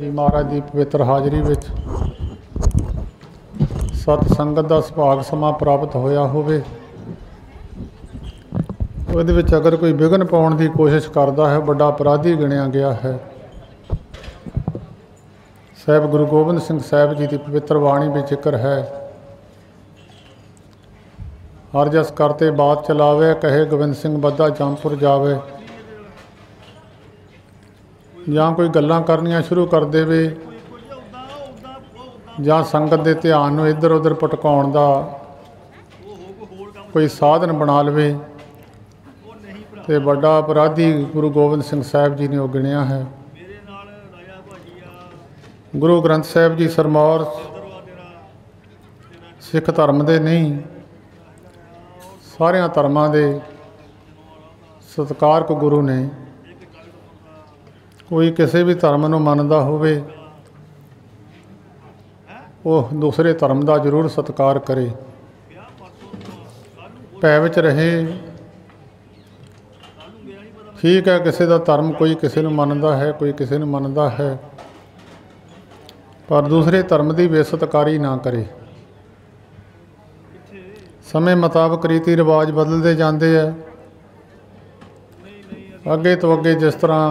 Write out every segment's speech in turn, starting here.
जी महाराज की पवित्र हाज़री विच सत संगत का सुभाग समा प्राप्त होया होवे। ਉਹਦੇ ਵਿੱਚ अगर कोई विघन पाउण की कोशिश करता है बड़ा अपराधी गिणिया गया है। साहिब गुरु गोबिंद सिंह साहिब जी की पवित्र बाणी में जिक्र है, हर जस करते बात चलावे, कहे गोबिंद सिंह बद्दा जामपुर जावे। ਜਾਂ कोई गल्लां करनियां शुरू कर देवे ਜਾਂ संगत के ध्यान ਨੂੰ इधर उधर भटकाउण ਦਾ कोई साधन बना लवे ते बड़ा अपराधी गुरु गोबिंद सिंह साहिब जी ने वो गिणिया है। गुरु ग्रंथ साहिब जी सरमौर सिख धर्म दे नहीं, सारिया धर्मां दे सत्कारक गुरु ने। कोई किसी भी धर्म नूं मनदा होवे वो दूसरे धर्म का जरूर सत्कार करे, भै विच रहे। ठीक है, किसी का धर्म कोई किसी नूं मनदा है, कोई किसी नूं मनदा है, पर दूसरे धर्म की बेसत्कारी ना करे। समय मुताबक रीति रिवाज बदलते जाते हैं। अगे तो अगे जिस तरह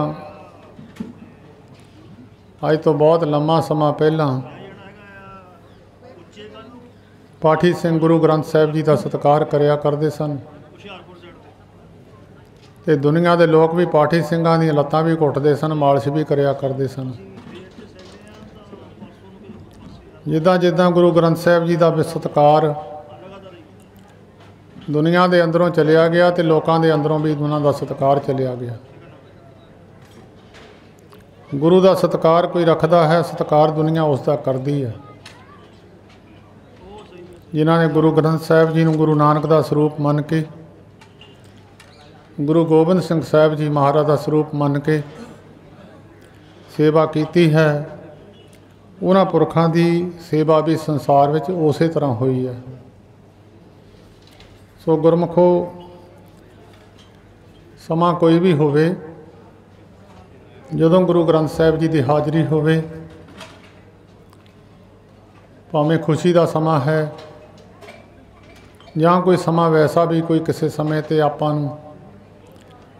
अज तो बहुत लम्मा समा पहला पाठी सिंह गुरु ग्रंथ साहिब जी का सत्कार करया करते सन, ते दुनिया के लोग भी पाठी सिंघां दी लत्तां भी घुटते सन, मालिश भी करया करते सन। जिद्दां जिद्दां गुरु ग्रंथ साहिब जी का सत्कार दुनिया के अंदरों चलिया गया तो लोगों के अंदरों भी उन्हां दा सत्कार चलिया गया। गुरु का सत्कार कोई रखता है, सत्कार दुनिया उसका करती है। जिन्होंने गुरु ग्रंथ साहिब जी को गुरु नानक का स्वरूप मन के, गुरु गोबिंद सिंह साहिब जी महाराज का स्वरूप मन के सेवा की है, उन्हां पुरखों की सेवा भी संसार में उस तरह हुई है। सो गुरमुखो, समा कोई भी होवे, जदों गुरु ग्रंथ साहिब जी की हाज़री होवे, भावें खुशी का समा है या कोई समा वैसा भी कोई किसी समय ते आपां नूं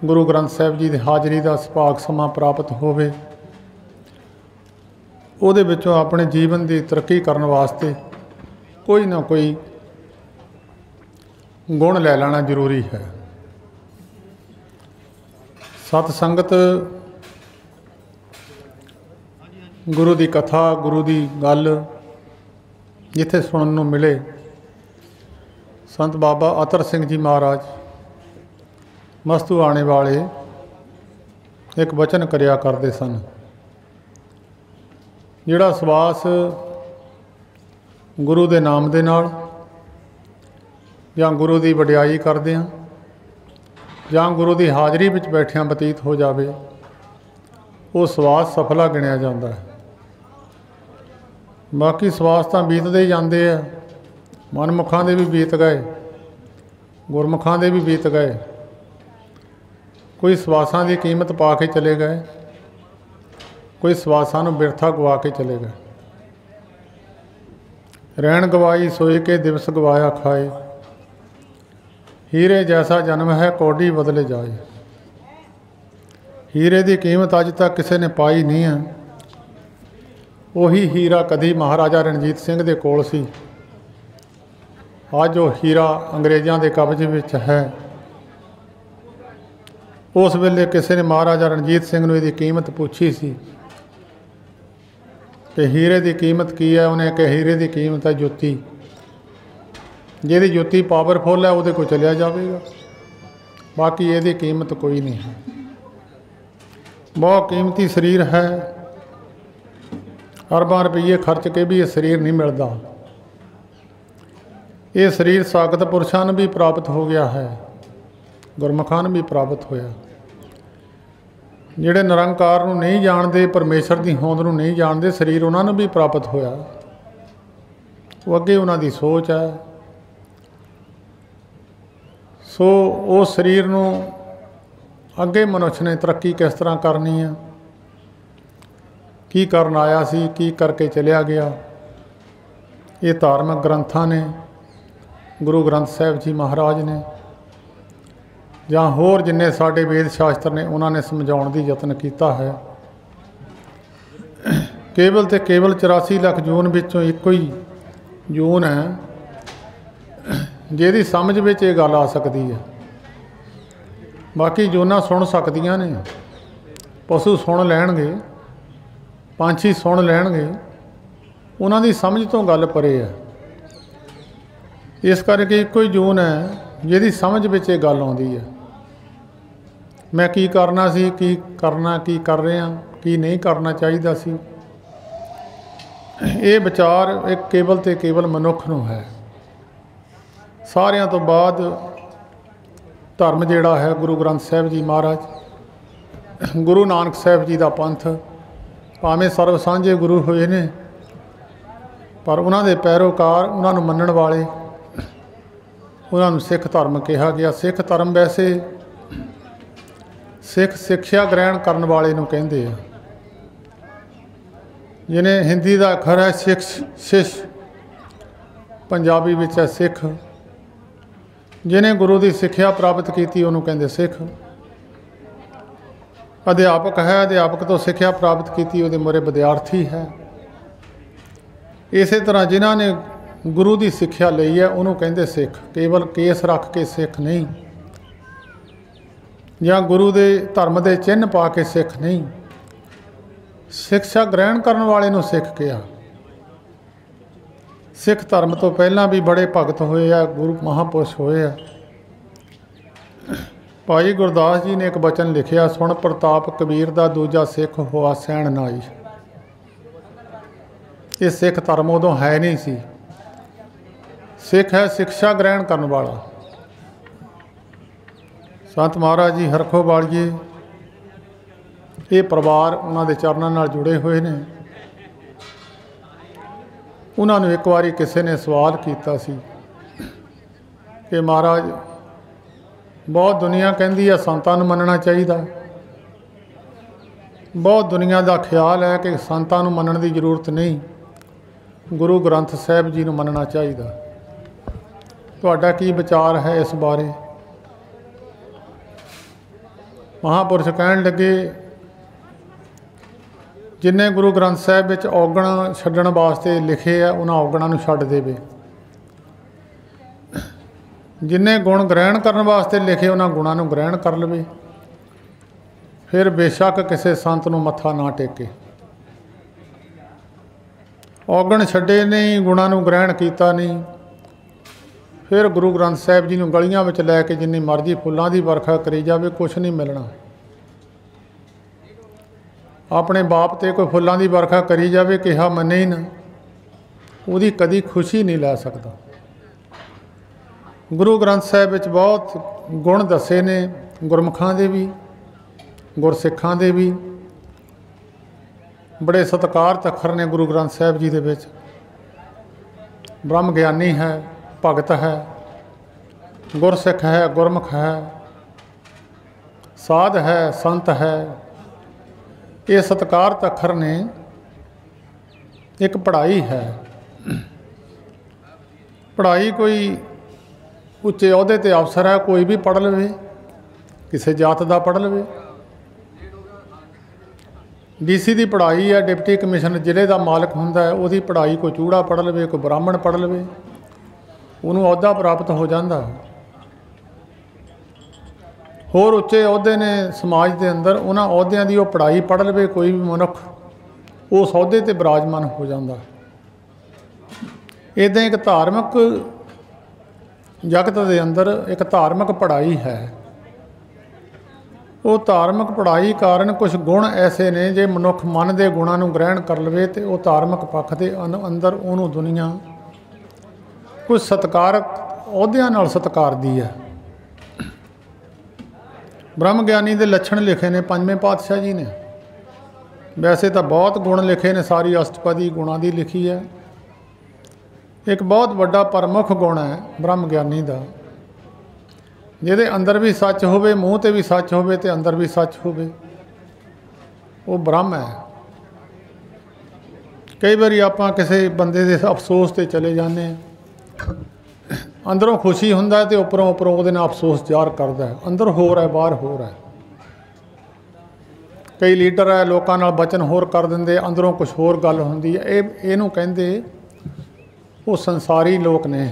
गुरु ग्रंथ साहिब जी की हाज़री का सुभाग समा प्राप्त होवे, उहदे विचों अपने जीवन की तरक्की करने वास्ते कोई ना कोई गुण लै लेना जरूरी है। सत संगत, गुरु की कथा, गुरु की गल जिथे सुनने नूं मिले। संत बाबा अतर सिंह जी महाराज मस्तू आने वाले एक वचन करया करते सन, जिहड़ा सवास गुरु के नाम दे नाल जां गुरु की वडियाई करदे हां जां गुरु की हाज़री विच बैठिया बतीत हो जाए, वो सवास सफला गिणिया जाता है। बाकी सवास तो बीतते ही जाते हैं, मनमुखां दे भी बीत गए, गुरमुखां दे भी बीत गए। कोई सवासां की कीमत पा के चले गए, कोई सवासां नूं बिरथा गवा के चले गए। रैण गवाई सोए के दिवस गवाया खाए, हीरे जैसा जन्म है कौडी बदले जाए। हीरे की कीमत अज तक किसी ने पाई नहीं है। उही हीरा कदी महाराजा रणजीत सिंह के कोल सी, अज वो हीरा अंग्रेज़ों के कब्जे विच है। उस वेले किसी ने महाराजा रणजीत सिंह नूं इहदी कीमत पूछी सी कि हीरे की कीमत की है। उन्हें कहा हीरे की कीमत है जुत्ती, जिहदी जुत्ती पावरफुल है उहदे कोल चलिया जाएगा, बाकी इहदी कीमत कोई नहीं है। बहुत कीमती शरीर है, अरबां रुपये खर्च के भी ये शरीर नहीं मिलता। ये शरीर सागत पुरुषां नूं भी प्राप्त हो गया है, गुरमुखां नूं भी प्राप्त होया। जिहड़े निरंकार नूं नहीं जानते, परमेश्वर की होंद नूं नहीं जानते, शरीर उन्हां नूं भी प्राप्त होया। वो अगे उन्हां दी सोच है। सो उस शरीर नूं अगे मनुष्य ने तरक्की किस तरह करनी है, की करन आया सी, की करके चलिया गया। ये धार्मिक ग्रंथां ने, गुरु ग्रंथ साहिब जी महाराज ने जां होर जिन्ने साडे वेद शास्त्र ने उन्होंने समझाउण दी यतन कीता है। केवल तो केवल 84 ਲੱਖ जून विचों इको ही जून है जिहदी समझ विच ये गल आ सकती है। बाकी जूनां सुन सकदियां ने, पशु सुन लैणगे, पंछी सुन लैणगे, उन्हां दी समझ तो गल परे है। इस करके इको ही जून है जिहदी समझ विच ये गल आउंदी है। मैं की करना सी, की करना, की कर रहा, की नहीं करना चाहिदा सी, ये विचार एक केवल तो केवल मनुख नूं है। सारियां तो बाद धर्म जिहड़ा है गुरु ग्रंथ साहिब जी महाराज, गुरु नानक साहिब जी का पंथ, भावें सर्व सांझे गुरु होए ने, पर उन्हां दे पैरोकार, उन्हां नूं मन्नण वाले, उन्हां नूं सिख धर्म कहा गया। सिख धर्म वैसे सिख सिक्ख्या ग्रहण करन वाले नूं कहिंदे आ। जिन्हें हिंदी का अखर है सिख, शिश, पंजाबी विच है सिख। जिन्हें गुरु की सिक्ख्या प्राप्त की उन्होंने कहते सिख। अध्यापक है, अध्यापक तो सिक्ख्या प्राप्त की वो मुरे विद्यार्थी है। इस तरह जिन्हों ने गुरु की सिक्ख्या ली है उन्होंने कहते सिख। केवल केस रख के सिख नहीं, या गुरु के धर्म के चिन्ह पा के सिख नहीं, शिक्षा ग्रहण करने वाले नूं सिख कहा। सिख धर्म तो पहला भी बड़े भगत होए आ, गुरु महापुरुष होए आ। भाई गुरदास जी ने एक बचन लिखिया, सुन प्रताप कबीर दा दूजा सिख होआ सैण नाई। ये सिख धर्म उदों है नहीं सी। सिख है शिक्षा ग्रहण करने वाला। संत महाराज जी हरखो वालिए, ये परिवार उन्होंने चरणों नाल जुड़े हुए ने। उन्होंने एक बारी किसी ने सवाल किया सी कि महाराज बहुत दुनिया कहती है संतां नूं मनना चाहिए, बहुत दुनिया का ख्याल है कि संतां नूं मनण की जरूरत नहीं, गुरु ग्रंथ साहिब जी नूं मनना चाहिए। तुहाडा की विचार है इस बारे? महापुरुष कहण लगे, जिन्हें गुरु ग्रंथ साहिब विच औगण छड्डण वास्ते लिखे है उन्हां औगणां नूं छड्ड देवे, जिन्हें गुण ग्रहण करने वास्ते लिखे उन्हां गुणां नूं ग्रहण कर लवे, फिर बेशक किसी संत नूं मत्था ना टेके। औगण छड्डे नहीं, गुणां नूं ग्रहण कीता नहीं, फिर गुरु ग्रंथ साहिब जी नूं गलियां विच लैके जिन्नी मर्जी फुल्लां दी वर्खा करी जावे, कुछ नहीं मिलना। अपने बाप ते कोई फुल्लां दी वर्खा करी जावे, कहा मने ही ना, उहदी कदी खुशी नहीं लै सकदा। गुरु ग्रंथ साहिब विच बहुत गुण दसे ने, गुरमुखां दे भी, गुरसिखां दे भी। बड़े सत्कार अखर ने गुरु ग्रंथ साहिब जी दे विच। ब्रह्म ज्ञानी है, भगत है, गुरसिख है, गुरमुख है, साध है, संत है। ये सत्कार अखर ने। एक पढ़ाई है, पढ़ाई कोई उच्चे अहदे ते अफसर है कोई भी पढ़ लवे, किसी जात का पढ़ लवे। DC की पढ़ाई है, डिप्टी कमिश्नर जिले का मालक हुंदा है, उसकी पढ़ाई कोई चूड़ा पढ़ लवे, कोई ब्राह्मण पढ़ लवे, उन्होंने अहदा प्राप्त हो जाता। होर उच्चे अहदे ने समाज के अंदर, उन्होंने अहद्यां की पढ़ाई पढ़ लवे कोई भी मनुख, उस अहदे ते विराजमान हो जाता। इदां एक धार्मिक जगत के अंदर एक धार्मिक पढ़ाई है। वो धार्मिक पढ़ाई कारण कुछ गुण ऐसे ने, जे मनुख मन के गुणों को ग्रहण कर लवे तो वह धार्मिक पक्ष के अंदर उन्होंने दुनिया कुछ सत्कारक अहद्यां नाल सत्कारदी है। ब्रह्म ज्ञानी के लक्षण लिखे ने पंजवें पातशाह जी ने। वैसे तो बहुत गुण लिखे ने, सारी अष्टपदी गुणों की लिखी है। एक बहुत बड़ा प्रमुख गुण है ब्रह्म ज्ञानी का, जिहदे अंदर भी सच होवे, मूँह ते भी सच होवे ते अंदर भी सच होवे, वो ब्रह्म है। कई बारी आप किसी बंदे के अफसोस से चले जाने, अंदरों खुशी हुंदा ते उपरों उपरों उहदे नाल अफसोस ज़ाहिर करदा है, अंदर हो रहा है बाहर हो रहा है। कई लीडर है लोगों नाल वचन होर कर देंदे, अंदरों कुछ होर गल हुंदी है। इहनूं कहंदे वो संसारी लोग ने।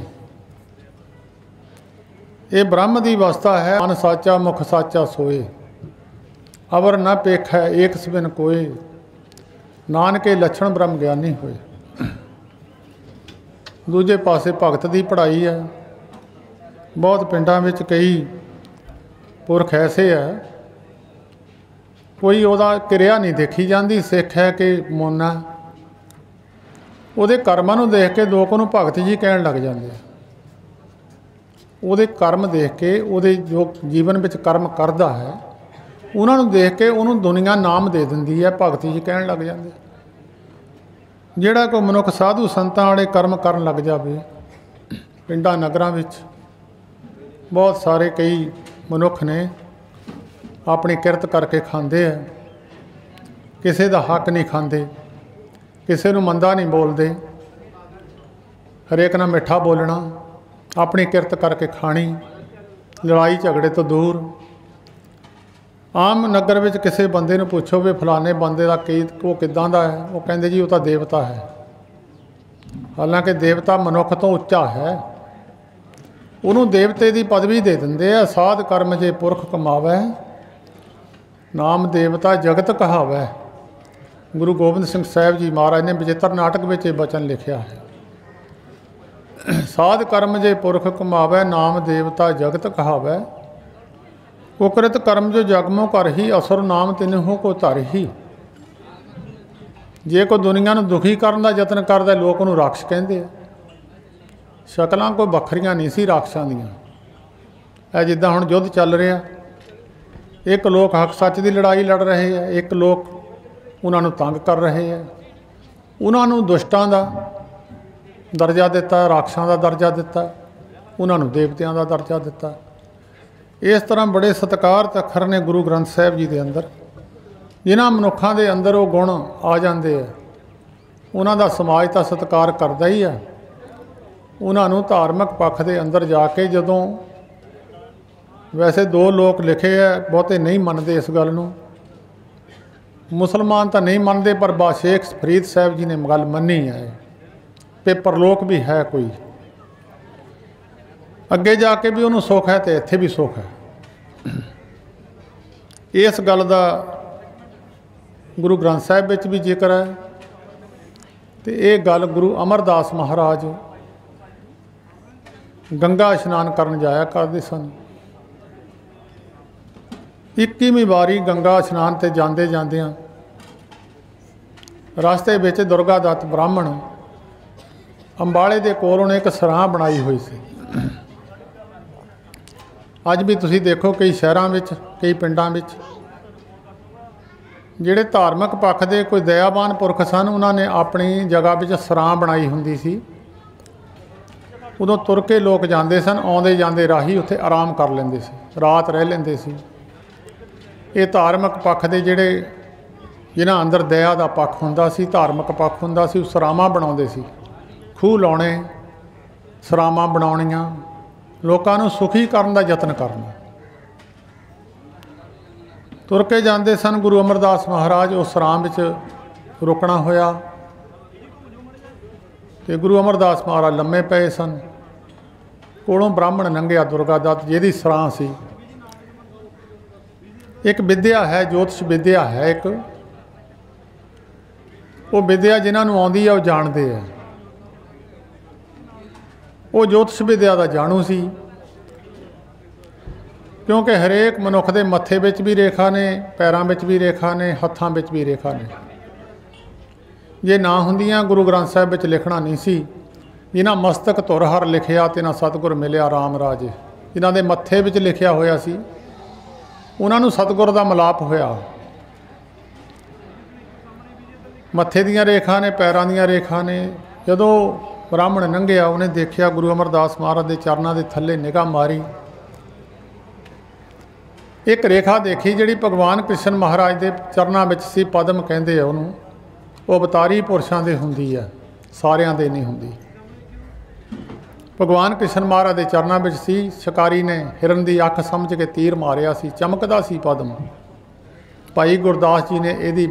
ये ब्रह्म की अवस्था है। मन साचा मुख साचा सोए, अवर न पेख है एक सबिन कोय, नानके लक्षण ब्रह्म ज्ञानी होए। दूजे पासे भगत की पढ़ाई है। बहुत पिंडां विच कई पुरख ऐसे है, कोई उहदा किरिया नहीं देखी जाती, सिख है कि मोना, उहदे कर्मां नूं देख के लोग उहनूं भगत जी कहण लग जाते। उहदे कर्म देख के, उहदे जो जीवन विच कर्म करदा है उन्हां नूं देख के उहनूं दुनिया नाम दे दिंदी है, भगत जी कहण लग जाते। जिहड़ा कोई मनुख साधु संतां वाले कर्म करन लग जाए, पिंडां नगरां विच बहुत सारे कई मनुख ने अपनी किरत करके खांदे है, किसी का हक नहीं खांदे, किसी नूं मंदा नहीं बोलते, हरेक नाल मिठा बोलना, अपनी किरत करके खानी, लड़ाई झगड़े तो दूर। आम नगर में किसी बंदे नूं पुछो भी फलाने बंदे का की वो किदां दा है, वो कहंदे जी वो तो देवता है। हालांकि देवता मनुख तो उच्चा है, उन्होंने देवते की पदवी दे देंदे आ। साध कर्म जे पुरख कमावै, नाम देवता जगत कहावै। गुरु गोबिंद सिंह साहिब जी महाराज ने विचित्र नाटक में ये वचन लिखा है, साध कर्म जे पुरख कमावै, नाम देवता जगत कहावै। कुकृत कर्म जो जगमो कर ही, असुर नाम तिन्हो को धर ही। जे कोई दुनिया नूं दुखी करन दा यतन करदा, लोग उहनूं राक्षस कहंदे आ। शकलां कोई वखरियां नहीं सी राक्षसां दियां। ऐ जिद्दां हुण युद्ध चल रहा, एक लोग हक सच की लड़ाई लड़ रहे हैं, एक लोग उन्हां नूं तंग कर रहे हैं। उन्हां नूं दुष्टां दा दर्जा दिता, राक्षसां दा दर्जा दिता, उन्हां नूं देवतियां दा दर्जा दिता। इस तरह बड़े सत्कार अखर ने गुरु ग्रंथ साहिब जी के अंदर, जिन्हां मनुखां दे अंदर वो गुण आ जाते हैं, उन्हां दा समाज तो सत्कार करता ही है। उन्हां नूं धार्मिक पक्ष के अंदर जाके जदों, वैसे दो लोग लिखे है, बहुते नहीं मनते इस गल नूं, मुसलमान तो नहीं मनते, पर शेख फरीद साहब जी ने गल मनी है कि परलोक भी है, कोई अगे जाके भी उन्होंने सुख है तो इत्थे भी सुख है। इस गल का गुरु ग्रंथ साहिब विच भी जिक्र है। तो ये गल गुरु अमरदास महाराज गंगा इशनान करन जाया करते सन। 21ਵੀਂ वारी गंगा इशनान ते जांदे जांदियां रास्ते विच दुर्गा दत्त ब्राह्मण अंबाले दे कोल उन्हें एक सराह बनाई हुई सी। अज भी तुसीं देखो कई शहरों में, कई पिंडां विच जिहड़े धार्मिक पक्ष के कोई दयावान पुरख सन, उन्होंने अपनी जगह में सराह बनाई हुंदी सी। उदों तुर के लोग जाते सन, आउंदे जांदे राही उत्थे आराम कर लेंदे सी, रात रह लेंदे सी। ये धार्मिक पक्ष के जिहड़े जिन्हां अंदर दया का पक्ष हुंदा सी, धार्मिक पक्ष हुंदा सी, सराहां बनाउंदे सी, खूह लाउणे, सराहां बनाउणीआं, लोकां नूं सुखी करन दा यतन करना। तुर के जाते सन। गुरु अमरदास महाराज उस सराह विच रुकना होया ते गुरु अमरदास महाराज लम्मे पे सन। कोलों ब्राह्मण लंघिया दुर्गा दत्त, जिहदी सराह सी। एक विद्या है, ज्योतिष विद्या है, एक वो विद्या जिन्हां नूं आउंदी है वो जाणदे है। वो ज्योतिष विद्या का जाणू सी, क्योंकि हरेक मनुख के मत्थे विच भी रेखा ने, पैरों विच भी रेखा ने, हत्थां विच भी रेखा ने। जे ना हुंदियां गुरु ग्रंथ साहिब विच लिखना नहीं सी। जिन्हां मस्तक धुर हर लिखिया तिन्हां सतगुर मिलिया राम राजे, जिन्हां दे मत्थे विच लिखिया होया सी, उन्हां नूं सतगुर दा मिलाप होया। मत्थे दीयां रेखा ने, पैरों दीयां रेखा ने। जदों ब्राह्मण लंघिया, उन्हें देखिया गुरु अमरदास महाराज के चरणों के थल्ले निगाह मारी, एक रेखा देखी जिहड़ी भगवान कृष्ण महाराज के चरणों में सी, पद्म कहते हैं उन्होंने। ਉਹ ਅਵਤਾਰੀ ਪੁਰਸ਼ਾਂ ਦੇ ਹੁੰਦੀ ਹੈ, ਸਾਰਿਆਂ ਦੇ ਨਹੀਂ ਹੁੰਦੀ। ਭਗਵਾਨ ਕ੍ਰਿਸ਼ਨ ਮਹਾਰਾਜ ਦੇ ਚਰਨਾਂ ਵਿੱਚ ਸੀ। ਸ਼ਿਕਾਰੀ ਨੇ ਹਿਰਨ ਦੀ ਅੱਖ ਸਮਝ ਕੇ ਤੀਰ ਮਾਰਿਆ ਸੀ, ਚਮਕਦਾ ਸੀ ਪਦਮ। ਭਾਈ ਗੁਰਦਾਸ ਜੀ ਨੇ ਇਹਦੀ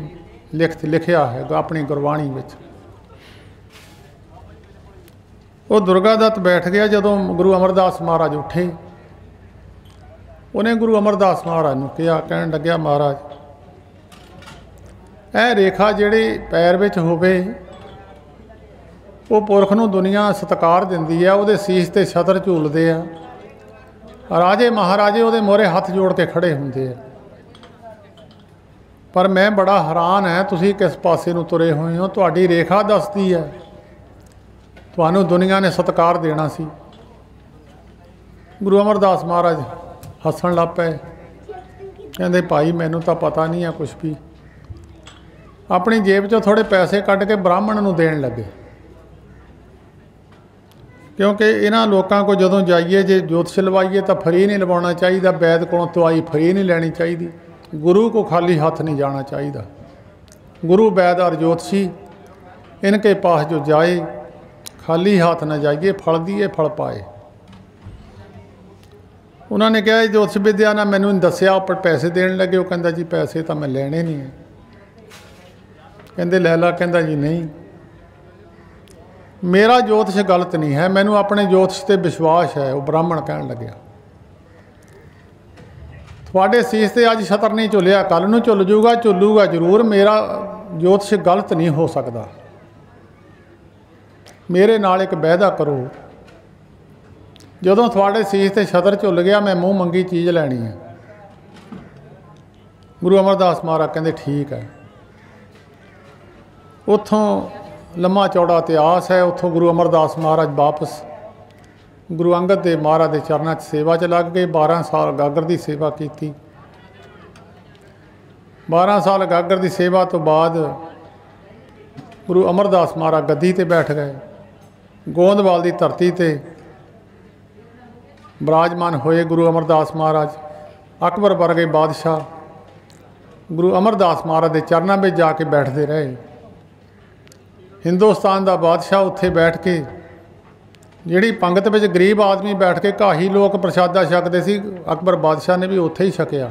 ਲਿਖਤ ਲਿਖਿਆ ਹੈ ਆਪਣੀ ਗੁਰਬਾਣੀ ਵਿੱਚ। ਉਹ ਦੁਰਗਾ ਦੱਤ ਬੈਠ ਗਿਆ। ਜਦੋਂ ਗੁਰੂ ਅਮਰਦਾਸ ਮਹਾਰਾਜ ਉੱਠੇ, ਉਹਨੇ ਗੁਰੂ ਅਮਰਦਾਸ ਮਹਾਰਾਜ ਨੂੰ ਕਿਹਾ, ਕਹਿਣ ਲੱਗਿਆ, ਮਹਾਰਾਜ ਇਹ ਰੇਖਾ ਜਿਹੜੀ ਪੈਰ ਵਿੱਚ ਹੋਵੇ ਉਹ ਪੁਰਖ ਨੂੰ ਦੁਨੀਆ ਸਤਿਕਾਰ ਦਿੰਦੀ ਹੈ, ਉਹਦੇ ਸੀਸ 'ਤੇ ਛਤਰ ਝੂਲਦੇ ਆ, ਰਾਜੇ ਮਹਾਰਾਜੇ ਉਹਦੇ ਮੂਹਰੇ ਹੱਥ ਜੋੜ ਕੇ ਖੜੇ ਹੁੰਦੇ ਆ। ਪਰ ਮੈਂ ਬੜਾ ਹੈਰਾਨ ਹੈ, ਤੁਸੀਂ ਕਿਸ ਪਾਸੇ ਨੂੰ ਤੁਰੇ ਹੋਏ ਹੋ? ਤੁਹਾਡੀ ਰੇਖਾ ਦੱਸਦੀ ਹੈ ਤੁਹਾਨੂੰ ਦੁਨੀਆ ਨੇ ਸਤਿਕਾਰ ਦੇਣਾ ਸੀ। ਗੁਰੂ ਅਮਰਦਾਸ ਮਹਾਰਾਜ ਹੱਸਣ ਲੱਗ ਪਏ, ਕਹਿੰਦੇ ਭਾਈ ਮੈਨੂੰ ਤਾਂ ਪਤਾ ਨਹੀਂ ਹੈ ਕੁਛ ਵੀ। ਆਪਣੀ ਜੇਬ 'ਚੋਂ ਥੋੜ੍ਹੇ ਪੈਸੇ ਕੱਢ ਕੇ ਬ੍ਰਾਹਮਣ ਨੂੰ ਦੇਣ ਲੱਗੇ, ਕਿਉਂਕਿ ਇਹਨਾਂ ਲੋਕਾਂ ਕੋਲ ਜਦੋਂ ਜਾਈਏ ਜੇ ਜੋਤਿਸ਼ ਲਵਾਈਏ ਤਾਂ ਫਰੀ ਨਹੀਂ ਲਵਾਉਣਾ ਚਾਹੀਦਾ, ਵੈਦ ਕੋਲੋਂ ਦਵਾਈ ਫਰੀ ਨਹੀਂ ਲੈਣੀ ਚਾਹੀਦੀ, ਗੁਰੂ ਕੋ ਖਾਲੀ ਹੱਥ ਨਹੀਂ ਜਾਣਾ ਚਾਹੀਦਾ। ਗੁਰੂ ਵੈਦ ਔਰ ਜੋਤਸ਼ੀ ਇਨਕੇ ਪਾਸ ਜੋ ਜਾਏ ਖਾਲੀ ਹੱਥ ਨਾ ਜਾਈਏ, ਫਲ ਦੀਏ ਫਲ ਪਾਏ। ਉਹਨਾਂ ਨੇ ਕਿਹਾ ਜੋਤਿਸ਼ ਵਿਦਿਆ ਨਾਲ ਮੈਨੂੰ ਨਹੀਂ ਦੱਸਿਆ, ਉੱਪਰ ਪੈਸੇ ਦੇਣ ਲੱਗੇ। ਉਹ ਕਹਿੰਦਾ ਜੀ ਪੈਸੇ ਤਾਂ ਮੈਂ ਲੈਣੇ ਨਹੀਂ ਹੈ। ਕਹਿੰਦੇ ਲੈ ਲਾ। ਕਹਿੰਦਾ ਜੀ ਨਹੀਂ, ਮੇਰਾ ਜੋਤਿਸ਼ ਗਲਤ ਨਹੀਂ ਹੈ, ਮੈਨੂੰ ਆਪਣੇ ਜੋਤਿਸ਼ 'ਤੇ ਵਿਸ਼ਵਾਸ ਹੈ। ਉਹ ਬ੍ਰਾਹਮਣ ਕਹਿਣ ਲੱਗਿਆ, ਤੁਹਾਡੇ ਸੀਸ 'ਤੇ ਅੱਜ ਛਤਰ ਨਹੀਂ ਝੁੱਲਿਆ, ਕੱਲ੍ਹ ਨੂੰ ਝੁੱਲ ਜੂਗਾ, ਝੁੱਲੂਗਾ ਜ਼ਰੂਰ। ਮੇਰਾ ਜੋਤਿਸ਼ ਗਲਤ ਨਹੀਂ ਹੋ ਸਕਦਾ। ਮੇਰੇ ਨਾਲ ਇੱਕ ਵਾਅਦਾ ਕਰੋ, ਜਦੋਂ ਤੁਹਾਡੇ ਸੀਸ 'ਤੇ ਛਤਰ ਝੁੱਲ ਗਿਆ ਮੈਂ ਮੂੰਹ ਮੰਗੀ ਚੀਜ਼ ਲੈਣੀ ਹੈ। ਗੁਰੂ ਅਮਰਦਾਸ ਮਹਾਰਾਜ ਕਹਿੰਦੇ ਠੀਕ ਹੈ। ਉੱਥੋਂ ਲੰਮਾ ਚੌੜਾ ਇਤਿਹਾਸ ਹੈ। ਉੱਥੋਂ ਗੁਰੂ ਅਮਰਦਾਸ ਮਹਾਰਾਜ ਵਾਪਸ ਗੁਰੂ ਅੰਗਦ ਦੇਵ ਮਹਾਰਾਜ ਦੇ ਚਰਨਾਂ 'ਚ ਸੇਵਾ 'ਚ ਲੱਗ ਗਏ। 12 ਸਾਲ ਗਾਗਰ ਦੀ ਸੇਵਾ ਕੀਤੀ। 12 ਸਾਲ ਗਾਗਰ ਦੀ ਸੇਵਾ ਤੋਂ ਬਾਅਦ ਗੁਰੂ ਅਮਰਦਾਸ ਮਹਾਰਾਜ ਗੱਦੀ 'ਤੇ ਬੈਠ ਗਏ। ਗੋਂਦਵਾਲ ਦੀ ਧਰਤੀ 'ਤੇ ਬਿਰਾਜਮਾਨ ਹੋਏ ਗੁਰੂ ਅਮਰਦਾਸ ਮਹਾਰਾਜ। ਅਕਬਰ ਵਰਗੇ ਬਾਦਸ਼ਾਹ ਗੁਰੂ ਅਮਰਦਾਸ ਮਹਾਰਾਜ ਦੇ ਚਰਨਾਂ ਵਿੱਚ ਜਾ ਕੇ ਬੈਠਦੇ ਰਹੇ। ਹਿੰਦੁਸਤਾਨ ਦਾ ਬਾਦਸ਼ਾਹ ਉੱਥੇ ਬੈਠ ਕੇ, ਜਿਹੜੀ ਪੰਗਤ ਵਿੱਚ ਗਰੀਬ ਆਦਮੀ ਬੈਠ ਕੇ ਕਾਹੀ ਲੋਕ ਪ੍ਰਸ਼ਾਦਾ ਛਕਦੇ ਸੀ, ਅਕਬਰ ਬਾਦਸ਼ਾਹ ਨੇ ਵੀ ਉੱਥੇ ਹੀ ਛਕਿਆ।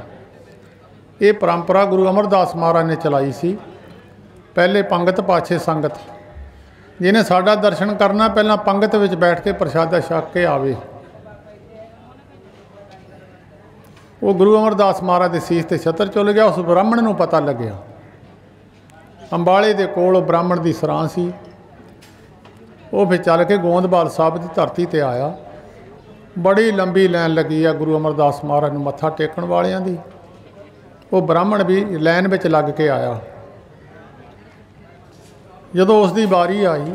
ਇਹ ਪਰੰਪਰਾ ਗੁਰੂ ਅਮਰਦਾਸ ਮਹਾਰਾਜ ਨੇ ਚਲਾਈ ਸੀ। ਪਹਿਲੇ ਪੰਗਤ ਪਾਛੇ ਸੰਗਤ। ਜਿਹਨੇ ਸਾਡਾ ਦਰਸ਼ਨ ਕਰਨਾ ਪਹਿਲਾਂ ਪੰਗਤ ਵਿੱਚ ਬੈਠ ਕੇ ਪ੍ਰਸ਼ਾਦਾ ਛਕ ਕੇ ਆਵੇ। ਉਹ ਗੁਰੂ ਅਮਰਦਾਸ ਮਹਾਰਾਜ ਦੇ ਸੀਸ 'ਤੇ ਛਤਰ ਚੁੱਲ ਗਿਆ। ਉਸ ਬ੍ਰਾਹਮਣ ਨੂੰ ਪਤਾ ਲੱਗਿਆ। ਅੰਬਾਲੇ ਦੇ ਕੋਲ ਬ੍ਰਾਹਮਣ ਦੀ ਸਰਾਂ ਸੀ। ਉਹ ਫਿਰ ਚੱਲ ਕੇ ਗੋਂਦਵਾਲ ਸਾਹਿਬ ਦੀ ਧਰਤੀ 'ਤੇ ਆਇਆ। ਬੜੀ ਲੰਬੀ ਲਾਈਨ ਲੱਗੀ ਆ ਗੁਰੂ ਅਮਰਦਾਸ ਮਹਾਰਾਜ ਨੂੰ ਮੱਥਾ ਟੇਕਣ ਵਾਲਿਆਂ ਦੀ। ਉਹ ਬ੍ਰਾਹਮਣ ਵੀ ਲਾਈਨ ਵਿੱਚ ਲੱਗ ਕੇ ਆਇਆ। ਜਦੋਂ ਉਸ ਦੀ ਵਾਰੀ ਆਈ,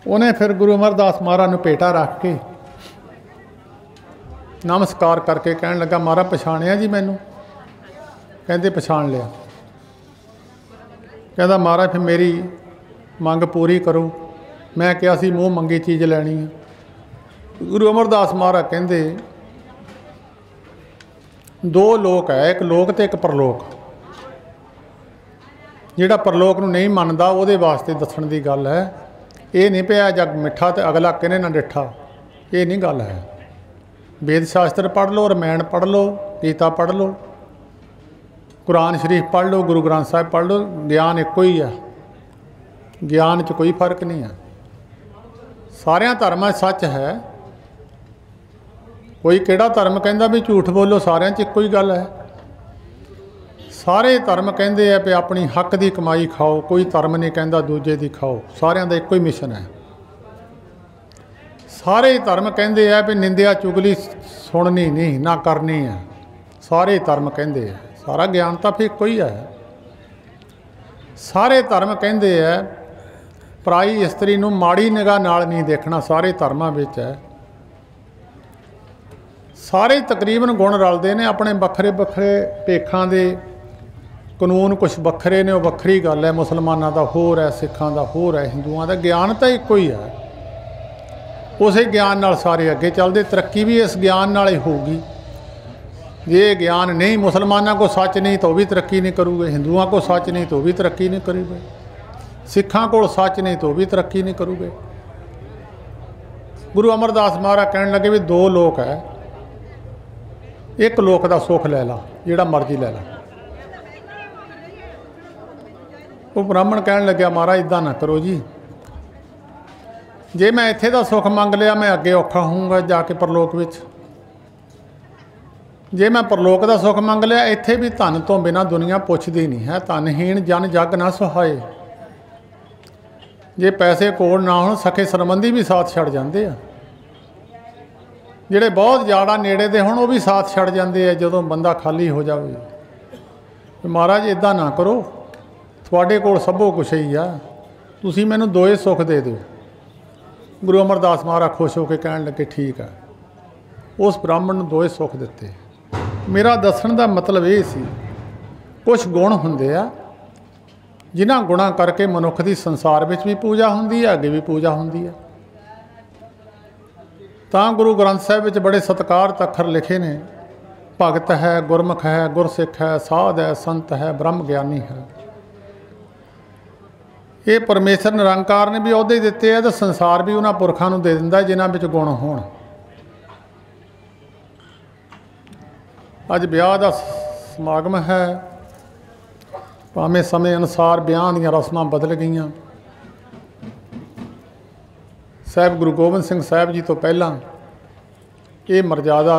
ਉਹਨੇ ਫਿਰ ਗੁਰੂ ਅਮਰਦਾਸ ਮਹਾਰਾਜ ਨੂੰ ਭੇਟਾ ਰੱਖ ਕੇ ਨਮਸਕਾਰ ਕਰਕੇ ਕਹਿਣ ਲੱਗਾ, ਮਹਾਰਾਜ ਪਛਾਣਿਆ ਜੀ ਮੈਨੂੰ? ਕਹਿੰਦੇ ਪਛਾਣ ਲਿਆ। ਕਹਿੰਦਾ ਮਹਾਰਾਜ ਫਿਰ ਮੇਰੀ ਮੰਗ ਪੂਰੀ ਕਰੋ। ਮੈਂ ਕਿਹਾ ਸੀ ਮੂੰਹ ਮੰਗੀ ਚੀਜ਼ ਲੈਣੀ ਹੈ। ਗੁਰੂ ਅਮਰਦਾਸ ਮਹਾਰਾਜ ਕਹਿੰਦੇ ਦੋ ਲੋਕ ਹੈ, ਇੱਕ ਲੋਕ ਤੇ ਇੱਕ ਪਰਲੋਕ। ਜਿਹੜਾ ਪਰਲੋਕ ਨੂੰ ਨਹੀਂ ਮੰਨਦਾ ਉਹਦੇ ਵਾਸਤੇ ਦੱਸਣ ਦੀ ਗੱਲ ਹੈ। ਇਹ ਨਹੀਂ ਪਿਆ ਜਗ ਮਿੱਠਾ ਤੇ ਅਗਲਾ ਕਿਹਨੇ ਨਾ ਡਿੱਠਾ, ਇਹ ਨਹੀਂ ਗੱਲ ਹੈ। ਵੇਦ ਸ਼ਾਸਤਰ ਪੜ੍ਹ ਲਓ, ਰਮਾਇਣ ਪੜ੍ਹ ਲਓ, ਗੀਤਾ ਪੜ੍ਹ ਲਓ, ਕੁਰਾਨ ਸ਼ਰੀਫ ਪੜ੍ਹ ਲਓ, ਗੁਰੂ ਗ੍ਰੰਥ ਸਾਹਿਬ ਪੜ੍ਹ ਲਓ, ਗਿਆਨ ਇੱਕੋ ਹੀ ਆ। ਗਿਆਨ 'ਚ ਕੋਈ ਫਰਕ ਨਹੀਂ ਆ। ਸਾਰਿਆਂ ਧਰਮਾਂ 'ਚ ਸੱਚ ਹੈ। ਕੋਈ ਕਿਹੜਾ ਧਰਮ ਕਹਿੰਦਾ ਵੀ ਝੂਠ ਬੋਲੋ? ਸਾਰਿਆਂ 'ਚ ਇੱਕੋ ਹੀ ਗੱਲ ਹੈ। ਸਾਰੇ ਧਰਮ ਕਹਿੰਦੇ ਆ ਵੀ ਆਪਣੀ ਹੱਕ ਦੀ ਕਮਾਈ ਖਾਓ। ਕੋਈ ਧਰਮ ਨਹੀਂ ਕਹਿੰਦਾ ਦੂਜੇ ਦੀ ਖਾਓ। ਸਾਰਿਆਂ ਦਾ ਇੱਕੋ ਹੀ ਮਿਸ਼ਨ ਹੈ। ਸਾਰੇ ਧਰਮ ਕਹਿੰਦੇ ਆ ਵੀ ਨਿੰਦਿਆ ਚੁਗਲੀ ਸੁਣਨੀ ਨਹੀਂ ਨਾ ਕਰਨੀ ਹੈ। ਸਾਰੇ ਧਰਮ ਕਹਿੰਦੇ ਆ। ਸਾਰਾ ਗਿਆਨ ਤਾਂ ਫਿਰ ਇੱਕੋ ਹੀ ਹੈ। ਸਾਰੇ ਧਰਮ ਕਹਿੰਦੇ ਆ ਪਰਾਈ ਇਸਤਰੀ ਨੂੰ ਮਾੜੀ ਨਿਗਾਹ ਨਾਲ ਨਹੀਂ ਦੇਖਣਾ। ਸਾਰੇ ਧਰਮਾਂ ਵਿੱਚ ਹੈ। ਸਾਰੇ ਤਕਰੀਬਨ ਗੁਣ ਰਲਦੇ ਨੇ। ਆਪਣੇ ਵੱਖਰੇ ਵੱਖਰੇ ਭੇਖਾਂ ਦੇ ਕਾਨੂੰਨ ਕੁਛ ਵੱਖਰੇ ਨੇ, ਉਹ ਵੱਖਰੀ ਗੱਲ ਹੈ। ਮੁਸਲਮਾਨਾਂ ਦਾ ਹੋਰ ਹੈ, ਸਿੱਖਾਂ ਦਾ ਹੋਰ ਹੈ, ਹਿੰਦੂਆਂ ਦਾ। ਗਿਆਨ ਤਾਂ ਇੱਕੋ ਹੀ ਹੈ। ਉਸੇ ਗਿਆਨ ਨਾਲ ਸਾਰੇ ਅੱਗੇ ਚੱਲਦੇ। ਤਰੱਕੀ ਵੀ ਇਸ ਗਿਆਨ ਨਾਲ ਹੀ ਹੋਊਗੀ। ये ज्ञान नहीं, मुसलमानों को सच नहीं तो भी तरक्की नहीं करूँगे, हिंदुओं को सच नहीं तो भी तरक्की नहीं करूँगे, सिखों को सच नहीं तो भी तरक्की नहीं करूँगे। गुरु अमरदास महाराज कहने लगे भी दो लोक है, एक लोक का सुख लै ला जिहड़ा मर्जी लै ला। वो ब्राह्मण कहने लग्या महाराज इदा ना करो जी, जे मैं इत्थे दा सुख मंग लिया मैं अगे औखा होऊंगा जाके परलोक विच, जे मैं परलोक का सुख मंग लिया इत्थे भी धन तो बिना दुनिया पुछदी नहीं है, धनहीन जन जग ना सुहाए। जे पैसे कोल ना होण सखे संबंधी भी साथ छड़ जाते हैं, जिहड़े बहुत ज़्यादा नेड़े दे होण वो भी साथ छड़ जाते हैं जदों बंदा खाली हो जाए। महाराज इदा ना करो, तुहाडे कोल सबो कुछ ही आ, तुसीं मैनूं दोए सुख दे दिओ। गुरु अमरदास महाराज खुश होकर कहण लगे ठीक है। उस ब्राह्मण नूं दोए सुख दिते। मेरा दस्सण दा मतलब ये सी, कुछ गुण हुंदे आ जिन्हां गुणां करके मनुख की संसार विच भी पूजा हुंदी है, अगे भी पूजा हुंदी है। तां गुरु ग्रंथ साहिब विच बड़े सत्कारत अखर लिखे ने, भगत है, गुरमुख है, गुरसिख है, साध है, संत है, ब्रह्म ज्ञानी है। ये परमेश्वर निरंकार ने भी अहुदे दिते हैं तो संसार भी उन्हां पुरखां नूं दे दिंदा जिन्हां विच गुण होण। अज ब्याह दा समागम है, भावें समय अनुसार ब्याह दीयां रस्मां बदल गईयां। साहिब गुरु गोबिंद सिंह साहिब जी तो पहलां ये मर्यादा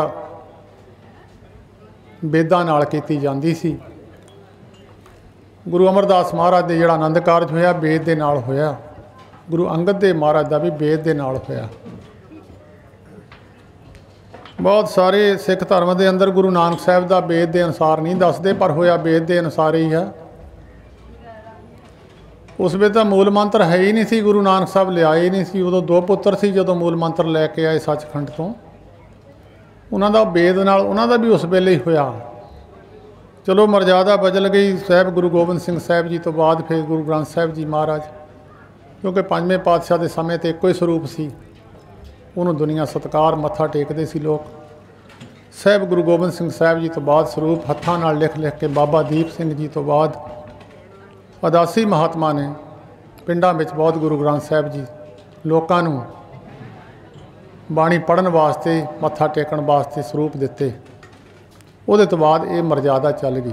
वेदां नाल कीती जांदी सी। गुरु अमरदास महाराज दे जिहड़ा आनंद कारज होया वेद दे नाल होया, गुरु अंगद देव महाराज दा भी वेद दे नाल होया। बहुत सारे सिख धर्म के अंदर गुरु नानक साहिब का वेद के अनुसार नहीं दसते, पर होया वेद के अनुसार ही है। उस वे तो मूल मंत्र है ही नहीं सी, गुरु नानक साहब लियाए ही नहीं सी। उदों दो पुत्र सी जो मूल मंत्र लैके आए सचखंड तो, उन्हों का वेद नाल उन्हों का भी उस वेले ही होया। चलो मर्यादा बदल गई। साहिब गुरु गोबिंद सिंह साहिब जी तो बाद फिर गुरु ग्रंथ साहिब जी महाराज, क्योंकि पंजवें पातशाह के समय तो एको ही स्वरूप सी, उन्होंने दुनिया सत्कार मत्था टेकते सी लोग। साहिब गुरु गोबिंद सिंह साहिब जी तो बाद स्वरूप हत्थां नाल लिख लिख के बाबा दीप सिंह जी तो बाद अदासी महात्मा ने पिंडां विच बहुत गुरु ग्रंथ साहिब जी लोकां नूं बाणी पढ़न वास्ते मत्था टेकण वास्ते स्वरूप दिते। उहदे तो बाद ये मर्यादा चल गई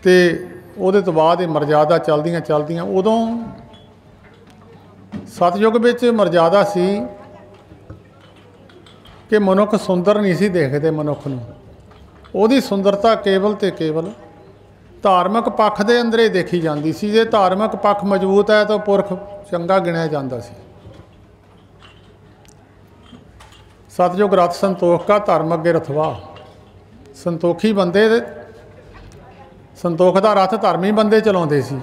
ते उहदे तो बाद ये मर्यादा चलदियां चलदियां उदों सतयुग विच मर्यादा सी कि मनुख सुंदर नहीं सी देखते, मनुख नूं उहदी सुंदरता केवल ते केवल धार्मिक पक्ष के अंदर ही देखी जाती सी। जे धार्मिक पक्ष मजबूत है तो पुरख चंगा गिणिया जाता सी। सतयुग रथ संतोख का धर्म अगे रथवा, संतोखी बंदे संतोख का रथ धर्मी बंदे चलाते सी।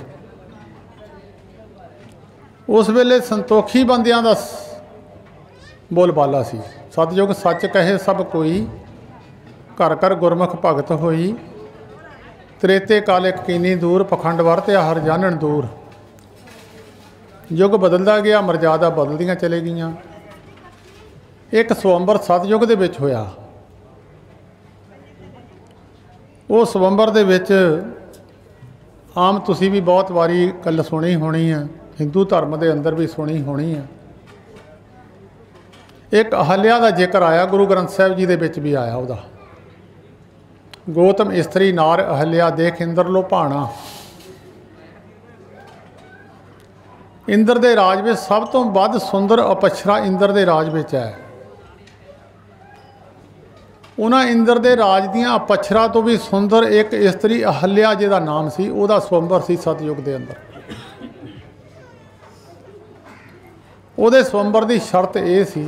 उस वेले संतोखी बंदियां दा बोलबाला सी। सतयुग सच कहे सब कोई, घर घर गुरमुख भगत होई, त्रेते काले कीनी दूर, पखंड वरत्या हर जानन दूर। युग बदलता गया, मर्यादा बदलदियां चले गईयां। एक स्वंबर सतयुग दे विच होया। वो स्वंबर दे विच आम तुसी भी बहुत वारी गल सुनी होनी है, हिंदू धर्म के अंदर भी सुनी होनी है। एक अहल्या का जिक्र आया, गुरु ग्रंथ साहिब जी दे विच भी आया। उहदा गौतम इस्त्री नार अहल्या देख इंद्र लो भाणा। इंद्र दे राज में सब तो वध सुंदर अपछरा इंद्र दे राज में है। उन्हां इंद्र दे राज दियां अपछरा तो भी सुंदर एक इस्त्री अहल्या जिहदा नाम सी, उहदा स्वंबर सी सतयुग दे अंदर। उहदे स्वंबर की शर्त यह सी,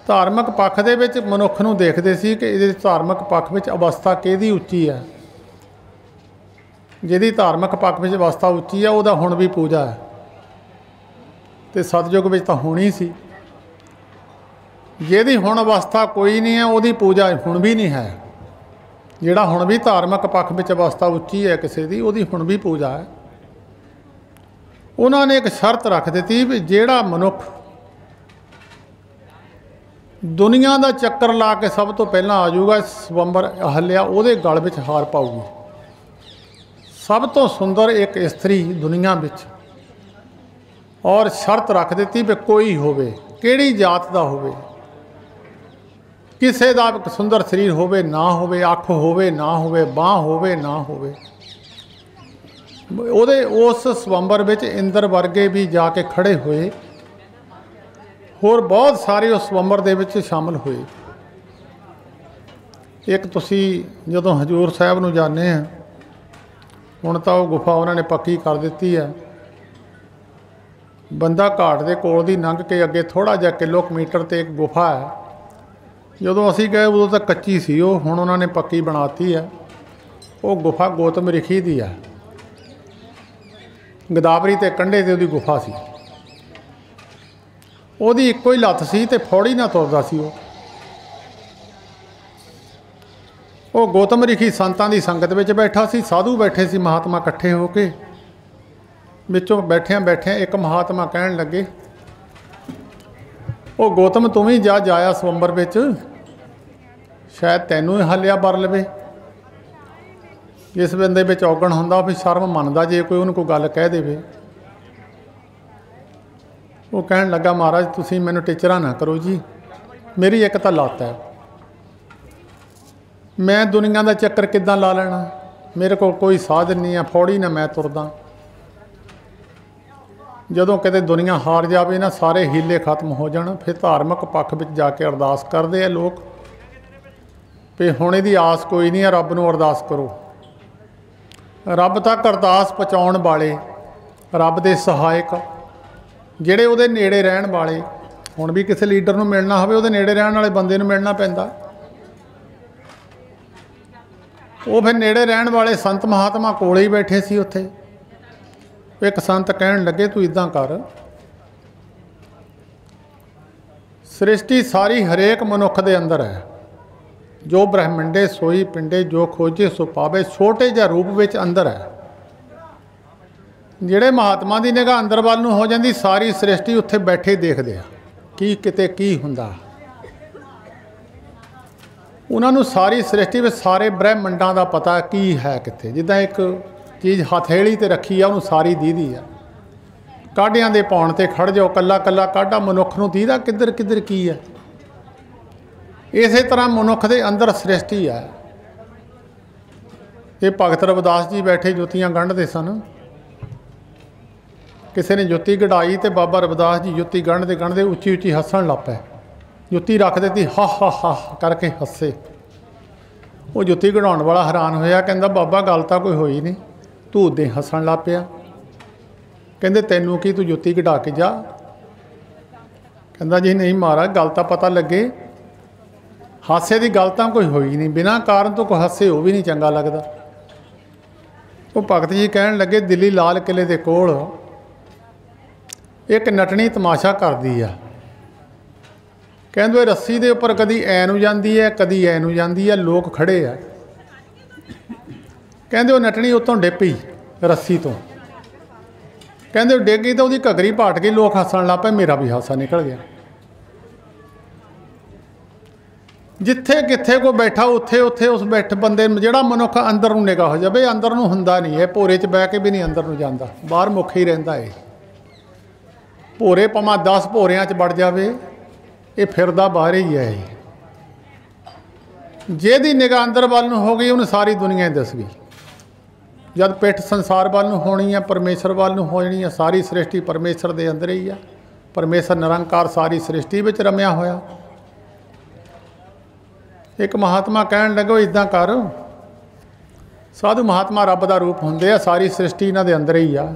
धार्मिक पक्ष दे विच मनुख नूं देखदे सी कि इहदे धार्मिक पक्ष विच अवस्था किहदी उच्ची है। जिहदी धार्मिक पक्ष विच अवस्था उच्ची है उहदा हुण भी पूजा है, ते सतयुग विच तां होनी सी। जिहदी हुण अवस्था कोई नहीं है उहदी पूजा हुण भी नहीं है। जिहड़ा हुण भी धार्मिक पक्ष विच अवस्था उच्ची है किसी दी, उहदी हुण भी पूजा है। उन्होंने एक शर्त रख दी भी जिहड़ा मनुख दुनिया का चक्कर ला के सब तो पहला आ जाऊगा स्वयंवर अहल्या, ਉਹਦੇ गल ਵਿੱਚ हार पाऊगी। सब तो सुंदर एक स्त्री दुनिया ਵਿੱਚ, और शर्त रख दी भी कोई होवे, किहड़ी जात का होवे, किसी का सुंदर शरीर होवे ना होवे, अख होवे ना होवे, बांह होवे ना होवे। ਉਹਦੇ उस स्वयंवर ਵਿੱਚ इंद्र वर्गे भी जाके खड़े होए, होर बहुत सारे उस स्वयंवर दे विच शामिल होए। एक तुसी जदों हजूर साहब नूं जाने हैं, हुण तां वो गुफा उन्होंने पक्की कर दित्ती है। बंदा घाट दे कोल दी लंघ के अगे थोड़ा जिहा किलोमीटर ते एक गुफा है। जदों असीं गए उदों तां कच्ची सी, वो हुण उन्होंने पक्की बनाती है। वो गुफा गौतम ऋषि दी है, गोदावरी ते कंढे ते उहदी गुफा सी। ਉਹਦੀ ਇੱਕੋ ਹੀ ਲੱਤ ਸੀ ਤੇ ਫੌੜੀ ਨਾ ਤੁਰਦਾ ਸੀ। ਉਹ ਗੌਤਮ ਰਿਸ਼ੀ ਸੰਤਾਂ ਦੀ ਸੰਗਤ ਵਿੱਚ ਬੈਠਾ ਸੀ, ਸਾਧੂ ਬੈਠੇ ਸੀ, ਮਹਾਤਮਾ ਇਕੱਠੇ ਹੋ ਕੇ। ਵਿੱਚੋਂ ਬੈਠਿਆਂ ਬੈਠਿਆਂ ਇੱਕ ਮਹਾਤਮਾ ਕਹਿਣ ਲੱਗੇ, ਉਹ ਗੌਤਮ ਤੂੰ ਵੀ ਜਾਇਆ ਸਵੰਬਰ ਵਿੱਚ, ਸ਼ਾਇਦ ਤੈਨੂੰ ਹੀ ਹੱਲਿਆ ਬਰ ਲਵੇ। ਜਿਸ ਬੰਦੇ ਵਿੱਚ ਔਗਣ ਹੁੰਦਾ ਵੀ ਸ਼ਰਮ ਮੰਨਦਾ ਜੇ ਕੋਈ ਉਹਨੂੰ ਕੋਈ ਗੱਲ ਕਹਿ ਦੇਵੇ। वो कहन लगा, महाराज तुसीं मैनूं टिचरा ना करो जी, मेरी एक तो लत्त है, मैं दुनिया का चक्कर किद्दां ला लेना, मेरे को कोई साधन नहीं है, फौड़ी ना मैं तुरदा। जदों किते दुनिया हार जाए ना, सारे हीले खत्म हो जाण, फिर धार्मिक पक्ष में जाके अरदास करते हैं लोग भी हुण इहदी आस कोई नहीं है, रब नूं अरदास करो। रब तक अरदास पहुँचाउण वाले, रब दे सहायक ਜਿਹੜੇ ਉਹਦੇ ਨੇੜੇ ਰਹਿਣ ਵਾਲੇ। ਹੁਣ ਵੀ ਕਿਸੇ ਲੀਡਰ ਨੂੰ ਮਿਲਣਾ ਹੋਵੇ, ਉਹਦੇ ਨੇੜੇ ਰਹਿਣ ਵਾਲੇ ਬੰਦੇ ਨੂੰ ਮਿਲਣਾ ਪੈਂਦਾ। ਉਹ ਫਿਰ ਨੇੜੇ ਰਹਿਣ ਵਾਲੇ ਸੰਤ ਮਹਾਤਮਾ ਕੋਲੇ ਹੀ ਬੈਠੇ ਸੀ ਉੱਥੇ। ਇੱਕ ਸੰਤ ਕਹਿਣ ਲੱਗੇ, ਤੂੰ ਇੱਦਾਂ ਕਰ, ਸ੍ਰਿਸ਼ਟੀ ਸਾਰੀ ਹਰੇਕ ਮਨੁੱਖ ਦੇ ਅੰਦਰ ਹੈ। ਜੋ ਬ੍ਰਹਮੰਡੇ ਸੋਈ ਪਿੰਡੇ, ਜੋ ਖੋਜੇ ਸੋ ਪਾਵੇ, ਛੋਟੇ ਜਿਹੇ ਰੂਪ ਵਿੱਚ ਅੰਦਰ ਹੈ। ਜਿਹੜੇ ਮਹਾਤਮਾ ਦੀ ਨਿਗਾਹ ਅੰਦਰ ਵੱਲ ਨੂੰ ਹੋ ਜਾਂਦੀ, ਸਾਰੀ ਸ੍ਰਿਸ਼ਟੀ ਉੱਥੇ ਬੈਠੇ ਦੇਖਦੇ ਆ ਕੀ ਕਿਤੇ ਕੀ ਹੁੰਦਾ। ਉਹਨਾਂ ਨੂੰ ਸਾਰੀ ਸ੍ਰਿਸ਼ਟੀ ਵਿੱਚ ਸਾਰੇ ਬ੍ਰਹਿਮੰਡਾਂ ਦਾ ਪਤਾ ਕੀ ਹੈ ਕਿੱਥੇ। ਜਿੱਦਾਂ ਇੱਕ ਚੀਜ਼ ਹਥੇਲੀ ਤੇ ਰੱਖੀ ਆ, ਉਹਨੂੰ ਸਾਰੀ ਦੀਦੀ ਆ। ਕਾਢਿਆਂ ਦੇ ਪਾਉਣ ਤੇ ਖੜ ਜਾਓ, ਕੱਲਾ ਕੱਲਾ ਕਾਢਾ ਮਨੁੱਖ ਨੂੰ ਦੀਦਾ ਕਿੱਧਰ ਕਿੱਧਰ ਕੀ ਹੈ। ਇਸੇ ਤਰ੍ਹਾਂ ਮਨੁੱਖ ਦੇ ਅੰਦਰ ਸ੍ਰਿਸ਼ਟੀ ਹੈ। ਇਹ ਭਗਤ ਰਵਿਦਾਸ ਜੀ ਬੈਠੇ ਜੁੱਤੀਆਂ ਗੰਢਦੇ ਸਨ। ਕਿਸੇ ਨੇ ਜੁੱਤੀ ਕਢਾਈ ਤੇ ਬਾਬਾ ਰਵਿਦਾਸ ਜੀ ਜੁੱਤੀ ਗੰਢਦੇ ਗੰਢਦੇ ਉੱਚੀ ਉੱਚੀ ਹੱਸਣ ਲੱਗ ਪਏ। ਜੁੱਤੀ ਰੱਖ ਦਿੱਤੀ, ਹਾ ਹਾ ਹਾ ਕਰਕੇ ਹੱਸੇ। ਉਹ ਜੁੱਤੀ ਕਢਾਉਣ ਵਾਲਾ ਹੈਰਾਨ ਹੋਇਆ, ਕਹਿੰਦਾ ਬਾਬਾ ਗੱਲ ਤਾਂ ਕੋਈ ਹੋਈ ਨਹੀਂ, ਤੂੰ ਉੱਦਾਂ ਹੱਸਣ ਲੱਗ ਪਿਆ। ਕਹਿੰਦੇ ਤੈਨੂੰ ਕੀ, ਤੂੰ ਜੁੱਤੀ ਕਢਾ ਕੇ ਜਾ। ਕਹਿੰਦਾ ਜੀ ਨਹੀਂ ਮਹਾਰਾਜ, ਗੱਲ ਤਾਂ ਪਤਾ ਲੱਗੇ, ਹਾਸੇ ਦੀ ਗੱਲ ਤਾਂ ਕੋਈ ਹੋਈ ਨਹੀਂ, ਬਿਨਾਂ ਕਾਰਨ ਤੋਂ ਕੋਈ ਹੱਸੇ ਉਹ ਵੀ ਨਹੀਂ ਚੰਗਾ ਲੱਗਦਾ। ਉਹ ਭਗਤ ਜੀ ਕਹਿਣ ਲੱਗੇ, ਦਿੱਲੀ ਲਾਲ ਕਿਲੇ ਦੇ ਕੋਲ एक नटनी तमाशा करती है। कहते रस्सी के उपर कदी ऐ नूं जाती है, कदी ऐ नूं जाती है, लोग खड़े है। कहते वो नटनी उत्तों डिप्पी रस्सी तो, कहते डिग्गी तो उसकी घगरी पाट गई, लोग हसन लग पे, मेरा भी हासा निकल गया। जिथे किथे को बैठा उत्थे उत्थे उस बैठ बंदे जिहड़ा मनुख अंदर नूं निगाह हो जाए, अंदर नूं हुंदा नहीं है, भोरे च बह के भी नहीं अंदर नूं जांदा, बाहर मुख ही रहिंदा है। भोरे भावें 10 भोरियां च वड़ जाए, ये फिरदा बाहर ही है। ਜਿਹਦੀ ਨਿਗਾਹ अंदर ਵੱਲ ਨੂੰ ਹੋ ਗਈ, ਉਹਨੂੰ ਸਾਰੀ ਦੁਨੀਆ ਦਿਸ ਗਈ। जब पिठ संसार ਵੱਲ ਨੂੰ ਹੋਣੀ है, परमेश्वर ਵੱਲ ਨੂੰ ਹੋਣੀ है। सारी सृष्टि परमेश्वर ਦੇ अंदर ही है। परमेश्वर निरंकार सारी सृष्टि ਵਿੱਚ रमिया होया। एक महात्मा कहन लगो, इदां कर, साधु महात्मा रब का रूप होंदे आ, सारी सृष्टि इन्हां दे अंदर ही आ।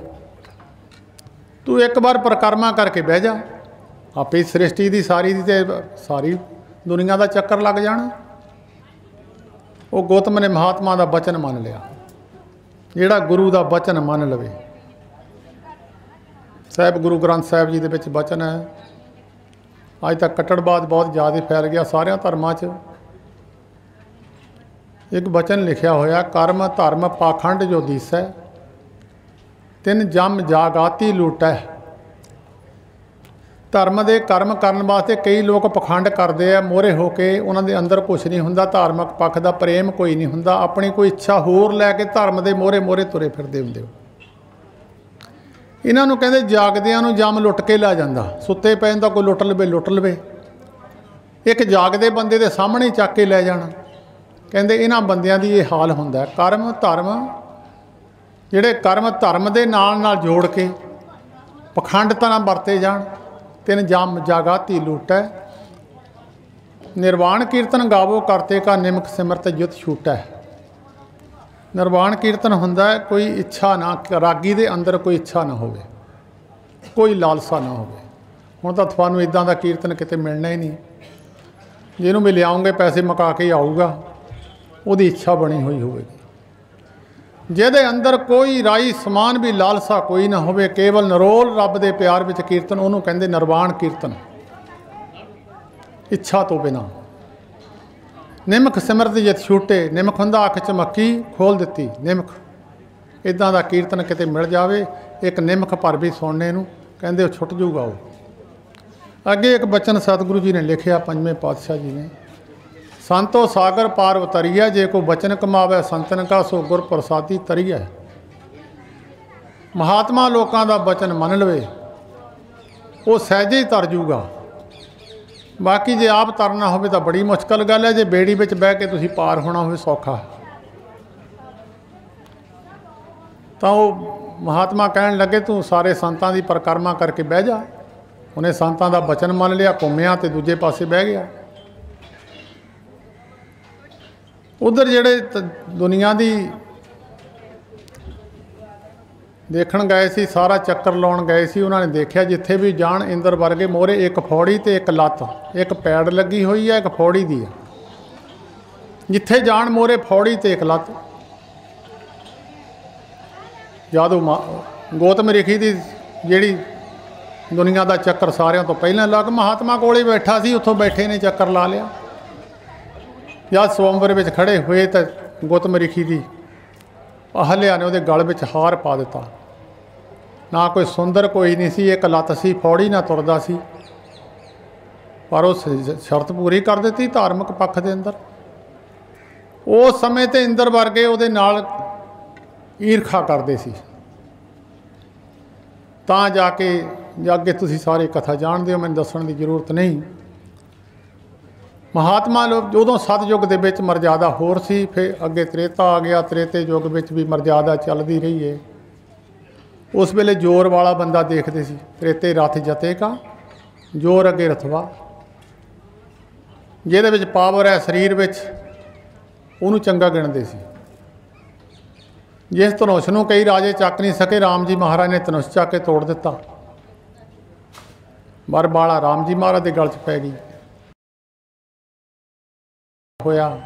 तू एक बार परिक्रमा करके बह जा, आपे सृष्टि की सारी दी ते सारी दुनिया का चक्कर लग जाना। वो गौतम ने महात्मा का बचन मान लिया। जिहड़ा गुरु का बचन मान लवे, साहिब गुरु ग्रंथ साहिब जी के बचन है। अज तक कट्टड़वाद बहुत ज़्यादा फैल गया सारिया धर्मां च। एक बचन लिखिया होया, कर्म धर्म पाखंड जो दिसै, तिन जम जागाती लूटै, ਧਰਮ ਦੇ ਕਰਮ ਕਰਨ ਵਾਸਤੇ ਕਈ ਲੋਕ ਪਖੰਡ ਕਰਦੇ ਆ ਮੋਹਰੇ ਹੋ ਕੇ, ਉਹਨਾਂ ਦੇ ਅੰਦਰ ਕੁਛ ਨਹੀਂ ਹੁੰਦਾ, ਧਾਰਮਿਕ ਪੱਖ ਦਾ ਪ੍ਰੇਮ ਕੋਈ ਨਹੀਂ ਹੁੰਦਾ, ਆਪਣੀ ਕੋਈ ਇੱਛਾ ਹੋਰ ਲੈ ਕੇ ਧਰਮ ਦੇ ਮੋਹਰੇ ਤੁਰੇ ਫਿਰਦੇ ਹੁੰਦੇ ਹੋ। ਇਹਨਾਂ ਨੂੰ ਕਹਿੰਦੇ ਜਾਗਦਿਆਂ ਨੂੰ ਜੰਮ ਲੁੱਟ ਕੇ ਲੈ ਜਾਂਦਾ, ਸੁੱਤੇ ਪਏ ਦਾ ਕੋਈ ਲੁੱਟ ਲਵੇ। ਇੱਕ ਜਾਗਦੇ ਬੰਦੇ ਦੇ ਸਾਹਮਣੇ ਚੱਕ ਕੇ ਲੈ ਜਾਣਾ। ਕਹਿੰਦੇ ਇਹਨਾਂ ਬੰਦਿਆਂ ਦੀ ਇਹ ਹਾਲ ਹੁੰਦਾ। ਕਰਮ ਧਰਮ ਜਿਹੜੇ ਕਰਮ ਧਰਮ ਦੇ ਨਾਲ ਜੋੜ ਕੇ ਪਖੰਡ ਤਰ੍ਹਾਂ ਵਰਤੇ ਜਾਣ। ਤਿੰਨ ਜੰਮ ਜਾਗਾਤੀ ਲੂਟੈ, ਨਿਰਵਾਣ ਕੀਰਤਨ ਗਾਵੋ ਕਰਤੇ ਕਾ ਨਿਮਕ ਸਿਮਰਤ ਜੁਤ ਛੂਟੈ। ਨਿਰਵਾਣ ਕੀਰਤਨ ਹੁੰਦਾ ਕੋਈ ਇੱਛਾ ਨਾ, ਰਾਗੀ ਦੇ ਅੰਦਰ ਕੋਈ ਇੱਛਾ ਨਾ ਹੋਵੇ, ਕੋਈ ਲਾਲਸਾ ਨਾ ਹੋਵੇ। ਹੁਣ ਤਾਂ ਤੁਹਾਨੂੰ ਇੱਦਾਂ ਦਾ ਕੀਰਤਨ ਕਿਤੇ ਮਿਲਣਾ ਹੀ ਨਹੀਂ। ਜਿਹਨੂੰ ਵੀ ਲਿਆਉਂਗੇ ਪੈਸੇ ਮੁਕਾ ਕੇ ਆਊਗਾ, ਉਹਦੀ ਇੱਛਾ ਬਣੀ ਹੋਈ ਹੋਵੇਗੀ। ਜਿਹਦੇ ਅੰਦਰ ਕੋਈ ਰਾਈ ਸਮਾਨ ਵੀ ਲਾਲਸਾ ਕੋਈ ਨਾ ਹੋਵੇ, ਕੇਵਲ ਨਿਰੋਲ ਰੱਬ ਦੇ ਪਿਆਰ ਵਿੱਚ ਕੀਰਤਨ, ਉਹਨੂੰ ਕਹਿੰਦੇ ਨਿਰਵਾਣ ਕੀਰਤਨ, ਇੱਛਾ ਤੋਂ ਬਿਨਾਂ। ਨਿਮਕ ਸਿਮਰਤ ਜਿਤ ਛੂਟੇ, ਨਿਮਕ ਹੁੰਦਾ ਅੱਖ ਚਮੱਕੀ ਖੋਲ੍ਹ ਦਿੱਤੀ, ਨਿਮਕ। ਇੱਦਾਂ ਦਾ ਕੀਰਤਨ ਕਿਤੇ ਮਿਲ ਜਾਵੇ, ਇੱਕ ਨਿਮਕ ਭਰ ਵੀ ਸੁਣਨੇ ਨੂੰ, ਕਹਿੰਦੇ ਉਹ ਛੁੱਟ ਜੂਗਾ। ਉਹ ਅੱਗੇ ਇੱਕ ਬਚਨ ਸਤਿਗੁਰੂ ਜੀ ਨੇ ਲਿਖਿਆ, ਪੰਜਵੇਂ ਪਾਤਸ਼ਾਹ ਜੀ ਨੇ, ਸੰਤੋ ਸਾਗਰ ਪਾਰ ਉਤਰੀਆ, ਜੇ ਕੋ ਬਚਨ ਕਮਾਵੇ ਸੰਤਨ ਕਾ ਸੋ ਗੁਰ ਪ੍ਰਸਾਦੀ ਤਰੀਆ। ਮਹਾਤਮਾ ਲੋਕਾਂ ਦਾ ਬਚਨ ਮੰਨ ਲਵੇ, ਉਹ ਸਹਿਜੇ ਹੀ ਤਰ ਜੂਗਾ। ਬਾਕੀ ਜੇ ਆਪ ਤਰਨਾ ਹੋਵੇ ਤਾਂ ਬੜੀ ਮੁਸ਼ਕਲ ਗੱਲ ਹੈ। ਜੇ ਬੇੜੀ ਵਿੱਚ ਬਹਿ ਕੇ ਤੁਸੀਂ ਪਾਰ ਹੋਣਾ ਹੋਵੇ, ਸੌਖਾ। ਤਾਂ ਉਹ ਮਹਾਤਮਾ ਕਹਿਣ ਲੱਗੇ, ਤੂੰ ਸਾਰੇ ਸੰਤਾਂ ਦੀ ਪਰਿਕਰਮਾ ਕਰਕੇ ਬਹਿ ਜਾ। ਉਹਨੇ ਸੰਤਾਂ ਦਾ ਬਚਨ ਮੰਨ ਲਿਆ, ਘੁੰਮਿਆ ਤੇ ਦੂਜੇ ਪਾਸੇ ਬਹਿ ਗਿਆ। ਉਧਰ ਜਿਹੜੇ ਦੁਨੀਆ ਦੀ ਦੇਖਣ ਗਏ ਸੀ, ਸਾਰਾ ਚੱਕਰ ਲਾਉਣ ਗਏ ਸੀ, ਉਹਨਾਂ ਨੇ ਦੇਖਿਆ ਜਿੱਥੇ ਵੀ ਜਾਣ ਇੰਦਰ ਵਰਗੇ ਮੋਹਰੇ ਇੱਕ ਫੌੜੀ ਤੇ ਇੱਕ ਲੱਤ, ਇੱਕ ਪੈੜ ਲੱਗੀ ਹੋਈ ਹੈ, ਇੱਕ ਫੌੜੀ ਦੀ ਹੈ। ਜਿੱਥੇ ਜਾਣ ਮੋਹਰੇ ਫੌੜੀ ਤੇ ਇੱਕ ਲੱਤ। ਜਦੋਂ ਗੌਤਮ ਰਿਸ਼ੀ ਦੀ ਜਿਹੜੀ ਦੁਨੀਆ ਦਾ ਚੱਕਰ ਸਾਰਿਆਂ ਤੋਂ ਪਹਿਲਾਂ ਲੱਗ, ਮਹਾਤਮਾ ਕੋਲੇ ਬੈਠਾ ਸੀ, ਉੱਥੋਂ ਬੈਠੇ ਨੇ ਚੱਕਰ ਲਾ ਲਿਆ। ਜਦ ਸਵੰਬਰ ਵਿੱਚ ਖੜੇ ਹੋਏ ਤਾਂ ਗੌਤਮ ਰਿਸ਼ੀ ਦੀ ਅਹਲਿਆ ਨੇ ਉਹਦੇ ਗਲ ਵਿੱਚ ਹਾਰ ਪਾ ਦਿੱਤਾ। ਨਾ ਕੋਈ ਸੁੰਦਰ ਕੋਈ ਨਹੀਂ ਸੀ, ਇੱਕ ਲੱਤ ਸੀ, ਫੌੜੀ ਨਾ ਤੁਰਦਾ ਸੀ, ਪਰ ਉਹ ਸ਼ਰਤ ਪੂਰੀ ਕਰ ਦਿੱਤੀ ਧਾਰਮਿਕ ਪੱਖ ਦੇ ਅੰਦਰ। ਉਸ ਸਮੇਂ ਤੇ ਇੰਦਰ ਵਰਗੇ ਉਹਦੇ ਨਾਲ ਈਰਖਾ ਕਰਦੇ ਸੀ। ਤਾਂ ਜਾ ਕੇ ਅੱਗੇ ਤੁਸੀਂ ਸਾਰੇ ਕਥਾ ਜਾਣਦੇ ਹੋ, ਮੈਨੂੰ ਦੱਸਣ ਦੀ ਜ਼ਰੂਰਤ ਨਹੀਂ। ਮਹਾਤਮਾ ਲੋਕ ਉਦੋਂ ਸਤਯੁੱਗ ਦੇ ਵਿੱਚ ਮਰਜ਼ਾਦਾ ਹੋਰ ਸੀ, ਫਿਰ ਅੱਗੇ ਤ੍ਰੇਤਾ ਆ ਗਿਆ, ਤ੍ਰੇਤੇ ਯੁੱਗ ਵਿੱਚ ਵੀ ਮਰਜ਼ਾਦਾ ਚੱਲਦੀ ਰਹੀ ਹੈ। ਉਸ ਵੇਲੇ ਜ਼ੋਰ ਵਾਲਾ ਬੰਦਾ ਦੇਖਦੇ ਸੀ, ਤ੍ਰੇਤੇ ਰਥ ਜਤੇਗਾ ਜ਼ੋਰ ਅੱਗੇ ਰਥਵਾ, ਜਿਹਦੇ ਵਿੱਚ ਪਾਵਰ ਹੈ ਸਰੀਰ ਵਿੱਚ, ਉਹਨੂੰ ਚੰਗਾ ਗਿਣਦੇ ਸੀ। ਜਿਸ ਧਨੁਸ਼ ਨੂੰ ਕਈ ਰਾਜੇ ਚੱਕ ਨਹੀਂ ਸਕੇ, ਰਾਮ ਜੀ ਮਹਾਰਾਜ ਨੇ ਧਨੁਸ਼ ਚੱਕ ਕੇ ਤੋੜ ਦਿੱਤਾ। ਬਰਬਾਲਾ ਰਾਮ ਜੀ ਮਹਾਰਾਜ ਦੇ ਗਲ 'ਚ ਪੈ ਗਈ ਹੋਇਆ।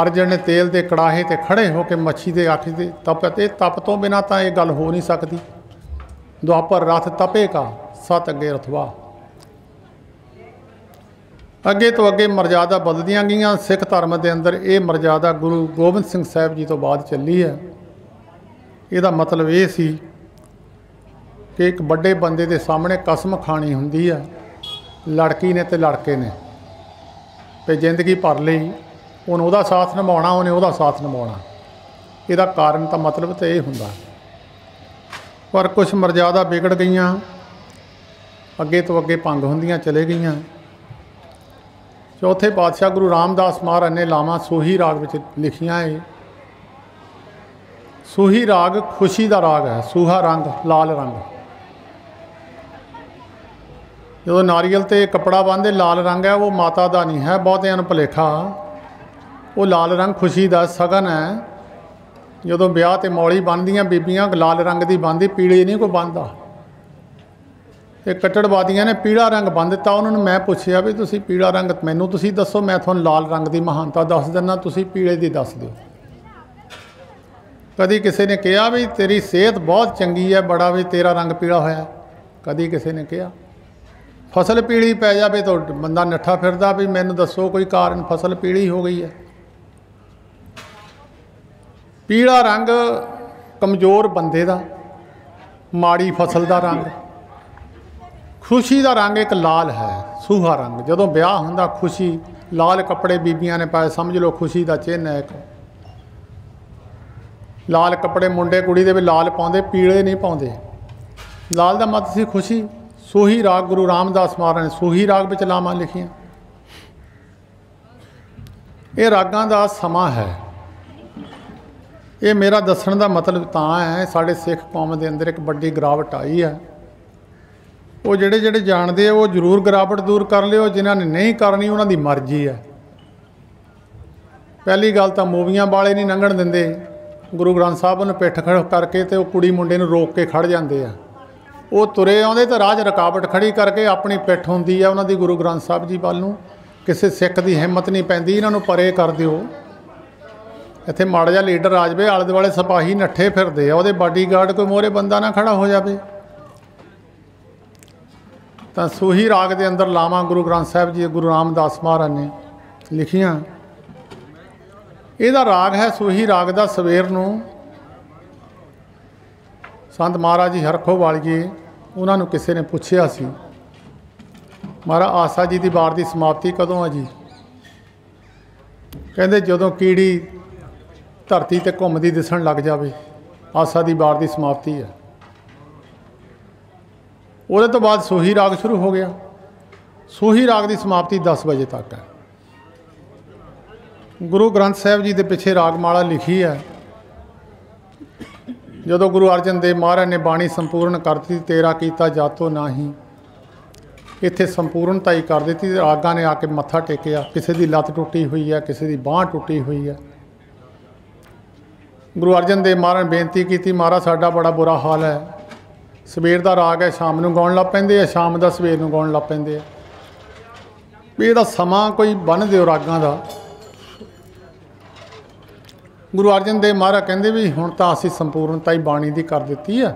ਅਰਜਨ ਨੇ ਤੇਲ ਦੇ ਕੜਾਹੇ ਤੇ ਖੜੇ ਹੋ ਕੇ ਮੱਛੀ ਦੇ ਅੱਖ ਦੇ ਤਪ, ਤੇ ਤਪ ਤੋਂ ਬਿਨਾਂ ਤਾਂ ਇਹ ਗੱਲ ਹੋ ਨਹੀਂ ਸਕਦੀ। ਦੁਆਪਰ ਰਥ ਤਪੇ ਕਾ ਸਤ ਅੱਗੇ ਰਥਵਾ। ਅੱਗੇ ਤੋਂ ਅੱਗੇ ਮਰਜ਼ਾਦਾ ਬਦਲਦੀਆਂ ਗਈਆਂ। ਸਿੱਖ ਧਰਮ ਦੇ ਅੰਦਰ ਇਹ ਮਰਜ਼ਾਦਾ ਗੁਰੂ ਗੋਬਿੰਦ ਸਿੰਘ ਸਾਹਿਬ ਜੀ ਤੋਂ ਬਾਅਦ ਚੱਲੀ ਹੈ। ਇਹਦਾ ਮਤਲਬ ਇਹ ਸੀ ਕਿ ਇੱਕ ਵੱਡੇ ਬੰਦੇ ਦੇ ਸਾਹਮਣੇ ਕਸਮ ਖਾਣੀ ਹੁੰਦੀ ਹੈ, ਲੜਕੀ ਨੇ ਤੇ ਲੜਕੇ ਨੇ, ਵੀ ਜ਼ਿੰਦਗੀ ਭਰ ਲਈ ਉਹਨੂੰ ਉਹਦਾ ਸਾਥ ਨਿਭਾਉਣਾ, ਉਹਨੇ ਉਹਦਾ ਸਾਥ ਨਿਭਾਉਣਾ। ਇਹਦਾ ਕਾਰਨ ਤਾਂ ਮਤਲਬ ਤਾਂ ਇਹ ਹੁੰਦਾ। ਪਰ ਕੁਛ ਮਰਜ਼ਾਦਾ ਵਿਗੜ ਗਈਆਂ, ਅੱਗੇ ਤੋਂ ਅੱਗੇ ਭੰਗ ਹੁੰਦੀਆਂ ਚਲੇ ਗਈਆਂ। ਚੌਥੇ ਪਾਤਸ਼ਾਹ ਗੁਰੂ ਰਾਮਦਾਸ ਮਹਾਰਾਜ ਨੇ ਲਾਵਾਂ ਸੂਹੀ ਰਾਗ ਵਿੱਚ ਲਿਖੀਆਂ ਹੈ। ਸੂਹੀ ਰਾਗ ਖੁਸ਼ੀ ਦਾ ਰਾਗ ਹੈ। ਸੂਹਾ ਰੰਗ, ਲਾਲ ਰੰਗ। ਜਦੋਂ ਨਾਰੀਅਲ 'ਤੇ ਕੱਪੜਾ ਬੰਨ੍ਹਦੇ ਲਾਲ ਰੰਗ ਹੈ, ਉਹ ਮਾਤਾ ਦਾ ਨਹੀਂ ਹੈ, ਬਹੁਤਿਆਂ ਨੂੰ ਭੁਲੇਖਾ। ਉਹ ਲਾਲ ਰੰਗ ਖੁਸ਼ੀ ਦਾ ਸ਼ਗਨ ਹੈ। ਜਦੋਂ ਵਿਆਹ 'ਤੇ ਮੌਲੀ ਬੰਨ੍ਹਦੀਆਂ ਬੀਬੀਆਂ ਲਾਲ ਰੰਗ ਦੀ ਬੰਨ੍ਹਦੀ, ਪੀਲੀ ਨਹੀਂ ਕੋਈ ਬੰਨ੍ਹਦਾ। ਇਹ ਕੱਟੜਵਾਦੀਆਂ ਨੇ ਪੀਲਾ ਰੰਗ ਬੰਨ੍ਹ ਦਿੱਤਾ। ਉਹਨਾਂ ਨੂੰ ਮੈਂ ਪੁੱਛਿਆ ਵੀ ਤੁਸੀਂ ਪੀਲਾ ਰੰਗ ਮੈਨੂੰ ਤੁਸੀਂ ਦੱਸੋ, ਮੈਂ ਤੁਹਾਨੂੰ ਲਾਲ ਰੰਗ ਦੀ ਮਹਾਨਤਾ ਦੱਸ ਦਿੰਦਾ, ਤੁਸੀਂ ਪੀਲੇ ਦੀ ਦੱਸ ਦਿਓ। ਕਦੀ ਕਿਸੇ ਨੇ ਕਿਹਾ ਵੀ ਤੇਰੀ ਸਿਹਤ ਬਹੁਤ ਚੰਗੀ ਹੈ, ਬੜਾ ਵੀ ਤੇਰਾ ਰੰਗ ਪੀਲਾ ਹੋਇਆ। ਕਦੀ ਕਿਸੇ ਨੇ ਕਿਹਾ ਫਸਲ ਪੀਲੀ ਪੈ ਜਾਵੇ ਤਾਂ ਬੰਦਾ ਨੱਠਾ ਫਿਰਦਾ ਵੀ ਮੈਨੂੰ ਦੱਸੋ ਕੋਈ ਕਾਰਨ, ਫਸਲ ਪੀਲੀ ਹੋ ਗਈ ਹੈ। ਪੀਲਾ ਰੰਗ ਕਮਜ਼ੋਰ ਬੰਦੇ ਦਾ, ਮਾੜੀ ਫਸਲ ਦਾ ਰੰਗ। खुशी का रंग एक लाल है, सूहा रंग। जदों ब्याह हुंदा खुशी, लाल कपड़े बीबियां ने पाए, समझ लो खुशी का चिन्ह है एक। लाल कपड़े मुंडे कुड़ी दे भी लाल पाउंदे, पीले नहीं पाउंदे। लाल का मत सी खुशी। सूही राग गुरु रामदास महाराज ने सूही राग विच लावां लिखियां। ये रागां दा समा है। ये मेरा दसण का मतलब तां है, साडे सिख कौम के अंदर एक बड़ी गिरावट आई है। वो ਜਿਹੜੇ ਜਿਹੜੇ ਜਾਣਦੇ ਆ ਉਹ ਜ਼ਰੂਰ ਗਿਰਾਵਟ ਦੂਰ ਕਰ ਲਿਓ, ਜਿਨ੍ਹਾਂ ਨੇ ਨਹੀਂ ਕਰਨੀ ਉਹਨਾਂ ਦੀ ਮਰਜ਼ੀ ਹੈ। ਪਹਿਲੀ ਗੱਲ ਤਾਂ ਮੂਵੀਆਂ ਵਾਲੇ ਨਹੀਂ ਲੰਘਣ ਦਿੰਦੇ, ਗੁਰੂ ਗ੍ਰੰਥ ਸਾਹਿਬ ਨੂੰ ਪਿੱਠ ਖੜ ਕਰਕੇ ਤੇ ਉਹ ਕੁੜੀ ਮੁੰਡੇ ਨੂੰ ਰੋਕ ਕੇ ਖੜ ਜਾਂਦੇ ਆ। ਉਹ ਤੁਰੇ ਆਉਂਦੇ ਤਾਂ ਰਾਹ 'ਚ ਰੁਕਾਵਟ ਖੜੀ ਕਰਕੇ ਆਪਣੀ ਪਿੱਠ ਹੁੰਦੀ ਆ ਉਹਨਾਂ ਦੀ ਗੁਰੂ ਗ੍ਰੰਥ ਸਾਹਿਬ ਜੀ ਵੱਲ ਨੂੰ। ਕਿਸੇ ਸਿੱਖ ਦੀ ਹਿੰਮਤ ਨਹੀਂ ਪੈਂਦੀ ਇਹਨਾਂ ਨੂੰ ਪਰੇ ਕਰ ਦਿਓ। ਇੱਥੇ ਮਾੜਾ ਜਿਹਾ ਲੀਡਰ ਆ ਜਾਵੇ, ਆਲੇ ਦੁਆਲੇ ਸਿਪਾਹੀ ਨੱਠੇ ਫਿਰਦੇ ਆ, ਉਹਦੇ ਬਾਡੀਗਾਰਡ ਕੋਈ ਮੋਹਰੇ ਬੰਦਾ ਨਾ ਖੜਾ ਹੋ ਜਾਵੇ। ਤਾਂ सूही राग के अंदर लावां गुरु ग्रंथ साहिब जी गुरु रामदास महाराज ने लिखियां। ਇਹਦਾ राग है सूही राग का। सवेर नूं संत महाराज जी हरखो वालिए उन्हां नूं किसी ने पुछया सी, महाराज आसा जी की वार की समाप्ति कदों है जी? कहंदे जदों कीड़ी धरती ते घुमदी दिसण लग जावे, आसा की वार की समाप्ति है। ਉਹਦੇ ਤੋਂ ਬਾਅਦ सूही राग शुरू हो गया। सूही राग की समाप्ति 10 बजे तक है। गुरु ग्रंथ साहिब जी के पिछे रागमाला लिखी है। जदों गुरु अर्जन देव महाराज ने बाणी संपूर्ण कर दी, तेरा कीता जातो नाही, इत्थे संपूर्णता ही कर दी। रागां ने आके मत्था टेकिया। किसी की लत्त टुटी हुई है, किसी की बांह टुटी हुई है। गुरु अर्जन देव महाराज ने बेनती की, महाराज साडा बड़ा बुरा हाल है। सवेर का राग है, शाम को गाउण लग पैंदे आ, शाम का सवेर को गाउण लग पैंदे आ। भी इहदा समा कोई बन दिओ रागां दा। गुरु अर्जन देव महाराज कहंदे भी हुण तां असीं संपूर्णता ही बाणी दी कर दित्ती है।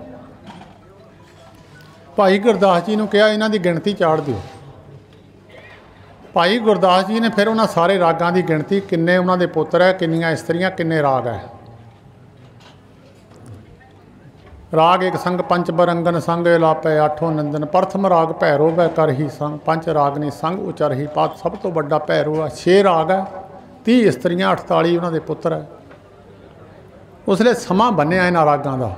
भाई गुरदास जी नूं कहा इन्हां दी गिणती चाड़ दिओ। भाई गुरदास जी ने फिर उन्हां सारे रागां दी गिणती, किन्ने उन्हां दे पुत्तर है, किन्नियां इस्त्रियां, किन्ने राग है। राग एक संग पंच बरंगन संग लापै आठों नंदन, प्रथम राग भैरो वै कर ही संग, पंच रागनी संग उचर ही पात, सब तो बड़ा भैरो है। 6 राग है, 30 इस्त्रियां, 48 उन्हां दे पुत्तर है। उसले समा बन्निया इन्हां रागां दा।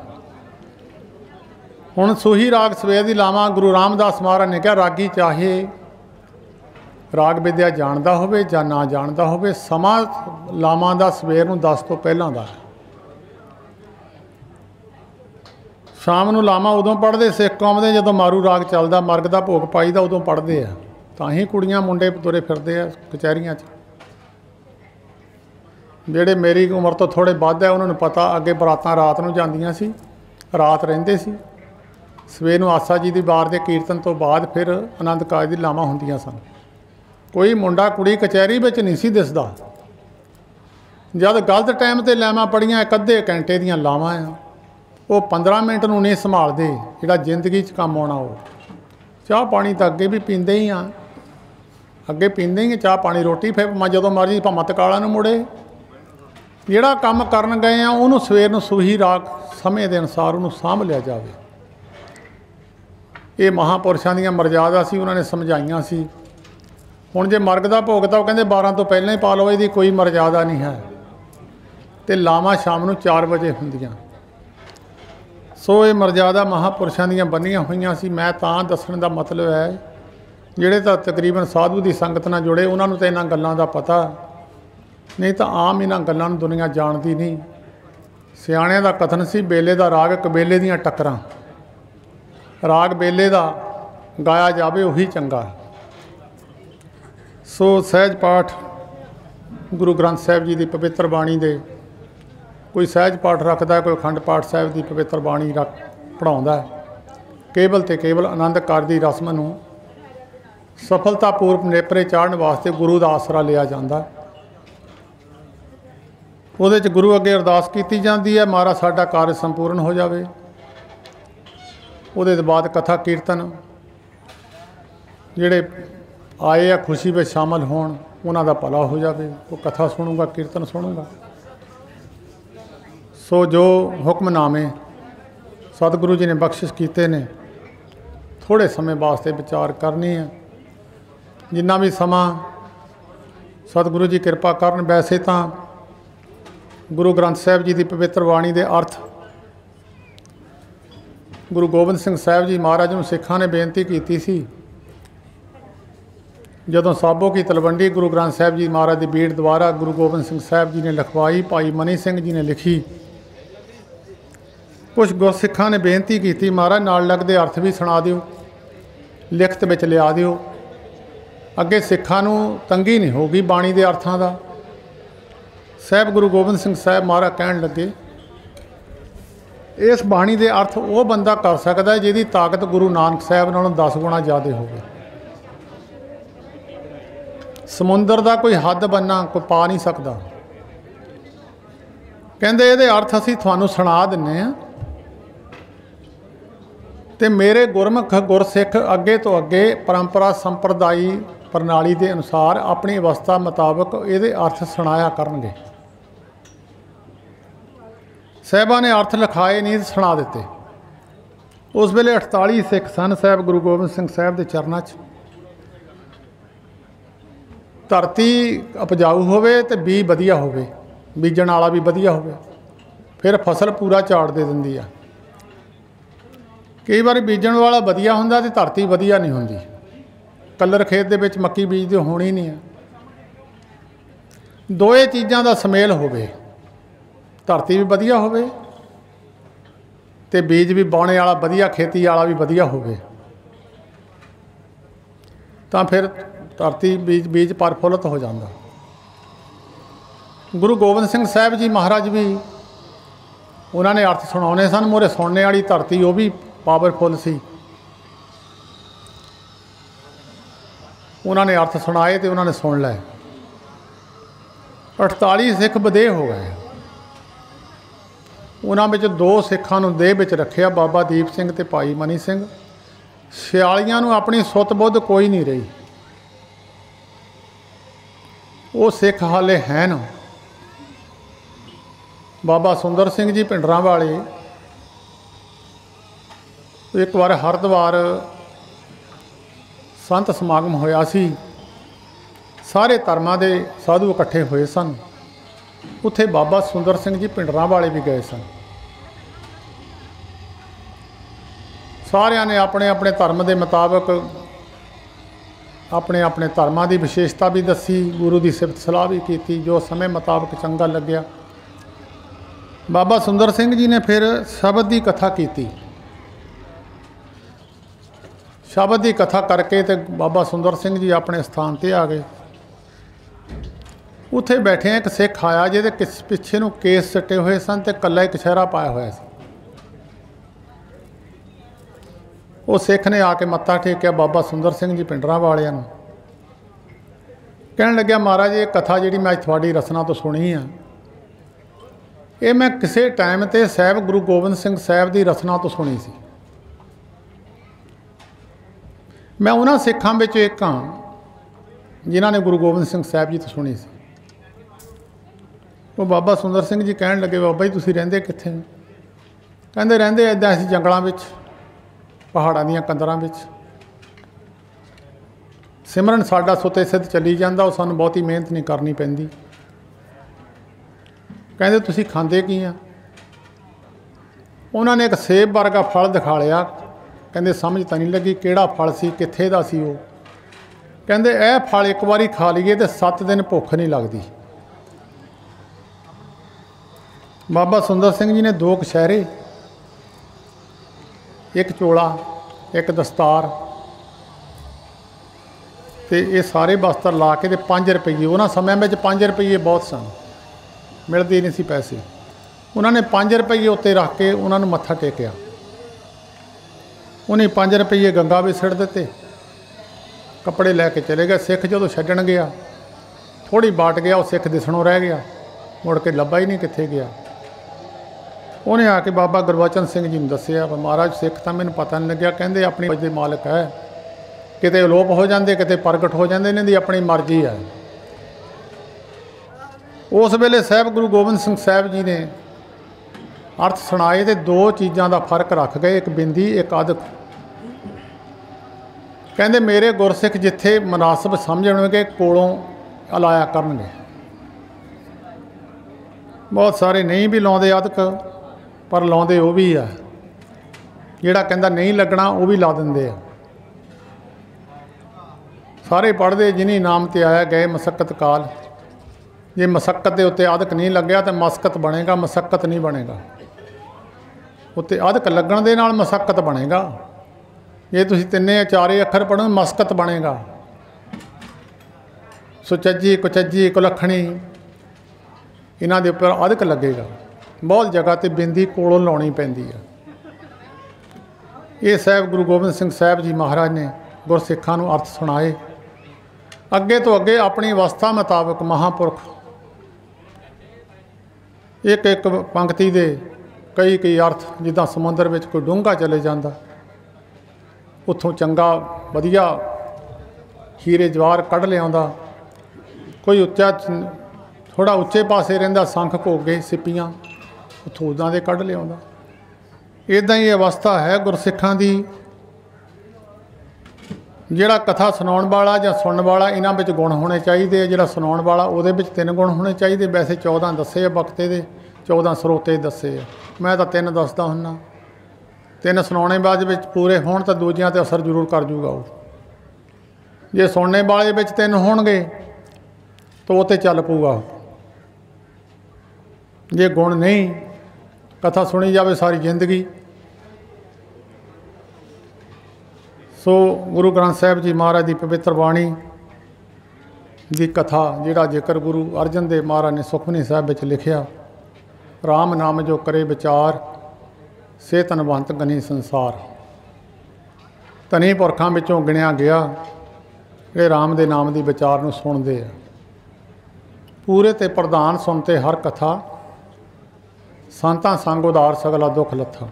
हुण सूही राग सवेर दी लावां। गुरु रामदास महाराज ने कहा रागी चाहे राग विद्या जानदा होवे जां ना जानदा होवे, समा लावां दा सवेर नूं 10 तो पहलां दा। शाम ਨੂੰ ਲਾਵਾਂ ਉਦੋਂ ਪੜ੍ਹਦੇ ਸਿੱਖ ਕੌਮ ਦੇ ਜਦੋਂ ਮਾਰੂ ਰਾਗ ਚੱਲਦਾ, ਮਰਗ ਦਾ ਭੋਗ ਪਾਈਦਾ, ਉਦੋਂ ਪੜ੍ਹਦੇ ਆ। ਤਾਂ ਹੀ ਕੁੜੀਆਂ ਮੁੰਡੇ ਤੁਰੇ ਫਿਰਦੇ ਆ ਕਚਹਿਰੀਆਂ 'ਚ। ਜਿਹੜੇ ਮੇਰੀ ਉਮਰ ਤੋਂ ਥੋੜ੍ਹੇ ਵੱਧ ਹੈ ਉਹਨਾਂ ਨੂੰ ਪਤਾ, ਅੱਗੇ ਬਰਾਤਾਂ ਰਾਤ ਨੂੰ ਜਾਂਦੀਆਂ ਸੀ, ਰਾਤ ਰਹਿੰਦੇ ਸੀ। ਸਵੇਰ ਨੂੰ ਆਸਾ ਜੀ ਦੀ ਵਾਰ ਦੇ ਕੀਰਤਨ ਤੋਂ ਬਾਅਦ ਫਿਰ ਆਨੰਦ ਕਾਰਜ ਦੀ ਲਾਵਾਂ ਹੁੰਦੀਆਂ ਸਨ। ਕੋਈ ਮੁੰਡਾ ਕੁੜੀ ਕਚਹਿਰੀ ਵਿੱਚ ਨਹੀਂ ਸੀ ਦਿਸਦਾ। ਜਦ ਗਲਤ ਟਾਈਮ 'ਤੇ ਲਾਵਾਂ ਪੜ੍ਹੀਆਂ, ਇੱਕ ਅੱਧੇ ਘੰਟੇ ਦੀਆਂ ਲਾਵਾਂ ਆ, वो 15 मिनट ਨੂੰ नहीं संभालते ਜਿਹੜਾ ਜ਼ਿੰਦਗੀ 'ਚ ਕੰਮ ਆਉਣਾ। ਉਹ ਚਾਹ ਪਾਣੀ ਤਾਂ ਅੱਗੇ ਵੀ ਪੀਂਦੇ ਹੀ ਆ, ਅੱਗੇ ਪੀਂਦੇ ਹੀ ਚਾਹ ਪਾਣੀ ਰੋਟੀ, ਫਿਰ ਮੈਂ ਜਦੋਂ ਮਰਜ਼ੀ ਭਾਵੇਂ ਤਕਾਲਾਂ ਨੂੰ ਮੁੜੇ। ਜਿਹੜਾ ਕੰਮ ਕਰਨ ਗਏ ਆ ਉਹਨੂੰ ਸਵੇਰ ਨੂੰ सूही राग ਸਮੇਂ ਦੇ ਅਨੁਸਾਰ ਉਹਨੂੰ ਸਾਂਭ ਲਿਆ ਜਾਵੇ। ਇਹ ਮਹਾਂਪੁਰਸ਼ਾਂ ਦੀਆਂ ਮਰਜ਼ਾਦਾ ਸੀ, ਉਹਨਾਂ ਨੇ ਸਮਝਾਈਆਂ ਸੀ। ਹੁਣ ਜੇ ਮਰਗ ਦਾ ਭੋਗ ਤਾਂ ਉਹ ਕਹਿੰਦੇ 12 ਤੋਂ ਪਹਿਲਾਂ ਹੀ ਪਾ ਲਓ, ਇਹਦੀ ਕੋਈ ਮਰਜ਼ਾਦਾ ਨਹੀਂ ਹੈ। ਅਤੇ ਲਾਵਾਂ ਸ਼ਾਮ ਨੂੰ 4 ਵਜੇ ਹੁੰਦੀਆਂ। ਸੋ ਇਹ ਮਰਜ਼ਾਦਾ ਮਹਾਂਪੁਰਸ਼ਾਂ ਦੀਆਂ ਬੰਨੀਆਂ ਹੋਈਆਂ ਸੀ। ਮੈਂ ਤਾਂ ਦੱਸਣ ਦਾ ਮਤਲਬ ਹੈ ਜਿਹੜੇ ਤਾਂ ਤਕਰੀਬਨ ਸਾਧੂ ਦੀ ਸੰਗਤ ਨਾਲ ਜੁੜੇ ਉਹਨਾਂ ਨੂੰ ਤਾਂ ਇਹਨਾਂ ਗੱਲਾਂ ਦਾ ਪਤਾ, ਨਹੀਂ ਤਾਂ ਆਮ ਇਹਨਾਂ ਗੱਲਾਂ ਨੂੰ ਦੁਨੀਆ ਜਾਣਦੀ ਨਹੀਂ। ਸਿਆਣਿਆਂ ਦਾ ਕਥਨ ਸੀ, ਬੇਲੇ ਦਾ ਰਾਗ ਕਬੇਲੇ ਦੀਆਂ ਟੱਕਰਾਂ। ਰਾਗ ਬੇਲੇ ਦਾ ਗਾਇਆ ਜਾਵੇ ਉਹੀ ਚੰਗਾ। ਸੋ ਸਹਿਜ ਪਾਠ ਗੁਰੂ ਗ੍ਰੰਥ ਸਾਹਿਬ ਜੀ ਦੀ ਪਵਿੱਤਰ ਬਾਣੀ ਦੇ कोई सहज पाठ रखता है, कोई अखंड पाठ साहिब की पवित्र बाणी रख पढ़ाउंदा है। केवल तो केवल आनंद कार की रस्म नूं सफलतापूर्वक नेपरे चाढ़न वास्ते गुरु का आसरा लिया जाता। ਉਹਦੇ 'ਚ गुरु अगे अरदास की जाती है, महाराज साडा कार्य संपूर्ण हो जाए। ਉਹਦੇ बाद कथा कीर्तन ਜਿਹੜੇ आए आ खुशी में शामिल होण, उन्हां दा भला हो जाए। वो कथा सुनूंगा, कीर्तन सुनूंगा। सो जो हुक्मनामे सतगुरु जी ने बख्शिश किए ने, थोड़े समय वास्ते विचार करनी है। जिन्ना भी समा सतगुरु जी कृपा करन। वैसे तो गुरु ग्रंथ साहिब जी की पवित्र बाणी के अर्थ गुरु गोबिंद सिंह साहिब जी महाराज नूं सिखां ने बेनती की सी। जदों साबो की तलवंडी गुरु ग्रंथ साहिब जी महाराज की बीड़ द्वारा गुरु गोबिंद सिंह साहिब जी ने लिखवाई, भाई मनी सिंह जी ने लिखी। कुछ गुरसिखां ने बेनती की, महाराज नाल लगदे अर्थ भी सुना दिओ, लिखत विच लिया दिओ, अगे सिखां नूं तंगी नहीं होगी बाणी के अर्थां दा। साहिब गुरु गोबिंद सिंह साहिब महाराज कहण लगे, इस बाणी के अर्थ वो बंदा कर सकता है जिहदी ताकत गुरु नानक साहिब नालों 10 गुणा ज़्यादा होवे। समुंदर का कोई हद बन्ना कोई पा नहीं सकता। कहंदे इहदे अर्थ असीं तुहानूं सुणा दिंने आ ते मेरे गुरमुख गुरसिख अगे तो अगे परंपरा संप्रदायी प्रणाली के अनुसार अपनी अवस्था मुताबक इहदे अर्थ सुनाया करनगे। साहिबां ने अर्थ लिखाए नहीं सुना दिते। उस वेले 48 सिख सन साहिब गुरु गोबिंद सिंह साहिब के चरणों च। धरती उपजाऊ होवे ते बीज वधिया होवे, बीजण वाला भी वधिया होवे, फिर फसल पूरा झाड़ दे दिंदी आ। कई बार बीजण वाला वधिया हुंदा ते धरती वधिया नहीं हुंदी। कलर खेत दे विच मक्की बीज दी होनी नहीं है। दोए चीज़ां दा समेल होवे, धरती भी वधिया होवे ते बीज भी बाणे वाला वधिया, खेती वाला भी वधिया होवे, तां फिर धरती बीज बीज परफुल्लत हो जाता। गुरु गोबिंद सिंह साहिब जी महाराज भी उन्होंने अर्थ सुनाने सन। मोरे सुनने वाली धरती वो भी पावरफुल सी। उन्होंने अर्थ सुनाए तो उन्होंने सुन लए। 48 सिख बदेह हो गए। उन्होंने 2 सिखां नूं देह विच रखिया, बाबा दीप सिंह ते भाई मनी सिंह। 46 नूं अपनी सुत बुद्ध कोई नहीं रही। वो सिख हाले हैं न। बाबा सुंदर सिंह जी पिंडरां वाले एक बार हरिद्वार संत समागम होया सी। सारे धर्मां दे साधु इकट्ठे होए सन। उत्थे बाबा सुंदर सिंह जी पिंडरां वाले भी गए सन। सारियां ने अपने अपने धर्म के मुताबक अपने अपने धर्मां की विशेषता भी दसी, गुरु की सिफत सलाह भी की, जो समय मुताबक चंगा लग्या। बाबा सुंदर सिंह जी ने फिर शब्द की कथा की। शब्द की कथा करके तो बाबा सुंदर सिंह जी अपने स्थान पर आ गए। उत्थे बैठे एक सिख आया जिहदे पिछे नूं केस सटे हुए सन ते कल्ला एक कछहरा पाया हुआ सी। वो सिख ने आके मत्था टेकिया बाबा सुंदर सिंह जी पिंडरां वालियां नूं। कहण लग्या, महाराज ये कथा जिहड़ी मैं अज तुहाडी रसना तो सुनी आ, ये मैं किसी टाइम ते साहिब गुरु गोबिंद सिंह साहिब की रसना तो सुनी सी। मैं उन्हां सिखां विच एक हाँ जिन्हां ने गुरु गोबिंद सिंह साहिब जी तो सुनी सी। वो बाबा सुंदर सिंह जी कहण लगे, बाबा जी तुसीं रहिंदे कित्थे? कहंदे रहिंदे इदां असीं जंगलां विच, पहाड़ां दीयां कंदरां विच। सिमरन साडा सुते सिद्ध चली जांदा, ਉਹ ਸਾਨੂੰ ਬਹੁਤੀ ਮਿਹਨਤ नहीं करनी पैंदी। कहंदे तुसीं खांदे की आ? उन्होंने एक सेब वर्गा फल दिखा लिया। कहंदे समझ तां नहीं लगी किहड़ा फल सी, कित्थे दा सी वो। कहंदे ਇਹ फल एक बारी खा लीए तो 7 दिन भुख नहीं लगती। बाबा सुंदर सिंह जी ने 2 कछहरे, एक चोला, एक दस्तार ते ये सारे वस्त्र ला के 5 रुपये, उन्होंने समय में 5 रुपये बहुत सन, मिलते नहीं सी पैसे। उन्होंने 5 रुपये उत्ते रख के उन्होंने मत्था टेकिया। उन्हें 5 रुपये गंगा भी सिट दिते, कपड़े लैके चले गए। सिख जो छड्डण गया थोड़ी बाट गया, वो सिख दिसणों रह गया, मुड़ के लभा ही नहीं कित्थे गया। उन्हें आके बाबा गुरबचन सिंह जी ने दसिया, महाराज सिख तो मैनूं पता नहीं लग्या, कहंदे अपनी मर्जी दे मालिक है, किते अलोप हो जाते किते प्रगट हो जाते, इन्हां दी अपनी मर्जी है। उस वेले साहिब गुरु गोबिंद सिंह साहिब जी ने अर्थ सुनाए तो 2 चीज़ों का फर्क रख गए, एक बिंदी एक अदक। ਕਹਿੰਦੇ ਮੇਰੇ ਗੁਰਸਿੱਖ ਜਿੱਥੇ ਮੁਨਾਸਬ ਸਮਝਣਗੇ ਕੋਲੋਂ ਅਲਾਇਆ ਕਰਨਗੇ। ਬਹੁਤ ਸਾਰੇ ਨਹੀਂ ਵੀ ਲਾਉਂਦੇ ਅਧਕ, ਪਰ ਲਾਉਂਦੇ ਉਹ ਵੀ ਆ। ਜਿਹੜਾ ਕਹਿੰਦਾ ਨਹੀਂ ਲੱਗਣਾ ਉਹ ਵੀ ਲਾ ਦਿੰਦੇ ਆ। ਸਾਰੇ ਪੜ੍ਹਦੇ ਜਿਨੀ ਨਾਮ ਤੇ ਆਇਆ ਗਏ ਮਸਕਤ ਕਾਲ। ਜੇ ਮਸਕਤ ਦੇ ਉੱਤੇ ਅਧਕ ਨਹੀਂ ਲੱਗਿਆ ਤਾਂ ਮਸਕਤ ਬਣੇਗਾ, ਮਸਕਤ ਨਹੀਂ ਬਣੇਗਾ। ਉੱਤੇ ਅਧਕ ਲੱਗਣ ਦੇ ਨਾਲ ਮਸਕਤ ਬਣੇਗਾ। ਜੇ ਤੁਸੀਂ ਤਿੰਨੇ ਚਾਰੇ ਅੱਖਰ ਪੜ੍ਹੋ ਮਸਕਤ ਬਣੇਗਾ। ਸੁਚੱਜੀ, ਕੁਚੱਜੀ, ਕੁਲੱਖਣੀ, ਇਹਨਾਂ ਦੇ ਉੱਪਰ ਅਧਕ ਲੱਗੇਗਾ। ਬਹੁਤ ਜਗ੍ਹਾ 'ਤੇ ਬਿੰਦੀ ਕੋਲੋਂ ਲਾਉਣੀ ਪੈਂਦੀ ਆ। ਇਹ ਸਾਹਿਬ ਗੁਰੂ ਗੋਬਿੰਦ ਸਿੰਘ ਸਾਹਿਬ ਜੀ ਮਹਾਰਾਜ ਨੇ ਗੁਰਸਿੱਖਾਂ ਨੂੰ ਅਰਥ ਸੁਣਾਏ। ਅੱਗੇ ਤੋਂ ਅੱਗੇ ਆਪਣੀ ਅਵਸਥਾ ਮੁਤਾਬਕ ਮਹਾਂਪੁਰਖ ਇੱਕ ਇੱਕ ਪੰਕਤੀ ਦੇ ਕਈ ਕਈ ਅਰਥ, ਜਿੱਦਾਂ ਸਮੁੰਦਰ ਵਿੱਚ ਕੋਈ ਡੂੰਘਾ ਚਲੇ ਜਾਂਦਾ, ਉੱਥੋਂ ਚੰਗਾ ਵਧੀਆ ਹੀਰੇ ਜਵਾਹਰ ਕੱਢ ਲਿਆਉਂਦਾ। ਕੋਈ ਉੱਚਾ ਥੋੜ੍ਹਾ ਉੱਚੇ ਪਾਸੇ ਰਹਿੰਦਾ, ਸੰਖ ਘੋਗੇ ਸਿੱਪੀਆਂ, ਉੱਥੋਂ ਉੱਦਾਂ ਦੇ ਕੱਢ ਲਿਆਉਂਦਾ। ਇੱਦਾਂ ਹੀ ਅਵਸਥਾ ਹੈ ਗੁਰਸਿੱਖਾਂ ਦੀ। ਜਿਹੜਾ ਕਥਾ ਸੁਣਾਉਣ ਵਾਲਾ ਜਾਂ ਸੁਣਨ ਵਾਲਾ, ਇਹਨਾਂ ਵਿੱਚ ਗੁਣ ਹੋਣੇ ਚਾਹੀਦੇ ਆ। ਜਿਹੜਾ ਸੁਣਾਉਣ ਵਾਲਾ ਉਹਦੇ ਵਿੱਚ 3 ਗੁਣ ਹੋਣੇ ਚਾਹੀਦੇ। ਵੈਸੇ 14 ਦੱਸੇ ਆ ਬਖਤੇ ਦੇ, 14 ਸਰੋਤੇ ਦੱਸੇ ਆ। ਮੈਂ ਤਾਂ 3 ਦੱਸਦਾ ਹੁੰਦਾ। 3 ਸੁਣਾਉਣੇ ਬਾਅਦ ਵਿੱਚ ਪੂਰੇ ਹੋਣ ਤਾਂ ਦੂਜਿਆਂ 'ਤੇ ਅਸਰ ਜ਼ਰੂਰ ਕਰ ਜੂਗਾ ਉਹ। ਜੇ ਸੁਣਨੇ ਵਾਲੇ ਵਿੱਚ 3 ਹੋਣਗੇ ਤਾਂ ਉਹ 'ਤੇ ਚੱਲ ਪਊਗਾ। ਜੇ ਗੁਣ ਨਹੀਂ, ਕਥਾ ਸੁਣੀ ਜਾਵੇ ਸਾਰੀ ਜ਼ਿੰਦਗੀ। ਸੋ ਗੁਰੂ ਗ੍ਰੰਥ ਸਾਹਿਬ ਜੀ ਮਹਾਰਾਜ ਦੀ ਪਵਿੱਤਰ ਬਾਣੀ ਦੀ ਕਥਾ, ਜਿਹੜਾ ਜ਼ਿਕਰ ਗੁਰੂ ਅਰਜਨ ਦੇਵ ਮਹਾਰਾਜ ਨੇ ਸੁਖਮਨੀ ਸਾਹਿਬ ਵਿੱਚ ਲਿਖਿਆ, ਰਾਮ ਨਾਮ ਜੋ ਕਰੇ ਵਿਚਾਰ, ਸੇ ਧਨਵੰਤ ਗਨੀ ਸੰਸਾਰ। ਧਨੀ ਪੁਰਖਾਂ ਵਿੱਚੋਂ ਗਿਣਿਆ ਗਿਆ ਇਹ ਰਾਮ ਦੇ ਨਾਮ ਦੀ ਵਿਚਾਰ ਨੂੰ ਸੁਣਦੇ ਆ। ਪੂਰੇ ਤੇ ਪ੍ਰਧਾਨ ਸੁਣਤੇ ਹਰ ਕਥਾ, ਸੰਤਾਂ ਸੰਗ ਉਦਾਰ ਸਗਲਾ ਦੁੱਖ ਲੱਥਾ।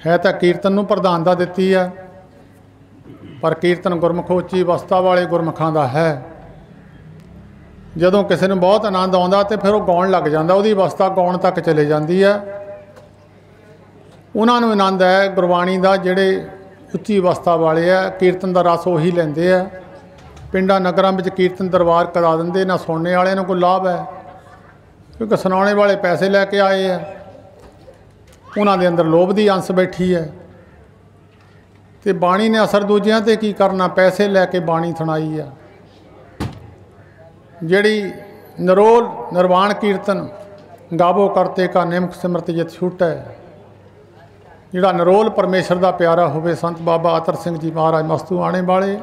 ਹੈ ਤਾਂ ਕੀਰਤਨ ਨੂੰ ਪ੍ਰਧਾਨਤਾ ਦਿੱਤੀ ਆ, ਪਰ ਕੀਰਤਨ ਗੁਰਮੁਖ ਉੱਚੀ ਅਵਸਥਾ ਵਾਲੇ ਗੁਰਮੁਖਾਂ ਦਾ ਹੈ। ਜਦੋਂ ਕਿਸੇ ਨੂੰ ਬਹੁਤ ਆਨੰਦ ਆਉਂਦਾ ਤੇ ਫਿਰ ਉਹ ਗਾਉਣ ਲੱਗ ਜਾਂਦਾ, ਉਹਦੀ ਅਵਸਥਾ ਗਾਉਣ ਤੱਕ ਚਲੇ ਜਾਂਦੀ ਹੈ। ਉਹਨਾਂ ਨੂੰ ਆਨੰਦ ਹੈ ਗੁਰਬਾਣੀ ਦਾ, ਜਿਹੜੇ ਉੱਚੀ ਅਵਸਥਾ ਵਾਲੇ ਆ। ਕੀਰਤਨ ਦਾ ਰਸ ਉਹੀ ਲੈਂਦੇ ਆ। ਪਿੰਡਾਂ ਨਗਰਾਂ ਵਿੱਚ ਕੀਰਤਨ ਦਰਬਾਰ ਕਰਾ ਦਿੰਦੇ, ਨਾ ਸੁਣਨੇ ਵਾਲਿਆਂ ਨੂੰ ਕੋਈ ਲਾਭ ਹੈ, ਕਿਉਂਕਿ ਸੁਣਾਉਣੇ ਵਾਲੇ ਪੈਸੇ ਲੈ ਕੇ ਆਏ ਆ। ਉਹਨਾਂ ਦੇ ਅੰਦਰ ਲੋਭ ਦੀ ਅੰਸ਼ ਬੈਠੀ ਹੈ। ਅਤੇ ਬਾਣੀ ਨੇ ਅਸਰ ਦੂਜਿਆਂ 'ਤੇ ਕੀ ਕਰਨਾ, ਪੈਸੇ ਲੈ ਕੇ ਬਾਣੀ ਸੁਣਾਈ ਆ। ਜਿਹੜੀ ਨਿਰੋਲ ਨਿਰਵਾਣ ਕੀਰਤਨ ਗਾਵੋ ਕਰਤੇ ਕਾ ਨਿਮਕ ਸਿਮਰਤ ਜਿਤ ਛੂਟੈ। ਜਿਹੜਾ ਨਿਰੋਲ ਪਰਮੇਸ਼ਰ ਦਾ ਪਿਆਰਾ ਹੋਵੇ। ਸੰਤ ਬਾਬਾ ਅਤਰ ਸਿੰਘ ਜੀ ਮਹਾਰਾਜ ਮਸਤੂ ਆਣੇ ਵਾਲੇ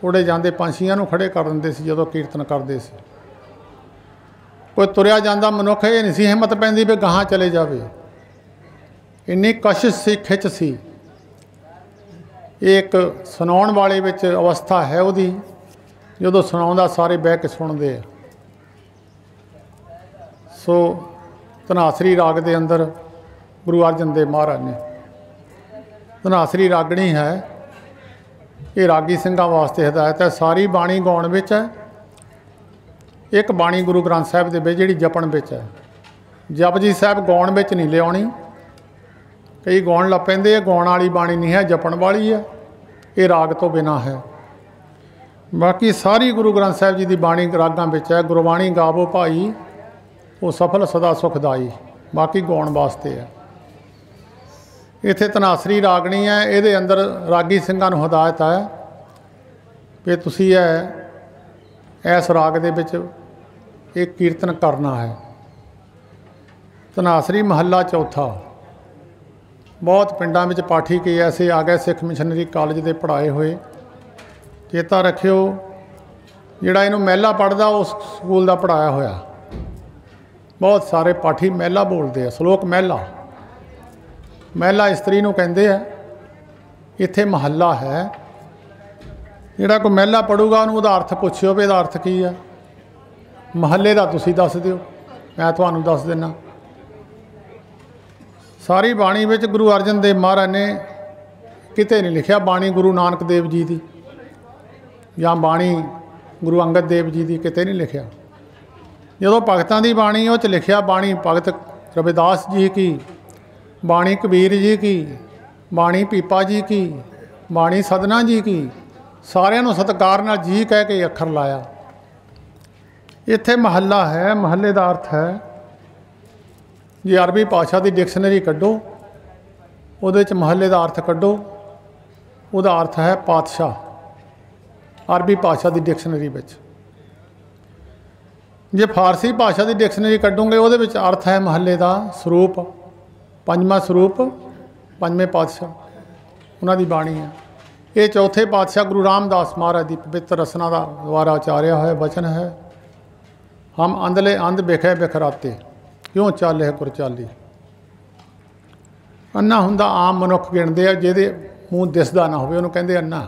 ਉੜੇ ਜਾਂਦੇ ਪੰਛੀਆਂ ਨੂੰ ਖੜੇ ਕਰ ਦਿੰਦੇ ਸੀ ਜਦੋਂ ਕੀਰਤਨ ਕਰਦੇ ਸੀ। ਕੋਈ ਤੁਰਿਆ ਜਾਂਦਾ ਮਨੁੱਖ ਇਹ ਨਹੀਂ ਸੀ ਹਿੰਮਤ ਪੈਂਦੀ ਵੀ ਗਾਹਾਂ ਚਲੇ ਜਾਵੇ, ਇੰਨੀ ਕਸ਼ਿਸ਼ ਸੀ, ਖਿੱਚ ਸੀ। ਇਹ ਇੱਕ ਸੁਣਾਉਣ ਵਾਲੇ ਵਿੱਚ ਅਵਸਥਾ ਹੈ ਉਹਦੀ, ਜਦੋਂ ਸੁਣਾਉਂਦਾ ਸਾਰੇ ਬਹਿ ਕੇ ਸੁਣਦੇ ਆ। ਸੋ ਧਨਾਸਰੀ ਰਾਗ ਦੇ ਅੰਦਰ ਗੁਰੂ ਅਰਜਨ ਦੇਵ ਮਹਾਰਾਜ ਨੇ, ਧਨਾਸਰੀ ਰਾਗਣੀ ਹੈ, ਇਹ ਰਾਗੀ ਸਿੰਘਾਂ ਵਾਸਤੇ ਹਦਾਇਤ ਹੈ। ਸਾਰੀ ਬਾਣੀ ਗਾਉਣ ਵਿੱਚ ਹੈ। ਇੱਕ ਬਾਣੀ ਗੁਰੂ ਗ੍ਰੰਥ ਸਾਹਿਬ ਦੇ ਵਿੱਚ ਜਿਹੜੀ ਜਪਣ ਵਿੱਚ ਹੈ। ਜਪਜੀ ਸਾਹਿਬ ਗਾਉਣ ਵਿੱਚ ਨਹੀਂ ਲਿਆਉਣੀ। ਕਈ ਗਾਉਣ ਲੱਗ ਪੈਂਦੇ ਆ, ਗਾਉਣ ਵਾਲੀ ਬਾਣੀ ਨਹੀਂ ਹੈ, ਜਪਣ ਵਾਲੀ ਹੈ। ਇਹ ਰਾਗ ਤੋਂ ਬਿਨਾਂ ਹੈ। ਬਾਕੀ ਸਾਰੀ ਗੁਰੂ ਗ੍ਰੰਥ ਸਾਹਿਬ ਜੀ ਦੀ ਬਾਣੀ ਰਾਗਾਂ ਵਿੱਚ ਹੈ। ਗੁਰਬਾਣੀ ਗਾਵੋ ਭਾਈ, ਉਹ ਸਫਲ ਸਦਾ ਸੁਖਦਾਈ। ਬਾਕੀ ਗਾਉਣ ਵਾਸਤੇ ਹੈ। ਇੱਥੇ ਧਨਾਸਰੀ ਰਾਗਣੀ ਹੈ। ਇਹਦੇ ਅੰਦਰ ਰਾਗੀ ਸਿੰਘਾਂ ਨੂੰ ਹਦਾਇਤ ਹੈ ਕਿ ਤੁਸੀਂ ਇਸ ਰਾਗ ਦੇ ਵਿੱਚ ਇਹ ਕੀਰਤਨ ਕਰਨਾ ਹੈ। ਧਨਾਸਰੀ ਮਹੱਲਾ ਚੌਥਾ। ਬਹੁਤ ਪਿੰਡਾਂ ਵਿੱਚ ਪਾਠੀ ਕਈ ਐਸੇ ਆ ਗਏ ਸਿੱਖ ਮਿਸ਼ਨਰੀ ਕਾਲਜ ਦੇ ਪੜ੍ਹਾਏ ਹੋਏ। ਚੇਤਾ ਰੱਖਿਓ, ਜਿਹੜਾ ਇਹਨੂੰ ਮਹਿਲਾ ਪੜ੍ਹਦਾ ਉਸ ਸਕੂਲ ਦਾ ਪੜ੍ਹਾਇਆ ਹੋਇਆ। ਬਹੁਤ ਸਾਰੇ ਪਾਠੀ ਮਹਿਲਾ ਬੋਲਦੇ ਆ, ਸ਼ਲੋਕ ਮਹਿਲਾ। ਮਹਿਲਾ ਇਸਤਰੀ ਨੂੰ ਕਹਿੰਦੇ ਆ। ਇੱਥੇ ਮਹੱਲਾ ਹੈ। ਜਿਹੜਾ ਕੋਈ ਮਹਿਲਾ ਪੜੂਗਾ ਉਹਨੂੰ ਉਹਦਾ ਅਰਥ ਪੁੱਛਿਓ ਵੀ ਇਹਦਾ ਅਰਥ ਕੀ ਆ। ਮਹੱਲੇ ਦਾ ਤੁਸੀਂ ਦੱਸ ਦਿਓ, ਮੈਂ ਤੁਹਾਨੂੰ ਦੱਸ ਦਿੰਦਾ। ਸਾਰੀ ਬਾਣੀ ਵਿੱਚ ਗੁਰੂ ਅਰਜਨ ਦੇਵ ਮਹਾਰਾਜ ਨੇ ਕਿਤੇ ਨਹੀਂ ਲਿਖਿਆ ਬਾਣੀ ਗੁਰੂ ਨਾਨਕ ਦੇਵ ਜੀ ਦੀ ਜਾਂ ਬਾਣੀ ਗੁਰੂ ਅੰਗਦ ਦੇਵ ਜੀ ਦੀ, ਕਿਤੇ ਨਹੀਂ ਲਿਖਿਆ। ਜਦੋਂ ਭਗਤਾਂ ਦੀ ਬਾਣੀ ਉਹ 'ਚ ਲਿਖਿਆ ਬਾਣੀ ਭਗਤ ਰਵਿਦਾਸ ਜੀ ਕੀ, ਬਾਣੀ ਕਬੀਰ ਜੀ ਕੀ, ਬਾਣੀ ਪੀਪਾ ਜੀ ਕੀ, ਬਾਣੀ ਸਦਨਾ ਜੀ ਕੀ, ਸਾਰਿਆਂ ਨੂੰ ਸਤਿਕਾਰ ਨਾਲ ਜੀ ਕਹਿ ਕੇ ਅੱਖਰ ਲਾਇਆ। ਇੱਥੇ ਮਹੱਲਾ ਹੈ, ਮਹੱਲੇ ਦਾ ਅਰਥ ਹੈ, ਜੇ ਅਰਬੀ ਭਾਸ਼ਾ ਦੀ ਡਿਕਸ਼ਨਰੀ ਕੱਢੋ, ਉਹਦੇ 'ਚ ਮਹੱਲੇ ਦਾ ਅਰਥ ਕੱਢੋ, ਉਹਦਾ ਅਰਥ ਹੈ ਪਾਤਸ਼ਾਹ, ਅਰਬੀ ਭਾਸ਼ਾ ਦੀ ਡਿਕਸ਼ਨਰੀ ਵਿੱਚ। ਜੇ ਫਾਰਸੀ ਭਾਸ਼ਾ ਦੀ ਡਿਕਸ਼ਨਰੀ ਕੱਢੋਗੇ, ਉਹਦੇ ਵਿੱਚ ਅਰਥ ਹੈ ਮਹੱਲੇ ਦਾ ਸਰੂਪ, ਪੰਜਵਾਂ ਸਰੂਪ, ਪੰਜਵੇਂ ਪਾਤਸ਼ਾਹ, ਉਹਨਾਂ ਦੀ ਬਾਣੀ ਹੈ। ਇਹ ਚੌਥੇ ਪਾਤਸ਼ਾਹ ਗੁਰੂ ਰਾਮਦਾਸ ਮਹਾਰਾਜ ਦੀ ਪਵਿੱਤਰ ਰਸਨਾ ਦਾ ਦੁਆਰਾ ਉਚਾਰਿਆ ਹੋਇਆ ਬਚਨ ਹੈ। ਹਮ ਅੰਧਲੇ ਅੰਧ ਬਿਖੇ ਬਿਖਰਾਤੇ, ਕਿਉਂ ਚਾਲੇ ਕੁਰ ਚਾਲੀ। ਅੰਨਾ ਹੁੰਦਾ ਆਮ ਮਨੁੱਖ ਗਿਣਦੇ ਆ, ਜਿਹਦੇ ਮੂੰਹ ਦਿਸਦਾ ਨਾ ਹੋਵੇ ਉਹਨੂੰ ਕਹਿੰਦੇ ਅੰਨਾ।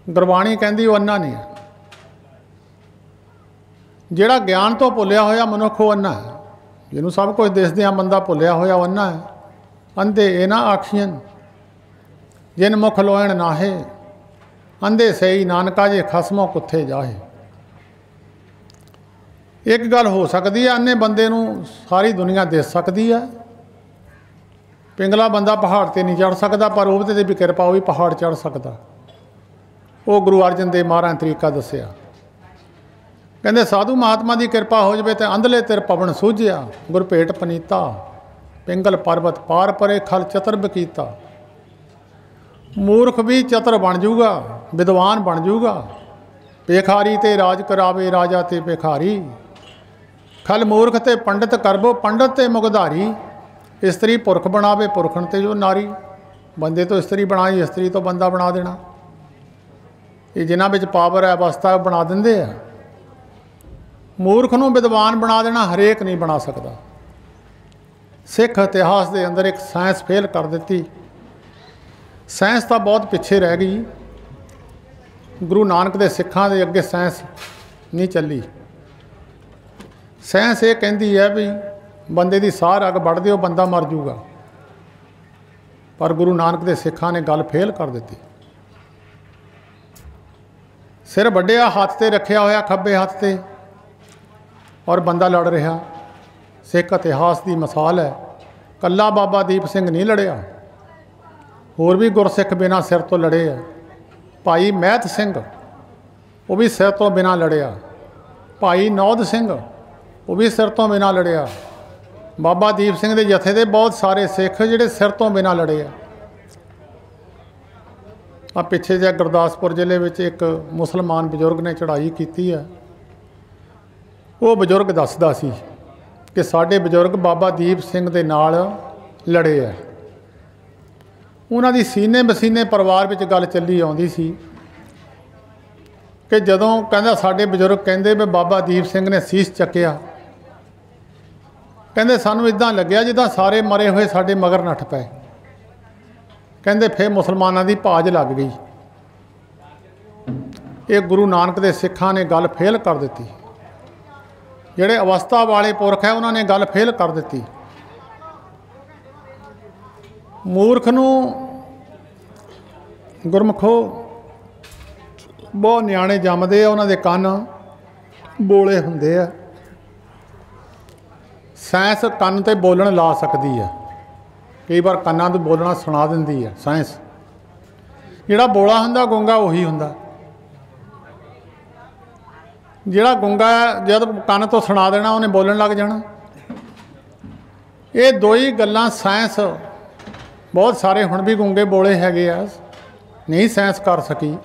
ਗੁਰਬਾਣੀ ਕਹਿੰਦੀ ਉਹ ਅੰਨਾ ਨਹੀਂ ਹੈ। ਜਿਹੜਾ ਗਿਆਨ ਤੋਂ ਭੁੱਲਿਆ ਹੋਇਆ ਮਨੁੱਖ ਉਹ ਅੰਨਾ ਹੈ। ਜਿਹਨੂੰ ਸਭ ਕੁਝ ਦਿਸਦਿਆਂ ਬੰਦਾ ਭੁੱਲਿਆ ਹੋਇਆ ਉਹ ਅੰਨਾ ਹੈ। ਅੰਧੇ ਇਹ ਨਾ ਆਖੀਆਂ ਜਿਨ ਮੁਖ ਲੋਇਣ ਨਾਹੇ, ਅੰਧੇ ਸਹੀ ਨਾਨਕਾ ਜੇ ਖਸਮੋਂ ਕੁੱਥੇ ਜਾਹੇ। ਇੱਕ ਗੱਲ ਹੋ ਸਕਦੀ ਹੈ, ਅੰਨੇ ਬੰਦੇ ਨੂੰ ਸਾਰੀ ਦੁਨੀਆ ਦਿਸ ਸਕਦੀ ਹੈ। ਪਿੰਗਲਾ ਬੰਦਾ ਪਹਾੜ 'ਤੇ ਨਹੀਂ ਚੜ੍ਹ ਸਕਦਾ, ਪਰ ਉਹਦੇ 'ਤੇ ਵੀ ਕਿਰਪਾ, ਉਹ ਵੀ ਪਹਾੜ ਚੜ੍ਹ ਸਕਦਾ। ਉਹ ਗੁਰੂ ਅਰਜਨ ਦੇਵ ਮਹਾਰਾਜ ਨੇ ਤਰੀਕਾ ਦੱਸਿਆ। ਕਹਿੰਦੇ ਸਾਧੂ ਮਹਾਤਮਾ ਦੀ ਕਿਰਪਾ ਹੋ ਜਾਵੇ ਤਾਂ ਅੰਧਲੇ ਤਿਰ ਪਵਨ ਸੂਝਿਆ, ਗੁਰ ਭੇਟ ਪਨੀਤਾ, ਪਿੰਗਲ ਪਰਬਤ ਪਾਰ ਪਰੇ ਖਲ ਚਤਰ ਬਕੀਤਾ। ਮੂਰਖ ਵੀ ਚਤਰ ਬਣ ਜੂਗਾ, ਵਿਦਵਾਨ ਬਣ ਜੂਗਾ। ਭੇਖਾਰੀ ਤੇ ਰਾਜ ਕਰਾਵੇ ਰਾਜਾ ਤੇ ਭੇਖਾਰੀ, ਖਲ ਮੂਰਖ ਤੇ ਪੰਡਿਤ ਕਰਬੋ ਪੰਡਿਤ ਤੇ ਮੁਗਧਾਰੀ। ਇਸਤਰੀ ਪੁਰਖ ਬਣਾਵੇ ਪੁਰਖਣ ਤੇ ਜੋ ਨਾਰੀ। ਬੰਦੇ ਤੋਂ ਇਸਤਰੀ ਬਣਾਈ, ਇਸਤਰੀ ਤੋਂ ਬੰਦਾ ਬਣਾ ਦੇਣਾ। ਇਹ ਜਿਨ੍ਹਾਂ ਵਿੱਚ ਪਾਵਰ ਹੈ, ਅਵਸਥਾ ਬਣਾ ਦਿੰਦੇ ਆ। ਮੂਰਖ ਨੂੰ ਵਿਦਵਾਨ ਬਣਾ ਦੇਣਾ ਹਰੇਕ ਨਹੀਂ ਬਣਾ ਸਕਦਾ। ਸਿੱਖ ਇਤਿਹਾਸ ਦੇ ਅੰਦਰ ਇੱਕ ਸਾਇੰਸ ਫੇਲ ਕਰ ਦਿੱਤੀ। ਸਾਇੰਸ ਤਾਂ ਬਹੁਤ ਪਿੱਛੇ ਰਹਿ ਗਈ। ਗੁਰੂ ਨਾਨਕ ਦੇ ਸਿੱਖਾਂ ਦੇ ਅੱਗੇ ਸਾਇੰਸ ਨਹੀਂ ਚੱਲੀ। ਸਾਇੰਸ ਇਹ ਕਹਿੰਦੀ ਹੈ ਵੀ ਬੰਦੇ ਦੀ ਸਾਹ ਅੱਗ ਵੱਢ ਦਿਓ, ਬੰਦਾ ਮਰ ਜੂਗਾ। ਪਰ ਗੁਰੂ ਨਾਨਕ ਦੇ ਸਿੱਖਾਂ ਨੇ ਗੱਲ ਫੇਲ ਕਰ ਦਿੱਤੀ। ਸਿਰ ਵੱਢਿਆ, ਹੱਥ 'ਤੇ ਰੱਖਿਆ ਹੋਇਆ ਖੱਬੇ ਹੱਥ 'ਤੇ, ਔਰ ਬੰਦਾ ਲੜ ਰਿਹਾ। ਸਿੱਖ ਇਤਿਹਾਸ ਦੀ ਮਿਸਾਲ ਹੈ। ਕੱਲਾ ਬਾਬਾ ਦੀਪ ਸਿੰਘ ਨਹੀਂ ਲੜਿਆ, ਹੋਰ ਵੀ ਗੁਰਸਿੱਖ ਬਿਨਾਂ ਸਿਰ ਤੋਂ ਲੜੇ ਆ। ਭਾਈ ਮਹਿਤ ਸਿੰਘ ਉਹ ਵੀ ਸਿਰ ਤੋਂ ਬਿਨਾਂ ਲੜਿਆ। ਭਾਈ ਨੌਦ ਸਿੰਘ ਉਹ ਵੀ ਸਿਰ ਤੋਂ ਬਿਨਾਂ ਲੜਿਆ। ਬਾਬਾ ਦੀਪ ਸਿੰਘ ਦੇ ਜਥੇ ਦੇ ਬਹੁਤ ਸਾਰੇ ਸਿੱਖ ਜਿਹੜੇ ਸਿਰ ਤੋਂ ਬਿਨਾਂ ਲੜੇ ਆ। ਪਿੱਛੇ ਜਿਹੇ ਗੁਰਦਾਸਪੁਰ ਜ਼ਿਲ੍ਹੇ ਵਿੱਚ ਇੱਕ ਮੁਸਲਮਾਨ ਬਜ਼ੁਰਗ ਨੇ ਚੜ੍ਹਾਈ ਕੀਤੀ ਹੈ। ਉਹ ਬਜ਼ੁਰਗ ਦੱਸਦਾ ਸੀ ਕਿ ਸਾਡੇ ਬਜ਼ੁਰਗ ਬਾਬਾ ਦੀਪ ਸਿੰਘ ਦੇ ਨਾਲ ਲੜੇ ਆ। ਉਹਨਾਂ ਦੀ ਸੀਨੇ ਬਸੀਨੇ ਪਰਿਵਾਰ ਵਿੱਚ ਗੱਲ ਚੱਲੀ ਆਉਂਦੀ ਸੀ ਕਿ ਜਦੋਂ ਕਹਿੰਦਾ ਸਾਡੇ ਬਜ਼ੁਰਗ ਕਹਿੰਦੇ ਵੀ ਬਾਬਾ ਦੀਪ ਸਿੰਘ ਨੇ ਸੀਸ ਚੱਕਿਆ, ਕਹਿੰਦੇ ਸਾਨੂੰ ਇੱਦਾਂ ਲੱਗਿਆ ਜਿੱਦਾਂ ਸਾਰੇ ਮਰੇ ਹੋਏ ਸਾਡੇ ਮਗਰ ਨੱਠ ਪਏ। ਕਹਿੰਦੇ ਫਿਰ ਮੁਸਲਮਾਨਾਂ ਦੀ ਭਾਜ ਲੱਗ ਗਈ। ਇਹ ਗੁਰੂ ਨਾਨਕ ਦੇ ਸਿੱਖਾਂ ਨੇ ਗੱਲ ਫੇਲ ਕਰ ਦਿੱਤੀ। ਜਿਹੜੇ ਅਵਸਥਾ ਵਾਲੇ ਪੁਰਖ ਹੈ ਉਹਨਾਂ ਨੇ ਗੱਲ ਫੇਲ ਕਰ ਦਿੱਤੀ। ਮੂਰਖ ਨੂੰ ਗੁਰਮੁਖੋ ਬਹੁਤ ਨਿਆਣੇ ਜੰਮਦੇ ਆ, ਉਹਨਾਂ ਦੇ ਕੰਨ ਬੋਲੇ ਹੁੰਦੇ ਆ। ਸਾਇੰਸ ਕੰਨ 'ਤੇ ਬੋਲਣ ਲਾ ਸਕਦੀ ਹੈ, ਕਈ ਵਾਰ ਕੰਨਾਂ ਤੋਂ ਬੋਲਣਾ ਸੁਣਾ ਦਿੰਦੀ ਹੈ ਸਾਇੰਸ। ਜਿਹੜਾ ਬੋਲਾ ਹੁੰਦਾ ਗੂੰਗਾ ਉਹੀ ਹੁੰਦਾ। ਜਿਹੜਾ ਗੂੰਗਾ ਜਦ ਕੰਨ ਤੋਂ ਸੁਣਾ ਦੇਣਾ ਉਹਨੇ ਬੋਲਣ ਲੱਗ ਜਾਣਾ। ਇਹ ਦੋ ਹੀ ਗੱਲਾਂ ਸਾਇੰਸ, ਬਹੁਤ ਸਾਰੇ ਹੁਣ ਵੀ ਗੂੰਗੇ ਬੋਲੇ ਹੈਗੇ ਆ, ਨਹੀਂ ਸਾਇੰਸ ਕਰ ਸਕੀ।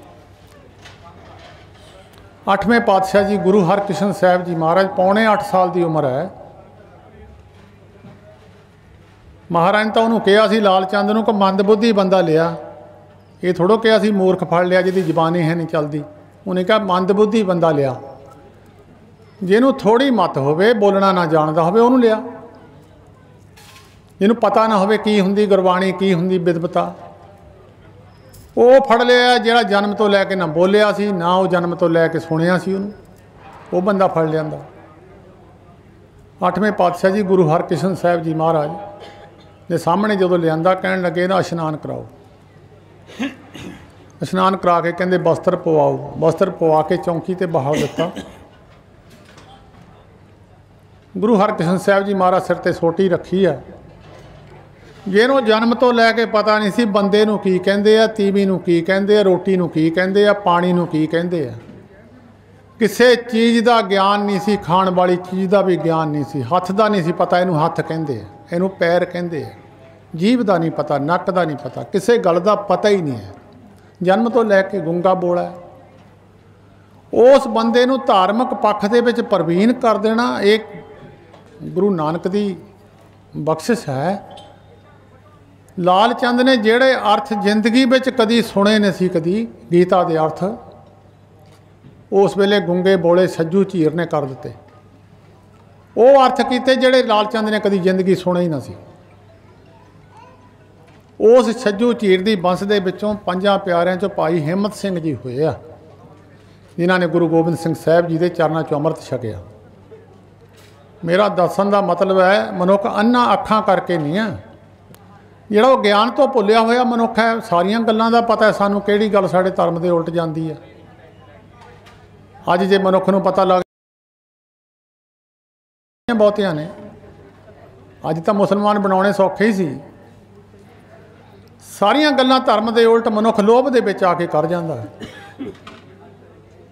8ਵੇਂ ਪਾਤਸ਼ਾਹ ਜੀ ਗੁਰੂ ਹਰਕ੍ਰਿਸ਼ਨ ਸਾਹਿਬ ਜੀ ਮਹਾਰਾਜ, ਪੌਣੇ 8 ਸਾਲ ਦੀ ਉਮਰ ਹੈ। ਮਹਾਰਾਜ ਨੇ ਤਾਂ ਉਹਨੂੰ ਕਿਹਾ ਸੀ ਲਾਲ ਚੰਦ ਨੂੰ ਕਿ ਮੰਦਬੁੱਧੀ ਬੰਦਾ ਲਿਆ। ਇਹ ਥੋੜ੍ਹਾ ਕਿਹਾ ਸੀ ਮੂਰਖ ਫੜ ਲਿਆ ਜਿਹਦੀ ਜ਼ਬਾਨ ਹੈ ਨਹੀਂ ਚੱਲਦੀ। ਉਹਨੇ ਕਿਹਾ ਮੰਦਬੁੱਧੀ ਬੰਦਾ ਲਿਆ, ਜਿਹਨੂੰ ਥੋੜ੍ਹੀ ਮੱਤ ਹੋਵੇ, ਬੋਲਣਾ ਨਾ ਜਾਣਦਾ ਹੋਵੇ ਉਹਨੂੰ ਲਿਆ। ਜਿਹਨੂੰ ਪਤਾ ਨਾ ਹੋਵੇ ਕੀ ਹੁੰਦੀ ਗੁਰਬਾਣੀ, ਕੀ ਹੁੰਦੀ ਵਿਦਵਤਾ, ਉਹ ਫੜ ਲਿਆ। ਜਿਹੜਾ ਜਨਮ ਤੋਂ ਲੈ ਕੇ ਨਾ ਬੋਲਿਆ ਸੀ, ਨਾ ਉਹ ਜਨਮ ਤੋਂ ਲੈ ਕੇ ਸੁਣਿਆ ਸੀ ਉਹਨੂੰ, ਉਹ ਬੰਦਾ ਫੜ ਲਿਆਂਦਾ। 8ਵੇਂ ਪਾਤਸ਼ਾਹ ਜੀ ਗੁਰੂ ਹਰਕ੍ਰਿਸ਼ਨ ਸਾਹਿਬ ਜੀ ਮਹਾਰਾਜ ਦੇ ਸਾਹਮਣੇ ਜਦੋਂ ਲਿਆਂਦਾ, ਕਹਿਣ ਲੱਗੇ ਇਹਦਾ ਇਸ਼ਨਾਨ ਕਰਾਓ। ਇਸ਼ਨਾਨ ਕਰਾ ਕੇ ਕਹਿੰਦੇ ਬਸਤਰ ਪਵਾਓ। ਬਸਤਰ ਪਵਾ ਕੇ ਚੌਂਕੀ 'ਤੇ ਬਹਾ ਦਿੱਤਾ। ਗੁਰੂ ਹਰਕ੍ਰਿਸ਼ਨ ਸਾਹਿਬ ਜੀ ਮਹਾਰਾਜ ਸਿਰ 'ਤੇ ਸੋਟੀ ਰੱਖੀ ਹੈ। ਜਿਹਨੂੰ ਜਨਮ ਤੋਂ ਲੈ ਕੇ ਪਤਾ ਨਹੀਂ ਸੀ ਬੰਦੇ ਨੂੰ ਕੀ ਕਹਿੰਦੇ ਆ, ਤੀਵੀਂ ਨੂੰ ਕੀ ਕਹਿੰਦੇ ਆ, ਰੋਟੀ ਨੂੰ ਕੀ ਕਹਿੰਦੇ ਆ, ਪਾਣੀ ਨੂੰ ਕੀ ਕਹਿੰਦੇ ਆ। ਕਿਸੇ ਚੀਜ਼ ਦਾ ਗਿਆਨ ਨਹੀਂ ਸੀ, ਖਾਣ ਵਾਲੀ ਚੀਜ਼ ਦਾ ਵੀ ਗਿਆਨ ਨਹੀਂ ਸੀ। ਹੱਥ ਦਾ ਨਹੀਂ ਸੀ ਪਤਾ ਇਹਨੂੰ ਹੱਥ ਕਹਿੰਦੇ ਆ, ਇਹਨੂੰ ਪੈਰ ਕਹਿੰਦੇ ਆ। ਜੀਭ ਦਾ ਨਹੀਂ ਪਤਾ, ਨੱਕ ਦਾ ਨਹੀਂ ਪਤਾ, ਕਿਸੇ ਗੱਲ ਦਾ ਪਤਾ ਹੀ ਨਹੀਂ ਹੈ। ਜਨਮ ਤੋਂ ਲੈ ਕੇ ਗੂੰਗਾ ਬੋਲਾ। ਉਸ ਬੰਦੇ ਨੂੰ ਧਾਰਮਿਕ ਪੱਖ ਦੇ ਵਿੱਚ ਪ੍ਰਵੀਨ ਕਰ ਦੇਣਾ ਇਹ ਗੁਰੂ ਨਾਨਕ ਦੀ ਬਖਸ਼ਿਸ਼ ਹੈ। ਲਾਲ ਚੰਦ ਨੇ ਜਿਹੜੇ ਅਰਥ ਜ਼ਿੰਦਗੀ ਵਿੱਚ ਕਦੀ ਸੁਣੇ ਨਹੀਂ ਸੀ, ਕਦੀ ਗੀਤਾ ਦੇ ਅਰਥ, ਉਸ ਵੇਲੇ ਗੁੰਗੇ ਬੋਲੇ ਸੱਜੂ ਝੀਰ ਨੇ ਕਰ ਦਿੱਤੇ। ਉਹ ਅਰਥ ਕੀਤੇ ਜਿਹੜੇ ਲਾਲ ਚੰਦ ਨੇ ਕਦੀ ਜ਼ਿੰਦਗੀ ਸੁਣੇ ਹੀ ਨਾ ਸੀ। ਉਸ ਸੱਜੂ ਝੀਰ ਦੀ ਬੰਸ ਦੇ ਵਿੱਚੋਂ 5 ਪਿਆਰਿਆਂ 'ਚੋਂ ਭਾਈ ਹਿੰਮਤ ਸਿੰਘ ਜੀ ਹੋਏ ਆ, ਜਿਨ੍ਹਾਂ ਨੇ ਗੁਰੂ ਗੋਬਿੰਦ ਸਿੰਘ ਸਾਹਿਬ ਜੀ ਦੇ ਚਰਨਾਂ 'ਚੋਂ ਅੰਮ੍ਰਿਤ ਛਕਿਆ। ਮੇਰਾ ਦੱਸਣ ਦਾ ਮਤਲਬ ਹੈ ਮਨੁੱਖ ਅੰਨਾ ਅੱਖਾਂ ਕਰਕੇ ਨਹੀਂ ਆ, ਜਿਹੜਾ ਉਹ ਗਿਆਨ ਤੋਂ ਭੁੱਲਿਆ ਹੋਇਆ ਮਨੁੱਖ ਹੈ। ਸਾਰੀਆਂ ਗੱਲਾਂ ਦਾ ਪਤਾ ਹੈ ਸਾਨੂੰ, ਕਿਹੜੀ ਗੱਲ ਸਾਡੇ ਧਰਮ ਦੇ ਉਲਟ ਜਾਂਦੀ ਹੈ। ਅੱਜ ਜੇ ਮਨੁੱਖ ਨੂੰ ਪਤਾ ਲੱਗ ਬਹੁਤਿਆਂ ਨੇ, ਅੱਜ ਤਾਂ ਮੁਸਲਮਾਨ ਬਣਾਉਣੇ ਸੌਖੇ ਹੀ ਸੀ। ਸਾਰੀਆਂ ਗੱਲਾਂ ਧਰਮ ਦੇ ਉਲਟ ਮਨੁੱਖ ਲੋਭ ਦੇ ਵਿੱਚ ਆ ਕੇ ਕਰ ਜਾਂਦਾ,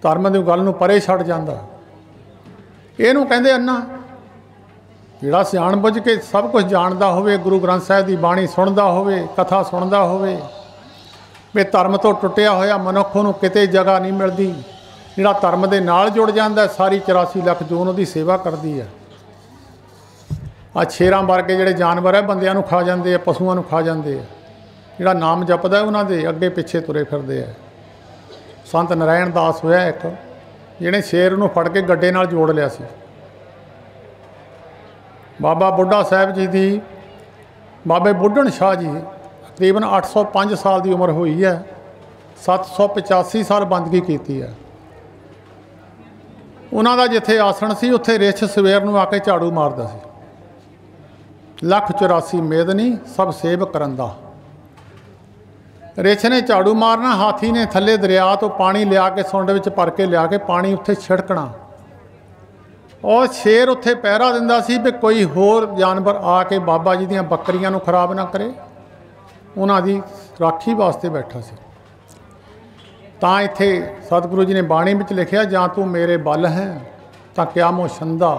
ਧਰਮ ਦੀ ਗੱਲ ਨੂੰ ਪਰੇ ਛੱਡ ਜਾਂਦਾ। ਇਹਨੂੰ ਕਹਿੰਦੇ ਅੰਨਾ। ਜਿਹੜਾ ਸਿਆਣ ਬੁੱਝ ਕੇ ਸਭ ਕੁਝ ਜਾਣਦਾ ਹੋਵੇ, ਗੁਰੂ ਗ੍ਰੰਥ ਸਾਹਿਬ ਦੀ ਬਾਣੀ ਸੁਣਦਾ ਹੋਵੇ, ਕਥਾ ਸੁਣਦਾ ਹੋਵੇ, ਵੀ ਧਰਮ ਤੋਂ ਟੁੱਟਿਆ ਹੋਇਆ ਮਨੁੱਖ ਨੂੰ ਕਿਤੇ ਜਗ੍ਹਾ ਨਹੀਂ ਮਿਲਦੀ। ਜਿਹੜਾ ਧਰਮ ਦੇ ਨਾਲ ਜੁੜ ਜਾਂਦਾ, ਸਾਰੀ 84 ਲੱਖ ਜੂਨ ਉਹਦੀ ਸੇਵਾ ਕਰਦੀ ਹੈ। ਆ ਸ਼ੇਰਾਂ ਵਰਗੇ ਜਿਹੜੇ ਜਾਨਵਰ ਹੈ ਬੰਦਿਆਂ ਨੂੰ ਖਾ ਜਾਂਦੇ ਆ, ਪਸ਼ੂਆਂ ਨੂੰ ਖਾ ਜਾਂਦੇ ਆ। ਜਿਹੜਾ ਨਾਮ ਜਪਦਾ ਉਹਨਾਂ ਦੇ ਅੱਗੇ ਪਿੱਛੇ ਤੁਰੇ ਫਿਰਦੇ ਆ। ਸੰਤ ਨਾਰਾਇਣ ਦਾਸ ਹੋਇਆ ਇੱਕ, ਜਿਹਨੇ ਸ਼ੇਰ ਨੂੰ ਫੜ ਕੇ ਗੱਡੇ ਨਾਲ ਜੋੜ ਲਿਆ ਸੀ। ਬਾਬਾ ਬੁੱਢਾ ਸਾਹਿਬ ਜੀ ਦੀ, ਬਾਬੇ ਬੁੱਢਣ ਸ਼ਾਹ ਜੀ ਤਕਰੀਬਨ 805 ਸਾਲ ਦੀ ਉਮਰ ਹੋਈ ਹੈ, 785 ਸਾਲ ਬੰਦਗੀ ਕੀਤੀ ਹੈ। ਉਹਨਾਂ ਦਾ ਜਿੱਥੇ ਆਸਣ ਸੀ ਉੱਥੇ ਰਿਛ ਸਵੇਰ ਨੂੰ ਆ ਕੇ ਝਾੜੂ ਮਾਰਦਾ ਸੀ। 184 ਮੇਦਨੀ ਸਭ ਸੇਵ ਕਰਨ ਦਾ। ਰਿਛ ਨੇ ਝਾੜੂ ਮਾਰਨਾ, ਹਾਥੀ ਨੇ ਥੱਲੇ ਦਰਿਆ ਤੋਂ ਪਾਣੀ ਲਿਆ ਕੇ ਸੁੰਡ ਵਿੱਚ ਭਰ ਕੇ ਲਿਆ ਕੇ ਪਾਣੀ ਉੱਥੇ ਛਿੜਕਣਾ। ਉਹ ਸ਼ੇਰ ਉੱਥੇ ਪਹਿਰਾ ਦਿੰਦਾ ਸੀ ਵੀ ਕੋਈ ਹੋਰ ਜਾਨਵਰ ਆ ਕੇ ਬਾਬਾ ਜੀ ਦੀਆਂ ਬੱਕਰੀਆਂ ਨੂੰ ਖਰਾਬ ਨਾ ਕਰੇ, ਉਹਨਾਂ ਦੀ ਰਾਖੀ ਵਾਸਤੇ ਬੈਠਾ ਸੀ। ਤਾਂ ਇੱਥੇ ਸਤਿਗੁਰੂ ਜੀ ਨੇ ਬਾਣੀ ਵਿੱਚ ਲਿਖਿਆ, ਜਾਂ ਤੂੰ ਮੇਰੇ ਬਲ ਹੈ ਤਾਂ ਕਿਆ ਮੋਸ਼ੰਦਾ,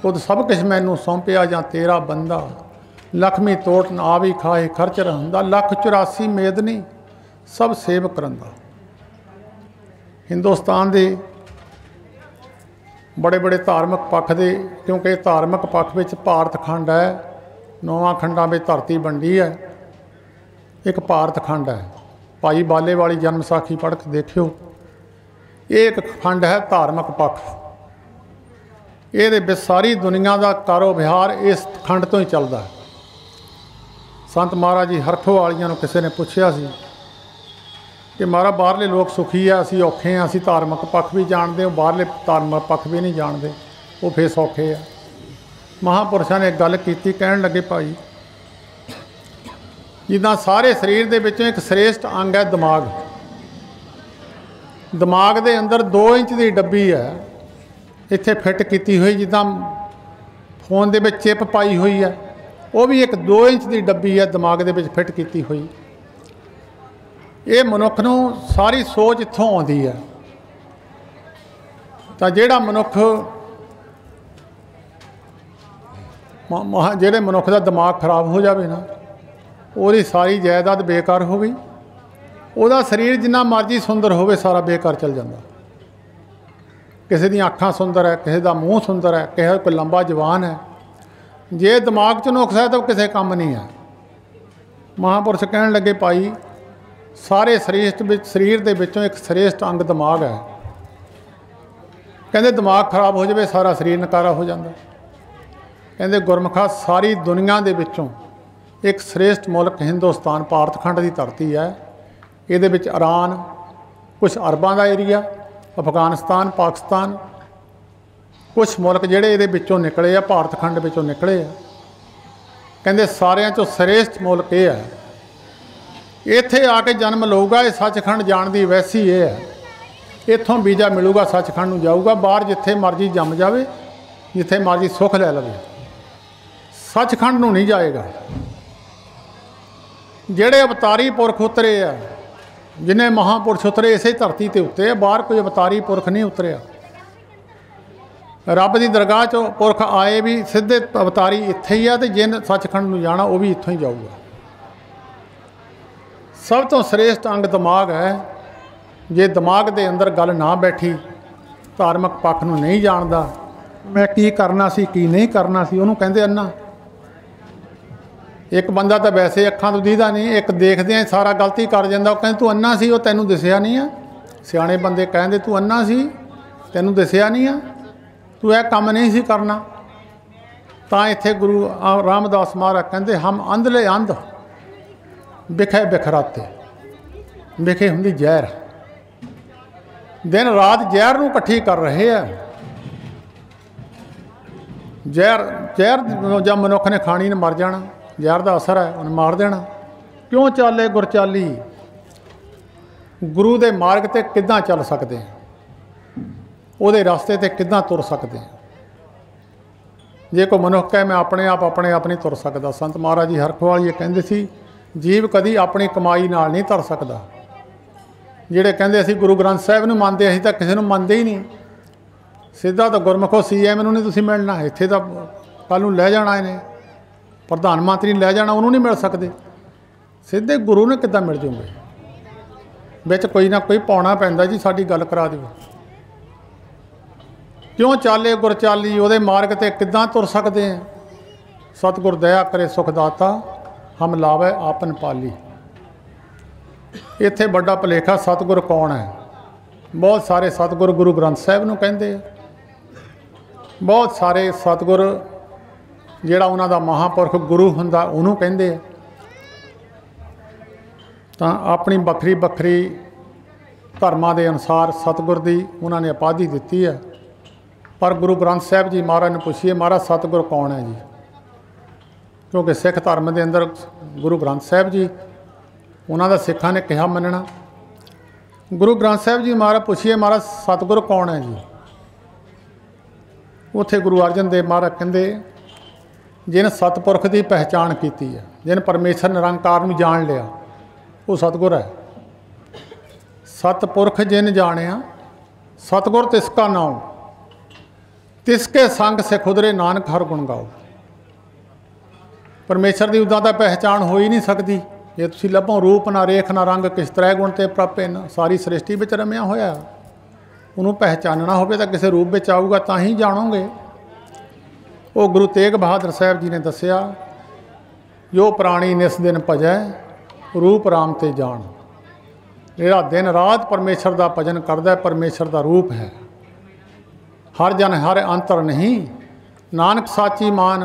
ਖੁਦ ਸਭ ਕੁਛ ਮੈਨੂੰ ਸੌਂਪਿਆ ਜਾਂ ਤੇਰਾ ਬੰਦਾ। ਲਖਮੀ ਤੋਟ ਨਾ ਆਵੀ ਖਾਏ ਖਰਚ ਰਹਿੰਦਾ, 184 ਮੇਦਨੀ ਸਭ ਸੇਵ ਕਰਨ ਦਾ। ਹਿੰਦੁਸਤਾਨ ਦੇ ਬੜੇ ਬੜੇ ਧਾਰਮਿਕ ਪੱਖ ਦੇ, ਕਿਉਂਕਿ ਧਾਰਮਿਕ ਪੱਖ ਵਿੱਚ ਭਾਰਤ ਖੰਡ ਹੈ, 9 ਖੰਡਾਂ ਵਿੱਚ ਧਰਤੀ ਵੰਡੀ ਹੈ, ਇੱਕ ਭਾਰਤ ਖੰਡ ਹੈ। ਭਾਈ ਬਾਲੇ ਵਾਲੀ ਜਨਮ ਸਾਖੀ ਪੜ੍ਹ ਕੇ ਦੇਖਿਓ, ਇਹ ਇੱਕ ਖੰਡ ਹੈ ਧਾਰਮਿਕ ਪੱਖ। ਇਹਦੇ ਵਿੱਚ ਸਾਰੀ ਦੁਨੀਆ ਦਾ ਕਾਰੋਬਾਰ ਇਸ ਖੰਡ ਤੋਂ ਹੀ ਚੱਲਦਾ। ਸੰਤ ਮਹਾਰਾਜ ਜੀ ਹਰਖੋ ਵਾਲੀਆਂ ਨੂੰ ਕਿਸੇ ਨੇ ਪੁੱਛਿਆ ਸੀ ਕਿ ਮਹਾਰਾਜ ਬਾਹਰਲੇ ਲੋਕ ਸੁਖੀ ਆ, ਅਸੀਂ ਔਖੇ ਆ, ਅਸੀਂ ਧਾਰਮਿਕ ਪੱਖ ਵੀ ਜਾਣਦੇ, ਉਹ ਬਾਹਰਲੇ ਧਾਰਮਿਕ ਪੱਖ ਵੀ ਨਹੀਂ ਜਾਣਦੇ, ਉਹ ਫਿਰ ਸੌਖੇ ਆ। ਮਹਾਂਪੁਰਸ਼ਾਂ ਨੇ ਇੱਕ ਗੱਲ ਕੀਤੀ, ਕਹਿਣ ਲੱਗੇ ਭਾਈ ਜਿੱਦਾਂ ਸਾਰੇ ਸਰੀਰ ਦੇ ਵਿੱਚੋਂ ਇੱਕ ਸ੍ਰੇਸ਼ਟ ਅੰਗ ਹੈ ਦਿਮਾਗ। ਦਿਮਾਗ ਦੇ ਅੰਦਰ 2 ਇੰਚ ਦੀ ਡੱਬੀ ਹੈ ਇੱਥੇ ਫਿੱਟ ਕੀਤੀ ਹੋਈ, ਜਿੱਦਾਂ ਫੋਨ ਦੇ ਵਿੱਚ ਚਿਪ ਪਾਈ ਹੋਈ ਹੈ, ਉਹ ਵੀ ਇੱਕ 2 ਇੰਚ ਦੀ ਡੱਬੀ ਹੈ ਦਿਮਾਗ ਦੇ ਵਿੱਚ ਫਿੱਟ ਕੀਤੀ ਹੋਈ। ਇਹ ਮਨੁੱਖ ਨੂੰ ਸਾਰੀ ਸੋਚ ਇੱਥੋਂ ਆਉਂਦੀ ਹੈ। ਤਾਂ ਜਿਹੜਾ ਮਨੁੱਖ ਜਿਹੜੇ ਮਨੁੱਖ ਦਾ ਦਿਮਾਗ ਖਰਾਬ ਹੋ ਜਾਵੇ ਨਾ, ਉਹਦੀ ਸਾਰੀ ਜਾਇਦਾਦ ਬੇਕਾਰ ਹੋ ਗਈ। ਉਹਦਾ ਸਰੀਰ ਜਿੰਨਾ ਮਰਜ਼ੀ ਸੁੰਦਰ ਹੋਵੇ ਸਾਰਾ ਬੇਕਾਰ ਚੱਲ ਜਾਂਦਾ। ਕਿਸੇ ਦੀਆਂ ਅੱਖਾਂ ਸੁੰਦਰ ਹੈ, ਕਿਸੇ ਦਾ ਮੂੰਹ ਸੁੰਦਰ ਹੈ, ਕਿਸੇ ਕੋਈ ਲੰਬਾ ਜਵਾਨ ਹੈ, ਜੇ ਦਿਮਾਗ 'ਚ ਨੁਕਸ ਹੈ ਤਾਂ ਉਹ ਕਿਸੇ ਕੰਮ ਨਹੀਂ ਹੈ। ਮਹਾਂਪੁਰਸ਼ ਕਹਿਣ ਲੱਗੇ ਭਾਈ ਸਾਰੇ ਸਰੀਰ ਦੇ ਵਿੱਚੋਂ ਇੱਕ ਸ੍ਰੇਸ਼ਟ ਅੰਗ ਦਿਮਾਗ ਹੈ। ਕਹਿੰਦੇ ਦਿਮਾਗ ਖਰਾਬ ਹੋ ਜਾਵੇ ਸਾਰਾ ਸਰੀਰ ਨਕਾਰਾ ਹੋ ਜਾਂਦਾ। ਕਹਿੰਦੇ ਗੁਰਮੁਖਾ ਸਾਰੀ ਦੁਨੀਆ ਦੇ ਵਿੱਚੋਂ ਇੱਕ ਸ੍ਰੇਸ਼ਟ ਮੁਲਕ ਹਿੰਦੁਸਤਾਨ ਭਾਰਤ ਖੰਡ ਦੀ ਧਰਤੀ ਹੈ। ਇਹਦੇ ਵਿੱਚ ਈਰਾਨ, ਕੁਛ ਅਰਬਾਂ ਦਾ ਏਰੀਆ, ਅਫਗਾਨਿਸਤਾਨ, ਪਾਕਿਸਤਾਨ, ਕੁਛ ਮੁਲਕ ਜਿਹੜੇ ਇਹਦੇ ਵਿੱਚੋਂ ਨਿਕਲੇ ਆ, ਭਾਰਤ ਖੰਡ ਵਿੱਚੋਂ ਨਿਕਲੇ ਆ। ਕਹਿੰਦੇ ਸਾਰਿਆਂ 'ਚੋਂ ਸ੍ਰੇਸ਼ਟ ਮੁਲਕ ਇਹ ਹੈ। ਇੱਥੇ ਆ ਕੇ ਜਨਮ ਲਊਗਾ, ਇਹ ਸੱਚਖੰਡ ਜਾਣ ਦੀ ਵੈਸੀ ਇਹ ਹੈ। ਇੱਥੋਂ ਵੀਜ਼ਾ ਮਿਲੂਗਾ, ਸੱਚਖੰਡ ਨੂੰ ਜਾਊਗਾ। ਬਾਹਰ ਜਿੱਥੇ ਮਰਜ਼ੀ ਜੰਮ ਜਾਵੇ, ਜਿੱਥੇ ਮਰਜ਼ੀ ਸੁੱਖ ਲੈ ਲਵੇ, ਸੱਚਖੰਡ ਨੂੰ ਨਹੀਂ ਜਾਏਗਾ। ਜਿਹੜੇ ਅਵਤਾਰੀ ਪੁਰਖ ਉਤਰੇ ਆ, ਜਿन्हें महापुरुष उतरे इसे धरती ते उत्ते आ, बाहर कोई अवतारी पुरख नहीं उतरिया। रब की दरगाह चो पुरख आए भी सीधे अवतारी इत्थे ही आ, ते जिन सचखंड नूं जाना वो भी इत्थों ही जाऊगा। सब तो श्रेष्ठ अंग दिमाग है। जे दिमाग के अंदर गल ना बैठी, धार्मिक पक्ष नूं नहीं जानदा, मैं की करना सी की नहीं करना सी, उहनूं कहंदे अन्ना। एक बंदा तो वैसे अखां तो दीदा नहीं, एक देखदे सारा गलती कर जांदा। वो कहंदे तू अन्ना सी, वो तैनूं दिसिया नहीं आ। सियाणे बंदे कहंदे तू अन्ना सी, तैनूं दिसिया नहीं आ, तू यह काम नहीं सी करना। तां इत्थे गुरु रामदास महाराज कहंदे हम अंधले अंध बिखे बिखराते। बिखे हुंदी जहर, दिन रात जहर नूं इकट्ठी कर रहे हैं। जहर जब मनुख ने खानी ने मर जाना, जहर का असर है, उन्हें मार देना। क्यों चाले गुरचाली, गुरु के मार्ग ते किद्दां चल सकते हैं, उहदे रास्ते ते किद्दां तुर सकते हैं। जे कोई मनुख कहे मैं अपने आप नहीं तुर सकता, संत महाराज जी हरखवाल ये कहते सी जीव कदी अपनी कमाई नाल नहीं तर सकता। जिहड़े कहंदे असीं गुरु ग्रंथ साहिब नूं मंनदे, असीं तां किसी नूं मंनदे ही नहीं। सीधा तो गुरमुखो CM नूं नहीं तुसीं मिलना, इत्थे तां कल नूं लै जाना इहने, प्रधानमंत्री लै जाना, उन्होंने नहीं मिल सकते। सीधे गुरु ने किद्दां मिल जाओगे? बिच कोई ना कोई पाउणा पैंदा जी, साडी गल करा दिओ। क्यों चाले गुरचाली, उहदे मार्ग ते किद्दां तुर सकते हैं। सतगुर दया करे सुखदाता, हम लावे आपन पाली। इत्थे बड़ा भुलेखा, सतगुर कौन है? बहुत सारे सतगुर गुरु ग्रंथ साहिब नूं कहंदे आ, बहुत सारे सतगुर ਜਿਹੜਾ ਉਹਨਾਂ ਦਾ ਮਹਾਂਪੁਰਖ ਗੁਰੂ ਹੁੰਦਾ ਉਹਨੂੰ ਕਹਿੰਦੇ ਆ। ਤਾਂ ਆਪਣੀ ਵੱਖਰੀ ਵੱਖਰੀ ਧਰਮਾਂ ਦੇ ਅਨੁਸਾਰ ਸਤਿਗੁਰ ਦੀ ਉਹਨਾਂ ਨੇ ਉਪਾਧੀ ਦਿੱਤੀ ਹੈ। ਪਰ ਗੁਰੂ ਗ੍ਰੰਥ ਸਾਹਿਬ ਜੀ ਮਹਾਰਾਜ ਨੂੰ ਪੁੱਛੀਏ, ਮਹਾਰਾਜ ਸਤਿਗੁਰ ਕੌਣ ਹੈ ਜੀ? ਕਿਉਂਕਿ ਸਿੱਖ ਧਰਮ ਦੇ ਅੰਦਰ ਗੁਰੂ ਗ੍ਰੰਥ ਸਾਹਿਬ ਜੀ, ਉਹਨਾਂ ਦਾ ਸਿੱਖਾਂ ਨੇ ਕਿਹਾ ਮੰਨਣਾ। ਗੁਰੂ ਗ੍ਰੰਥ ਸਾਹਿਬ ਜੀ ਮਹਾਰਾਜ ਪੁੱਛੀਏ, ਮਹਾਰਾਜ ਸਤਿਗੁਰ ਕੌਣ ਹੈ ਜੀ? ਉੱਥੇ ਗੁਰੂ ਅਰਜਨ ਦੇਵ ਮਹਾਰਾਜ ਕਹਿੰਦੇ जिन सतपुरख की पहचान की है, जिन परमेश्वर निरंकार में जान लिया, वो सतगुर है। सतपुरख जिन जानिया, सतगुर तिसका नाम, तिसके संग से खुदरे नानक हर गुण गाओ। परमेश्वर की उदा तो पहचान हो ही नहीं सकती जे तुसीं लभो रूप ना रेख ना रंग, किस तरह गुण ते प्रापे न सारी सृष्टि में रमिया होया। उन्होंने पहचानना हो तो किसी रूप में आऊगा तो ही जानोगे। वो गुरु तेग बहादुर साहब जी ने दसिया, जो प्राणी निस दिन भजै रूप राम ते जान। जिहड़ा दिन रात परमेश्वर का भजन करदा, परमेश्वर का रूप है। हर जन हर अंतर नहीं, नानक साची मान।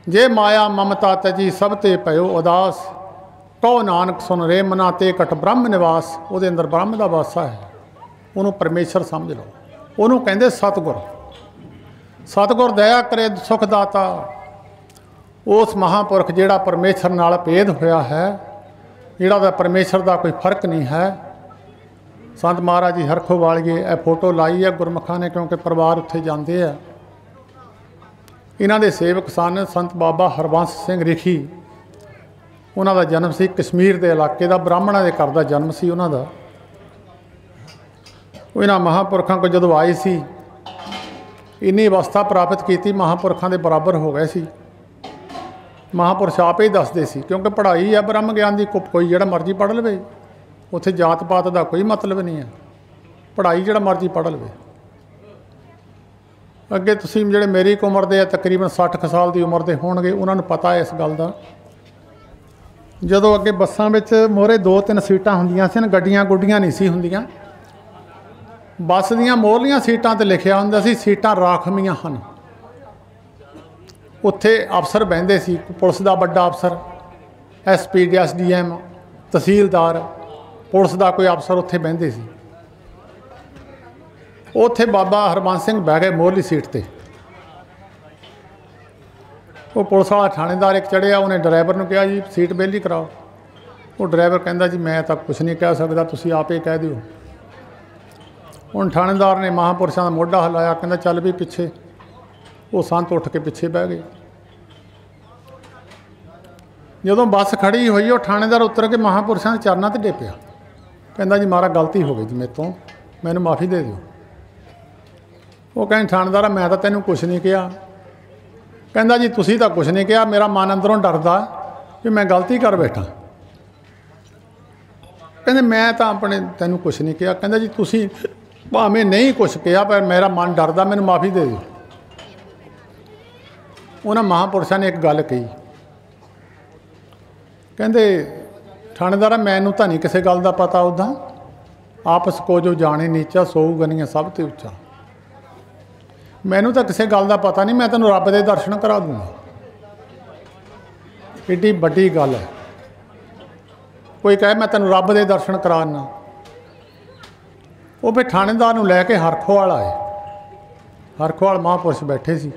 जे माया ममता तजी सब ते पयो उदास, कहो नानक सुन रे मना ते कट ब्रह्म निवास। उहदे अंदर ब्रह्म का वासा है, उन्होंने परमेश्वर समझ लो। उन्होंने कहंदे सतगुर। सतगुर दया करे सुखदाता, उस महापुरख जिहड़ा परमेश्वर नाल भेद होया है, जिहड़ा दा परमेश्वर का कोई फर्क नहीं है। संत महाराज जी हरखोवालिए यह फोटो लाई है गुरमुखां ने, क्योंकि परिवार उत्थे जाते हैं। इन्हां दे सेवक सन संत बाबा हरबंस सिंह रिखी। उन्हां दा जन्म सी कश्मीर के इलाके का, ब्राह्मणों के घर का जन्म सी उन्हां दा। इन्हां महापुरखों को जदों आई सी, इन्नी अवस्था प्राप्त की, महापुरखों के बराबर हो गए सी। महापुरुष आप ही दसदे सी, क्योंकि पढ़ाई है ब्रह्म ज्ञान की, कोई जिहड़ा मर्जी पढ़ लवे, उत्थे जात पात का कोई मतलब नहीं है। पढ़ाई जिहड़ा मर्जी पढ़ लवे। अगे तुसीं जिहड़े मेरी उम्र के तकरीबन 60 साल की उम्र के होणगे, उन्होंने पता है इस गल का। जदों अगे बसां विच मोहरे 2-3 सीटां हुंदियां सन, गड्डियां गुड्डियां नहीं सी हुंदियां। बस दियां मोहरलियां सीटां ते लिखिया हुंदा सी सीटां राखवीआं हन। उत्थे अफसर बहिंदे सी, पुलिस का बड़ा अफसर, SP SDM, तहसीलदार, पुलिस का कोई अफसर उत्थे बहिंदे सी। उत्थे बाबा हरबंस सिंह बह गए मोहरली सीट ते। वो पुलिस वाला थानेदार एक चढ़िया, उन्हें ड्राइवर नूं कहा जी सीट बेली कराओ। वो ड्राइवर कहंदा जी मैं तो कुछ नहीं कह सकता, तुसीं आप ही कह दिओ। हुण थानेदार ने महापुरुषों का मोढा हिलाया, कहंदा चल भी पिछे। वो संत उठ के पिछे बह गए। ਜਦੋਂ ਬੱਸ ਖੜੀ ਹੋਈ ਉਹ ਥਾਣੇਦਾਰ उतर के महापुरुषों के चरणों ते डे पिया, कहता जी महाराज गलती हो गई जी मेरे तो, मैनू माफ़ी दे दिओ। वो कहने थाणेदार मैं तो तैनूं कुछ नहीं कहा। कहता जी तुसीं तां कुछ नहीं कहा, मेरा मन अंदरों डरदा कि मैं गलती कर बैठा। कहते मैं तो अपने तैनूं कुछ नहीं कहा। कहता जी तुसीं भावें नहीं कुछ कहा पर मेरा मन डरदा, मैनूं माफ़ी दे दिओ। उन्हां महापुरुषों ने एक गल कही, कहते थाणेदारा मैनूं तां नहीं किसी गल दा पता, उदा आपस को जो जाने नीचा सोऊ गनिया सब ते उच्चा। मैनूं तां किसी गल दा पता नहीं, मैं तैनूं रब दे दर्शन करा दूँगा। एड्डी वड्डी गल है। कोई कहे मैं तैनूं रब दे दर्शन कराना, वो फिर थाणेदार नूं लैके हरखोवाल आए। हरखोवाल महापुरुष बैठे सी,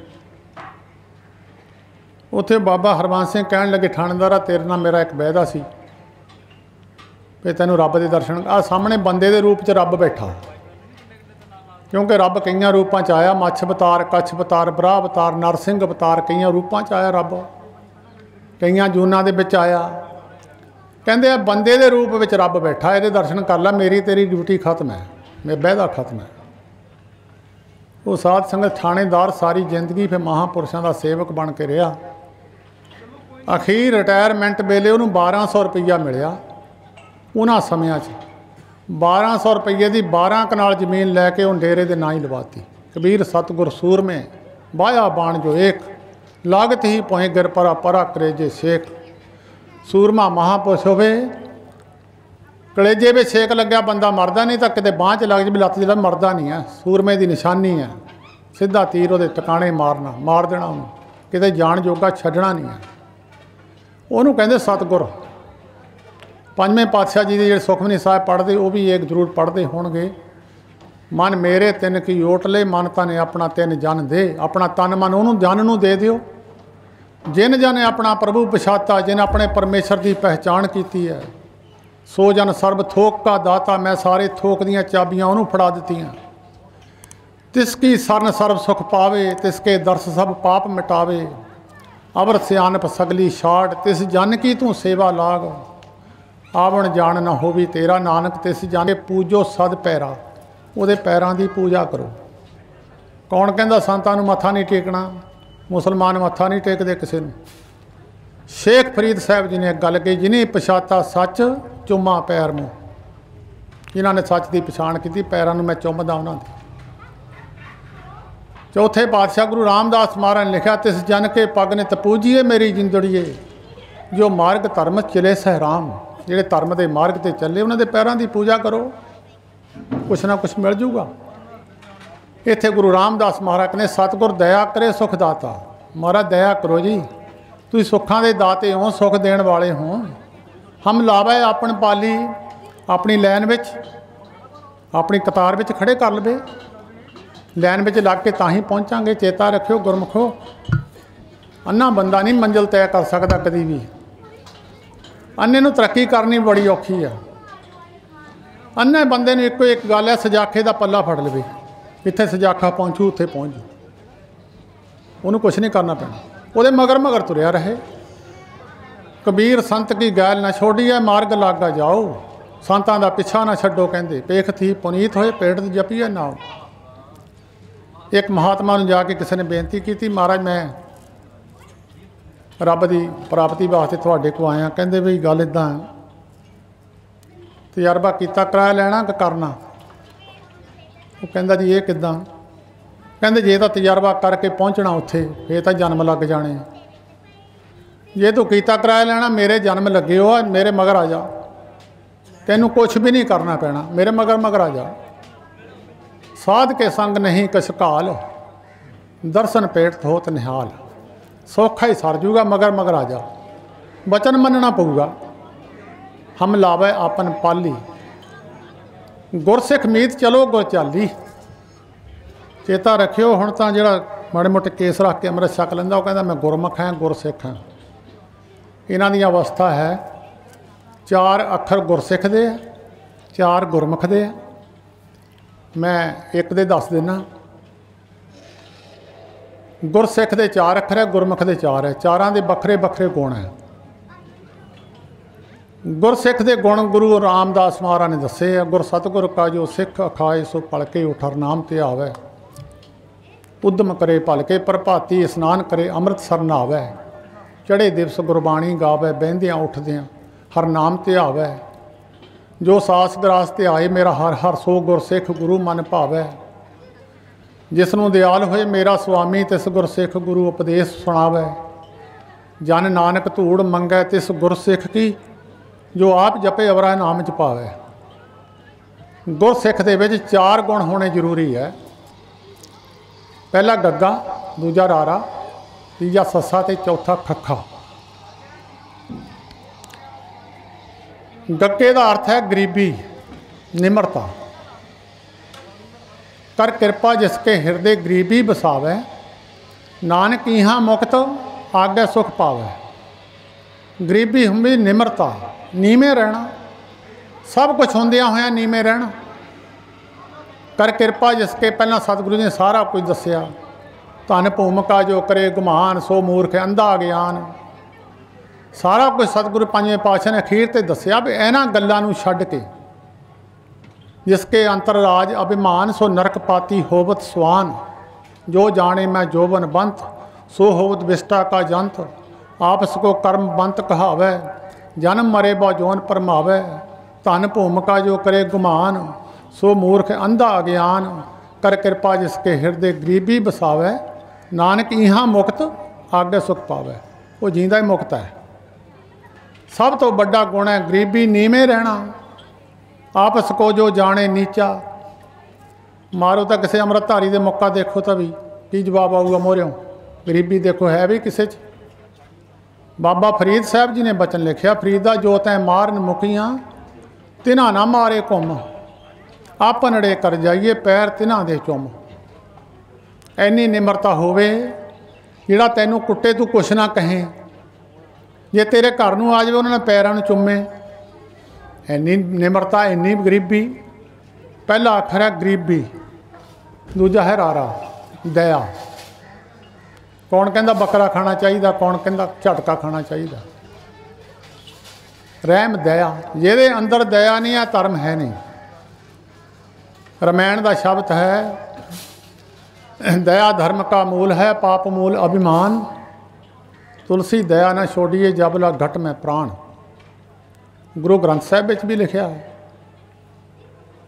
उत्थे बाबा हरबंस सिंह कहण लगे थाणेदारा तेरे नाल मेरा एक वायदा सी भी तैनूं रब दे दर्शन। आ सामने बंदे दे रूप च रब बैठा, क्योंकि रब कई रूपों च आया, मच्छ अवतार, कच्छ अवतार, बराह अवतार, नरसिंह अवतार, कई रूपों च आया रब, कई जूनां दे विच आया। कहंदे बंदे दे रूप विच रब बैठा, ये दर्शन कर ला, मेरी तेरी ड्यूटी खत्म है, मेरा वायदा खत्म है। वो साध संगत थाणेदार सारी जिंदगी फिर महापुरुषों का सेवक बन के रहा। अखीर रिटायरमेंट वेले उन्होंने 1200 रुपया मिलिया। उन्होंने समय 1200 रुपये की 12 कनाल जमीन लैके उन डेरे के ना ही लवाती। कबीर सतगुर सूरमे बाया बाण जो एक, लागत ही पोए गिर परा परा कलेजे शेख। सूरमा महापुरुष होवे, कलेजे में छेक लग्या बंदा मरदा नहीं, तो किते बाँह च लग जाए लत्त जो मरदा नहीं है। सूरमे की निशानी है, सीधा तीर वो टकाने मारना, मार देना उन्होंने, किते जान जोगा छड्डना नहीं है। उन्होंने कहते सतगुर। पंजवें पातशाह जी के जो सुखमनी साहिब पढ़ते वो भी एक जरूर पढ़ते होणगे। मन मेरे तिन की ओट ले, मन तन अपना तिन जन दे। अपना तन मन उन्होंने जन नूं दे दिओ। जिन जन अपना प्रभु पछाता, जिन अपने परमेश्वर की पहचान की है, सो जन सर्ब थोक का दाता। मैं सारे थोक दियाँ चाबियाँ उन्होंने फड़ा दित्तियां। तिसकी सरन सर्ब सुख पावे, तिसके दर्श सब पाप मिटावे। अवर सियानप सगली छाड़, तिस जन की तू सेवा लाग। आवण जान न होवी तेरा, नानक तिस जाने पूजो सद पैरा। ਉਹਦੇ पैरों की पूजा करो। कौन कहता संतां नूं मत्था नहीं टेकना? मुसलमान मत्था नहीं टेकते किसी नूं। शेख फरीद साहब जी ने एक गल कही, जिन्हें पछाता सच चुम्मा पैर मूँ। जिन्होंने सच की पछाण की, पैरों में मैं चुमदा उन्होंने। चौथे पातशाह गुरु रामदास महाराज ने लिखा, तिस जन के पग ने तपूजिए मेरी जिंदड़िए, जो मार्ग धर्म चले सहराम। ਜਿਹੜੇ ਧਰਮ ਦੇ ਮਾਰਗ ਤੇ ਚੱਲੇ ਉਹਨਾਂ ਦੇ ਪੈਰਾਂ ਦੀ ਪੂਜਾ ਕਰੋ, ਕੁਛ ਨਾ ਕੁਛ ਮਿਲ ਜੂਗਾ। ਇੱਥੇ ਗੁਰੂ ਰਾਮਦਾਸ ਮਹਾਰਾਜ ਨੇ ਸਤਿਗੁਰ ਦਇਆ ਕਰੇ ਸੁਖ ਦਾਤਾ। ਮਹਾਰਾਜ ਦਇਆ ਕਰੋ ਜੀ, ਤੁਸੀਂ ਸੁੱਖਾਂ ਦੇ ਦਾਤੇ ਹੋ, ਸੁਖ ਦੇਣ ਵਾਲੇ ਹੋ। ਹਮ ਲਾਵੇ ਆਪਣ ਪਾਲੀ, ਆਪਣੀ ਲਾਈਨ ਵਿੱਚ, ਆਪਣੀ ਕਤਾਰ ਵਿੱਚ ਖੜੇ ਕਰ ਲਵੇ। ਲਾਈਨ ਵਿੱਚ ਲੱਗ ਕੇ ਤਾਂ ਹੀ ਪਹੁੰਚਾਂਗੇ। ਚੇਤਾ ਰੱਖਿਓ ਗੁਰਮੁਖੋ, ਅੰਨਾ ਬੰਦਾ ਨਹੀਂ ਮੰਜ਼ਿਲ ਤੈਅ ਕਰ ਸਕਦਾ ਕਦੀ ਵੀ। अन्ने नूं तरक्की करनी बड़ी औखी है। अन्ने बंदे नूं इक्को एक गल है, सजाखे का पल्ला फड़ लवे, इत्थे सजाखा पहुँचू उत्थे पहुँच जू, उन्होंने कुछ नहीं करना पैना, वो मगर मगर तुरया रहे। कबीर संत की गैल ना छोड़िए, मार्ग लागा जाओ। संतां दा पिछा ना छड्डो, कहंदे पेख थी पुनीत होए, पेट जपीए नाओ। एक महात्मा नूं जाके किसी ने बेनती की, महाराज मैं रब की प्राप्ति वास्ते तुहाडे को आया। कहंदे भी गल इदां तजर्बा कीता कराया लैना कि करना? वो कहंदा जी ये किदां? कहंदे जे तां तजर्बा करके पहुँचना उत्थे, फिर तां जन्म लग जाने। जे तू कीता कराया लैना, मेरे जन्म लगे हो, मेरे मगर आ जा, तैनूं कुछ भी नहीं करना पैना, मेरे मगर मगर आ जा। साध के संग नहीं कछ घाल, दर्शन पेट होत निहाल। सौखा ही सर जूगा, मगर मगर आ जा, बचन मनना पऊगा। हम लावे आपन पाली, गुरसिख मीत चलो गुर चाली। चेता रखियो, हुण तां जिहड़ा माड़े मोटे केस रख के अमृत छक लैंदा, वो कहंदा मैं गुरमुख हाँ, गुरसिख हाँ। इन्हां दी अवस्था है, 4 अखर गुरसिख दे, 4 गुरमुख दे। मैं एक दे दस देना। गुरसिख दे 4 अखर है, गुरमुख दे 4 है। चारां दे बखरे बखरे गुण है। गुरसिख के गुण गुरु रामदास महाराज ने दसे है। गुर सतगुर का जो सिख अखाए सो पलके उठर नाम ते आवे। उद्यम करे भलके प्रभाती स्नान करे अमृत सर नहावै। चढ़े दिवस गुरबाणी गावै बहंदियां उठदियां हर नाम ते आवे। जो सास ग्रास ते आए मेरा हर हर सो गुरसिख गुरु मन भावै। जिसनों दयाल होए मेरा स्वामी तिस गुरसिख गुरु उपदेश सुनावै। जन नानक धूड़ मंगै तिस गुरसिख की जो आप जपे अवरा नाम च पावे। गुरसिख दे विच 4 गुण होने जरूरी है। पहला गग्गा, दूजा रारा, तीजा सस्सा ते चौथा खखा। गग्गे का अर्थ है गरीबी, निमरता। कर कृपा जिसके हृदय गरीबी बसावे। नानक इहाँ मुक्त आगे सुख पावे। गरीबी हुंदी निमरता, नीवें रहना, सब कुछ होंदियां होया नीवें रहना। कर कृपा जिसके पहला सतगुरु ने सारा कुछ दसिया। धन भूमिका जो करे गुमान सो मूर्ख अंधा ज्ञान। सारा कुछ सतगुरु पंजवें पातशाह ने अखीर ते दसिया भी इन्हां गल्लां नूं छड्ड के जिसके अंतर राज अभिमान सो नरक पाती होवत स्वान। जो जाने मैं जोबन बंत सो होवत विष्टा का जंत। आपस को कर्म बंत कहावै जन्म मरे बा जोन परमावै। धन भूमिका जो करे गुमान सो मूर्ख अंधा अज्ञान। कर कृपा जिसके हृदय गरीबी बसावै। नानक इहाँ मुक्त आगे सुख पावै। वो जींदा ही मुक्त है। सब तो बड़ा गुण है गरीबी, नीवें रहना। आपस को जो जाने नीचा। मारो तो किसी अमृतधारी दे मौका देखो तो भी की जवाब आऊगा मोरियों। गरीबी देखो है भी किसी च। बाबा फरीद साहब जी ने बचन लिखिया फरीदा जो तैं मारन मुखियाँ तिन्हां ना मारे घुम। आपनड़े कर जाइए पैर तिन्हां दे चुम। इन्नी निमरता होवे जिहड़ा तैनूं कुੱਟੇ तू कुछ ना कहे। जे तेरे घर नूं आ जावे उन्होंने पैरां नूं चुमे। इन्नी निमरता, इन्नी गरीबी। पहला अखर है गरीबी, दूजा है रारा, दया। कौन कहता बकरा खाना चाहिए, कौन कहता झटका खाना चाहिए। रहम दया, जिहदे अंदर दया नहीं है धर्म है नहीं। रामायण का शब्द है दया धर्म का मूल है पाप मूल अभिमान। तुलसी दया न छोड़िए जबला घट में प्राण। गुरु ग्रंथ साहिब विच भी लिखा है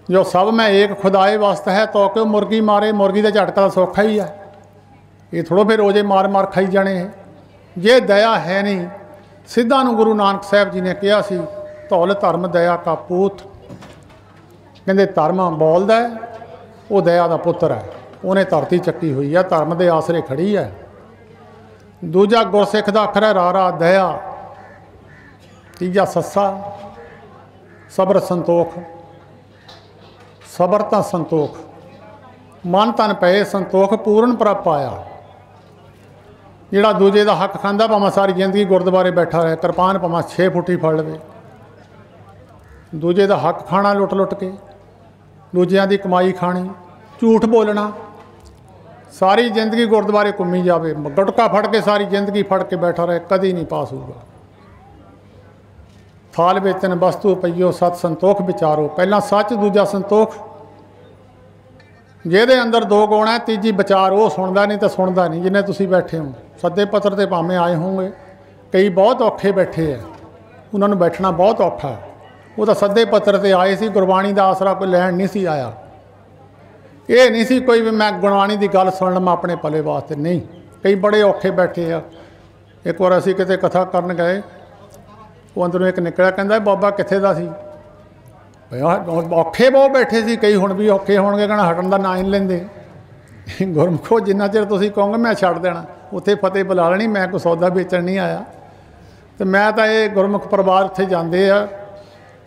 जो सब में एक खुदाए वास्ते है तो क्यों मुर्गी मारे। मुर्गी का झटका सौखा ही है, ये थोड़ो फिर रोजे मार मार खाई जाने है। जे दया है नहीं सिद्धा नूं गुरु नानक साहब जी ने कहा सी धौल धर्म दया का पूत। कहते धर्म बोलदा है वो दया का पुत्र है। उन्हें धरती चक्की हुई है, धर्म के आसरे खड़ी है। दूजा गुरसिख का अखर है रारा, दया। तीजा सस्सा, सबर संतोख। सबर तो संतोख, मन तन पे संतोख पूर्ण प्रभ पाया। जिहड़ा दूजे का हक खांदा भावें सारी जिंदगी गुरुद्वारे बैठा रहे, कृपान भावें 6 फुटी फड़ लवे। दूजे का हक खाना लुट लुट के, दूजियां की कमाई खानी, झूठ बोलना, सारी जिंदगी गुरुद्वारे घूमी जाए, गुटका फड़ के सारी जिंदगी फड़ के बैठा रहे, कदी नहीं पास होगा। थाल वेचन वस्तु पईओ सत संतोख विचारो। पहला सच, दूजा संतोख। ਜਿਹਦੇ अंदर 2 गुण है, तीजी विचार। वो सुनता नहीं तो सुनता नहीं। जिन्हें तुसीं बैठे हो सद्दे पत्र ते भावें आए होंगे, कई बहुत औखे बैठे है, उन्होंने बैठना बहुत औखा है। वो तो सद्दे पत्र ते आए सी, गुरबाणी का आसरा कोई लैन नहीं सी आया। ये नहीं सी कोई भी मैं गुरबाणी की गल सुन लवां अपने भले वास्ते, नहीं। कई बड़े औखे बैठे आ। एक बार असीं किते कथा करन गए, वो अंदरों एक निकलिया कहंदा बाबा कित्थे दा सी। औखे बहुत बैठे सी, कई हुण भी औखे होणगे, कहना हटण का नाम ही नहीं लेंदे। गुरमुखो जिन्ना चिर तुसीं कहोगे मैं छड्ड देना, उत्थे फतेह बुला लेनी, मैं कोई सौदा बेचण नहीं आया। तो मैं तो ये गुरमुख परिवार उत्थे जांदे आ,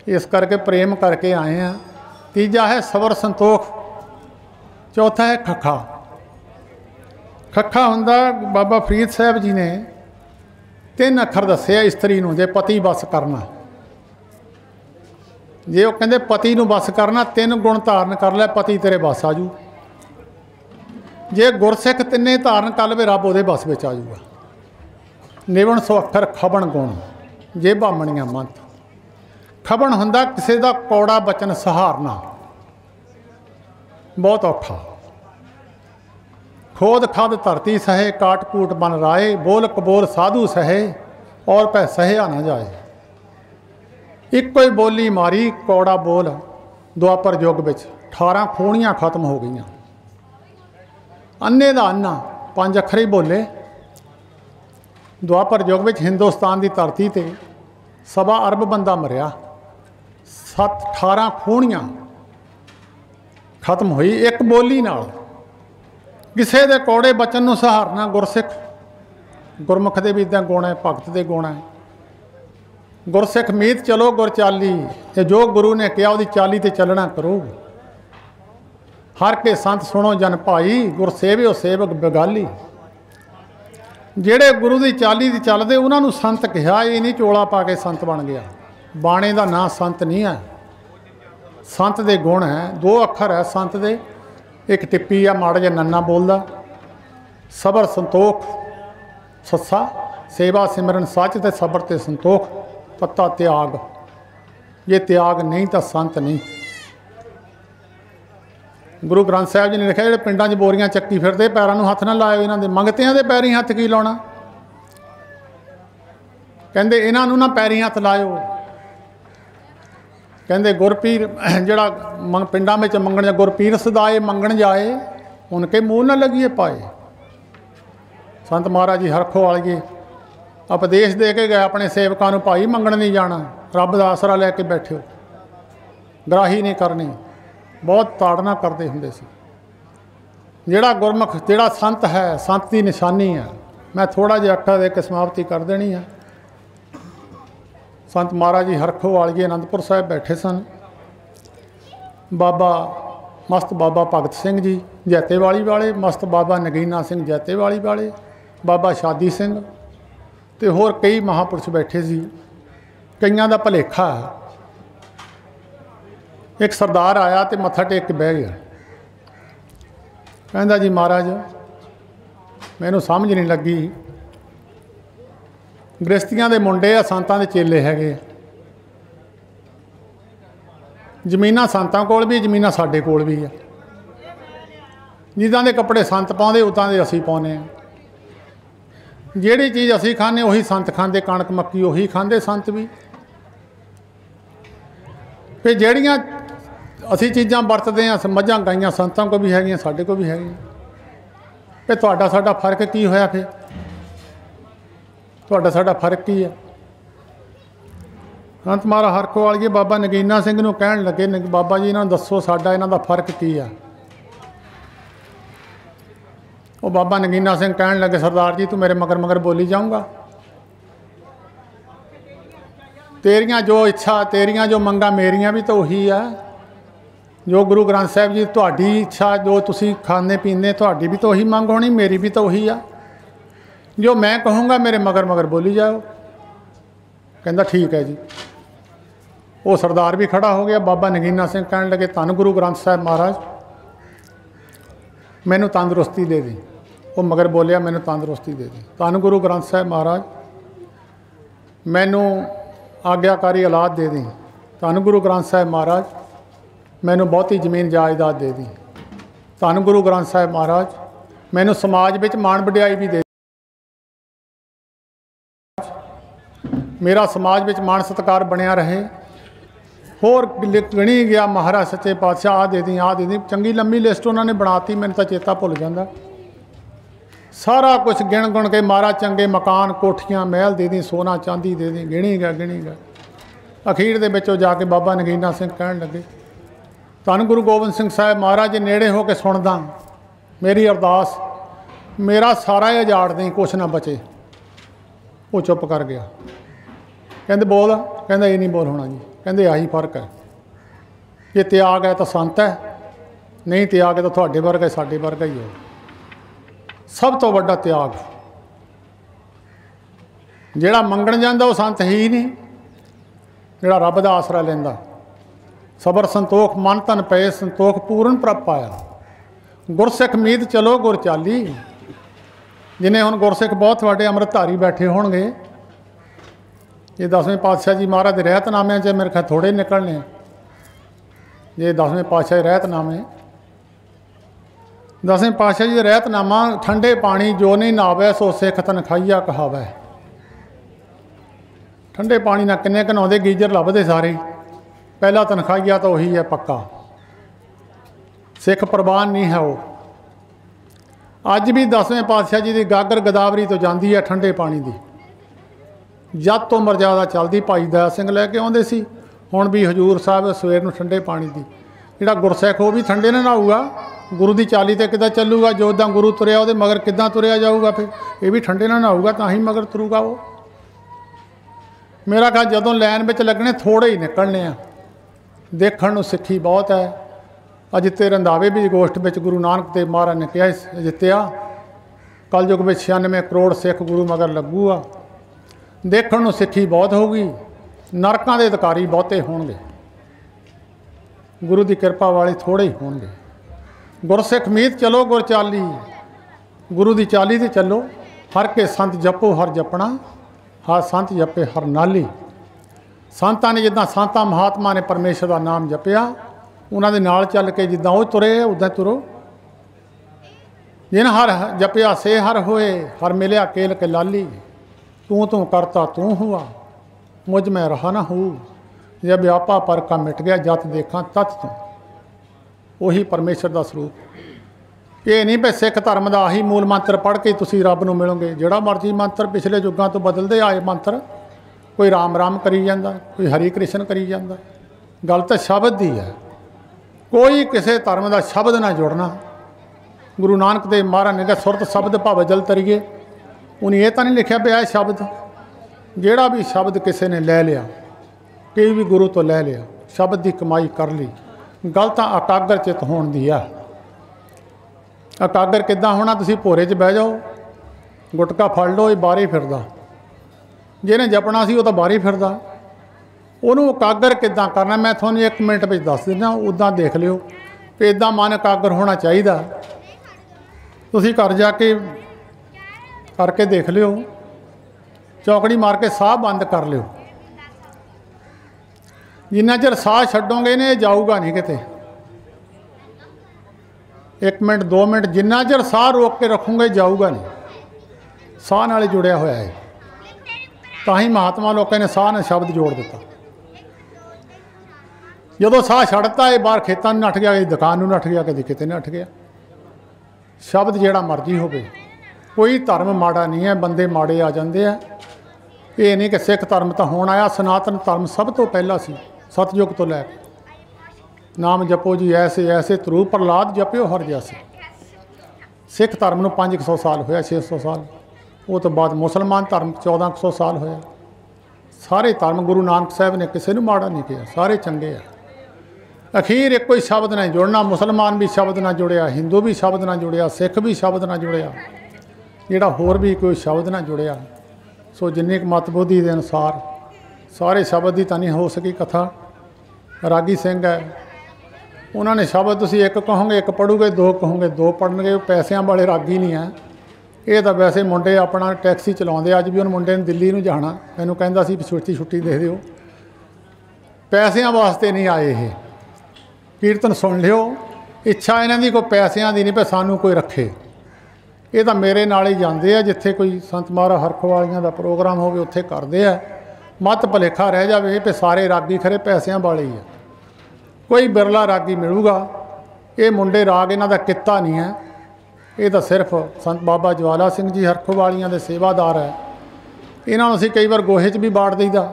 इस करके प्रेम करके आए हैं। तीजा है सबर संतोख। चौथा है खखा। खखा हुंदा बाबा फरीद साहब जी ने 3 अखर दसे इस्त्री नूं जे पति बस करना। जे वो कहते पति नूं बस करना 3 गुण धारण कर लै, पति तेरे बस आजू। जे गुरसिख 3 धारण कर लवे रब उहदे बस में आजूगा। निवण सो अखर खबण गुण जे बामणियां मंत। खबन हुंदा किसी का कौड़ा बचन सहारना बहुत औखा। खोद खाद धरती सहे, काट कूट बन राए, बोल कबोल साधु सहे और पै सहया ना जाए। इको ही बोली मारी कौड़ा बोल, दुआपर युग विच 18 खूणियां खत्म हो गई। अन्ने दा अन्ना 5 अखर ही बोले। दुआपर युग विच हिंदुस्तान की धरती ते 1.25 अरब बंदा मरिया, 18 खूणियां खत्म हुई एक बोली नाल। किसी दे कौड़े बचन नूं सहारना गुरसिख, गुरमुख दे भी इदां गुण है, भगत दे गुण है। गुरसिख मीत चलो गुर चाली, ते जो गुरु ने कहा उहदी चाली ते चलना करो। हर के संत सुनो जन भाई, गुर सेविओ सेवक बेगाली। ਜਿਹੜੇ गुरु की चाली ਦੀ ਚੱਲਦੇ ਉਹਨਾਂ ਨੂੰ संत कहा, ये नहीं चोला पा के संत बन गया। बाणे का नाम संत नहीं है, संत के गुण है। 2 अखर है संत दे, एक टिप्पी है माड़ा जिहा नन्ना बोलदा। सबर संतोख सस्सा, सेवा सिमरन सच ते सबर ते संतोख, तत्ता त्याग। ये त्याग नहीं तो संत नहीं। गुरु ग्रंथ साहब जी ने लिखा, जो पिंडां 'च बोरियां चक्की फिरदे पैरों नूं हत्थ ना लाओ, इन्हां दे मंगतियां दे पैरीं हत्थ की लाउणा। कहंदे इन्हां नूं ना पैरीं हत्थ लाओ। कहंदे गुरपीर जिहड़ा पिंडां विच मंगण, गुरपीर सदाए मंगण जाए, उनके मूँह न लगिए पाए। संत महाराज जी हरखो वालिए उपदेश दे के गए अपने सेवकां नूं, भाई मंगण नहीं जाना, रब दा आसरा लैके बैठो, ग्राही नहीं करनी। बहुत ताड़ना करते हुंदे सी। जिहड़ा गुरमुख, जिहड़ा संत है, संत की निशानी है। मैं थोड़ा जिहा अट्ठा दे के समाप्ति कर देनी है। संत महाराज जी हरखो वालिए आनंदपुर साहिब बैठे सन। बाबा मस्त बाबा भगत सिंह जी जैतेवाली वाले, मस्त बाबा नगीना सिंह जैतेवाली वाले, बाबा शादी सिंह ते होर कई महापुरुष बैठे सी। कईयां दा भुलेखा है। एक सरदार आया तो मत्था टेक के बह गया। कहता जी महाराज मैनू समझ नहीं लगी, गृहस्थियां दे मुंडे आ, संतां दे चेले हैगे। जमीनां संतां कोल भी, जमीनां साडे कोल भी है। जिदां दे कपड़े संत पाउंदे उदां दे असीं पाउने आ। जिहड़ी चीज़ असीं खाने उही संत खांदे, कणक मक्की उही खांदे संत भी। फिर जिहड़ियां असी चीज़ां वरतते हैं, मझां गाइयां संतां को भी हैगियां, साडे को भी हैगियां। फिर तुहाडा साडा फर्क की होया? फिर तुहाडा साडा फर्क की है? संत महाराज हरखो वालिए बाबा नगीना सिंह नूं कहण लगे, बाबा जी इन्हां नूं दसो साडा इन्हां दा फर्क की है। वो बाबा नगीना सिंह कहण लगे, सरदार जी तू मेरे मगर मगर बोली जाऊँगा। तेरियां जो इच्छा, तेरियां जो मंगा मेरियां भी तो उही है। जो गुरु ग्रंथ साहिब जी तुहाडी इच्छा, जो तुसी खाने पीने, तुहाडी भी तो उही मंग होनी, मेरी भी तो उही आ। जो मैं कहूँगा मेरे मगर मगर बोली जाओ। कहंदा ठीक है जी। वो सरदार भी खड़ा हो गया। बाबा नगीना सिंह कहने लगे, धन गुरु ग्रंथ साहिब महाराज मैनू तंदुरुस्ती दे दी। वो मगर बोलिया, मैनू तंदुरुस्ती दे दी। धन गुरु ग्रंथ साहिब महाराज मैनू आग्याकारी औलाद दे दी। धन गुरु ग्रंथ साहिब महाराज मैनू बहुती जमीन जायदाद दे दी। धन गुरु ग्रंथ साहिब महाराज मैनू समाज विच मान वडियाई भी दे, मेरा समाज विच मान सत्कार बनिया रहे। होर गिणी गया महाराज सच्चे पातशाह आ दे दी, आ दे दी। चंगी लंबी लिस्ट उन्होंने बनाती, मैनू तो चेता भुल जाता। सारा कुछ गिण गुण के महाराज चंगे मकान, कोठियां, महल दे दी, सोना चांदी दे दी। गिणी गया। अखीर दे विचों जाके बाबा नगीना सिंह कहण लगे, धन गुरु गोबिंद सिंह साहिब महाराज जे नेड़े हो के सुनदा मेरी अरदास, मेरा सारा ही उजाड़ दें, कुछ ना बचे। वो चुप कर गया। कहते बोल। कहता ये नहीं बोल होना जी। कहते आही फर्क है। जे त्याग है तो संत है, नहीं त्याग है तो तुहाडे वर्गा, साडे वर्गा ही हो। सब तो वड्डा त्याग जिहड़ा मंगण जांदा वो संत ही नहीं, जिहड़ा रब दा आसरा लैंदा। सबर संतोख मन धन पे, संतोख पूर्ण प्रभ पाया। गुरसिख मीत चलो गुर चाली। जिन्हें हुण गुरसिख बहुत वड्डे अमृतधारी बैठे होणगे, ये 10वें पातशाह जी महाराज के रहतनामे च मेरे ख्याल थोड़े निकलने, जे 10वें पातशाह रहतनामे 10वें पातशाह जी रहतनामा ठंडे पानी जो नहीं नावे सो सिख तनखाइया कहावै। ठंडे पानी ना किन्ने नहाते, गीजर लभदे सारे, पहला तनखाइया तो वही है पक्का, सिख प्रवान नहीं है वो। अज भी 10वें पातशाह जी की गागर गोदावरी तो जाती है ठंडे पानी की, जद तो मर्यादा चलती भाई दया सिंह लैके आउंदे सी, हुण भी हजूर साहब सवेर नूं ठंडे पानी की, जिहड़ा गुरसिख वो भी ठंडे नाल नहाऊगा, गुरु की चाली ते किदां चलूगा, जो इदां गुरु तुरिया उहदे मगर किदां तुरिया जाऊगा, फिर ये भी ठंडे नाल नहाऊगा तां ही मगर तुरूगा वो। मेरा ख्याल जदों लैन विच लगने थोड़े ही निकलने आ, देखण नूं सिੱਖੀ बहुत है। अजिते रंधावे भी गोष्ठ में गुरु नानक देव महाराज ने कहा जित्या कलयुग में 96 करोड़ सिख गुरु मगर लगूगा, देखण नूं सिੱਖੀ बहुत होगी, नरकां दे अधिकारी बहुते होणगे, गुरु की किरपा वाले थोड़े ही होणगे। गुरसिख मीत चलो गुर चाली, गुरु की चाली ते चलो, हर के संत जपो हर जपना, हर संत जपे हर नाली। संतां ने जिद्दां संतां महात्मा ने परमेश्वर का नाम जपिया, उन्होंने नाल चल के जिद्दां वो तुरे उदां तुरो। जिन हर जपिया से हर होए, हर मिलिया केल के लाली, तू तू करता तू हुआ, मुझ में रहा ना हो, जब व्यापा पर का मिट गया, जत देखा तत तू, वही परमेश्वर का स्वरूप। ये नहीं भी सिख धर्म का आही मूल मंत्र पढ़ के तुसी रब नूं मिलोगे, जिहड़ा मर्जी मंत्र पिछले युगों तो बदलते आए मंत्र, कोई राम राम करी जाता, कोई हरि कृष्ण करी जाता, गल तो शब्द की है। कोई किसी धर्म का शब्द ना जुड़ना। गुरु नानक देव महाराज ने कहा सुरत शब्द भाव जल तरीए, उन्हें यह तो नहीं लिखा भी है शब्द, जिहड़ा भी शब्द किसी ने लै लिया, कोई भी गुरु तो लै लिया, शब्द की कमाई कर ली, गल तो एकाग्र चित होने दी है। एकाग्र किद्दां होना, तुसीं भोरे च बह जाओ, गुटका फड़ लो, ये बाहर ही फिरदा, जिहने जपना सी वो तो बाहर ही फिरदा, उन्होंने एकाग्र किद्दां करना मैं तुहानूं 1 मिनट में दस देना, उदां देख लिओ भी इदां मन एकाग्र होना चाहिए। तुसीं घर जाके करके देख लिओ, चौकड़ी मार के साह बंद कर लिओ, जिन्ना चਿਰ साह छड्डोगे ने जाऊगा नहीं किते। 1 मिनट 2 मिनट जिन्ना चਿਰ साह रोक के रखोगे जाऊगा नहीं, साह नाल जुड़िया होया है। तां ही महात्मा लोगों ने साह ने शब्द जोड़ दिता। जदों साह छड़ता है बाहर खेतों में नठ गया, कभी दुकान में नठ गया, कभी किते नठ गया। शब्द जिहड़ा मर्जी होवे, कोई धर्म माड़ा नहीं है, बंदे माड़े आ जाते हैं। ये नहीं कि सिख धर्म तो होण आया, सनातन धर्म सब तो पहला सी, सतयुग तो लैके। नाम जपो जी ऐसे ऐसे ध्रुव प्रहलाद जपियो हर जैसे। सिख धर्म नूं 500 साल होया, 600 साल, वो तो बाद मुसलमान धर्म 1400 साल होया। सारे धर्म गुरु नानक साहब ने किसी नूं माड़ा नहीं किया, सारे चंगे है। अखीर एक कोई शब्द नहीं जुड़ना, मुसलमान भी शब्द ना जुड़िया, हिंदू भी शब्द ना जुड़िया, सिख भी शब्द ना जुड़िया, जिहड़ा होर भी कोई शब्द ना जुड़िया। सो जिन्नी मतबुद्धि के अनुसार सारे शब्द की तो नहीं हो सकी कथा। रागी सिंह है, उन्होंने शब्द तुसीं एक कहोगे एक पढ़ोगे, 2 कहोगे 2 पढ़नगे, पैसों वाले रागी नहीं है। ये तो वैसे मुंडे अपना टैक्सी चलाते, अज भी उन मुंडे ने दिल्ली नूं जाना, मैनूं कहंदा सी छुट्टी छुट्टी दे दिओ, पैसों वास्ते नहीं आए। ये कीर्तन सुन लिओ, इच्छा इन्हां दी कोई पैसों की नहीं भी सानूं कोई रखे। ये तो मेरे नाल ही जाते हैं, जिथे कोई संत महाराज हरखवालियां का प्रोग्राम होवे उत्थे करते हैं। मत भुलेखा रह जाए भी सारे रागी खरे पैसों वाले ही है, कोई बिरला रागी मिलूगा। ये मुंडे राग इन्हां दा कित्ता नहीं है, ये तो सिर्फ संत बाबा ज्वाला सिंह जी हरखवालियां दे सेवादार है। इन्हां नूं असीं कई बार गोहे च भी बाड़ दईदा,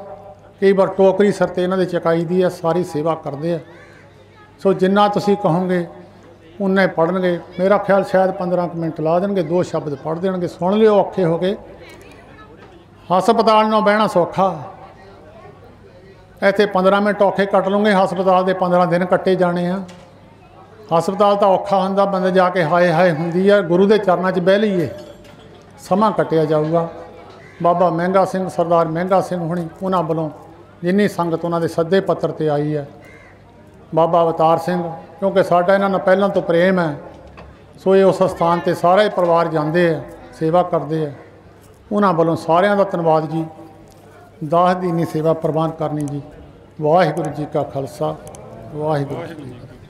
कई बार टोकरी सिर ते इन्हां दे चकाई दी है, सारी सेवा करते हैं। सो जिन्ना तुसीं कहोगे उन्ने पढ़नगे। मेरा ख्याल शायद 15 मिनट ला देंगे, 2 शब्द पढ़ देंगे, सुन लिओ औखे हो गए। हस्पताल नाल बहना सौखा, इत्थे 15 मिनट औखे कट लूँगे, हस्पताल के 15 दिन कट्टे जाने हैं। हस्पताल तो औखा हुंदा, बंदे जाके हाय हाय हुंदी है, गुरु के चरणों 'च बह लईए, समा कटिया जाऊगा। बाबा महंगा सिंह, सरदार महंगा सिंह होनी, उन्हां वालों जिन्नी संगत उन्हां दे सद्दे पत्र ते आई है। बाबा अवतार सिंह, क्योंकि साडा इन्हां नाल पहलों तो प्रेम है, सो ये उस स्थान ते सारा ही परिवार जाते हैं, सेवा करते हैं। उन्हां वालों सारिਆਂ ਦਾ ਧੰਨਵਾਦ जी। ਦਾਸ ਦੀ ਨੀ ਸੇਵਾ ਪ੍ਰਵਾਨ ਕਰਨੀ ਜੀ। ਵਾਹਿਗੁਰੂ ਜੀ ਕਾ ਖਾਲਸਾ, ਵਾਹਿਗੁਰੂ ਜੀ ਕੀ ਫਤਿਹ।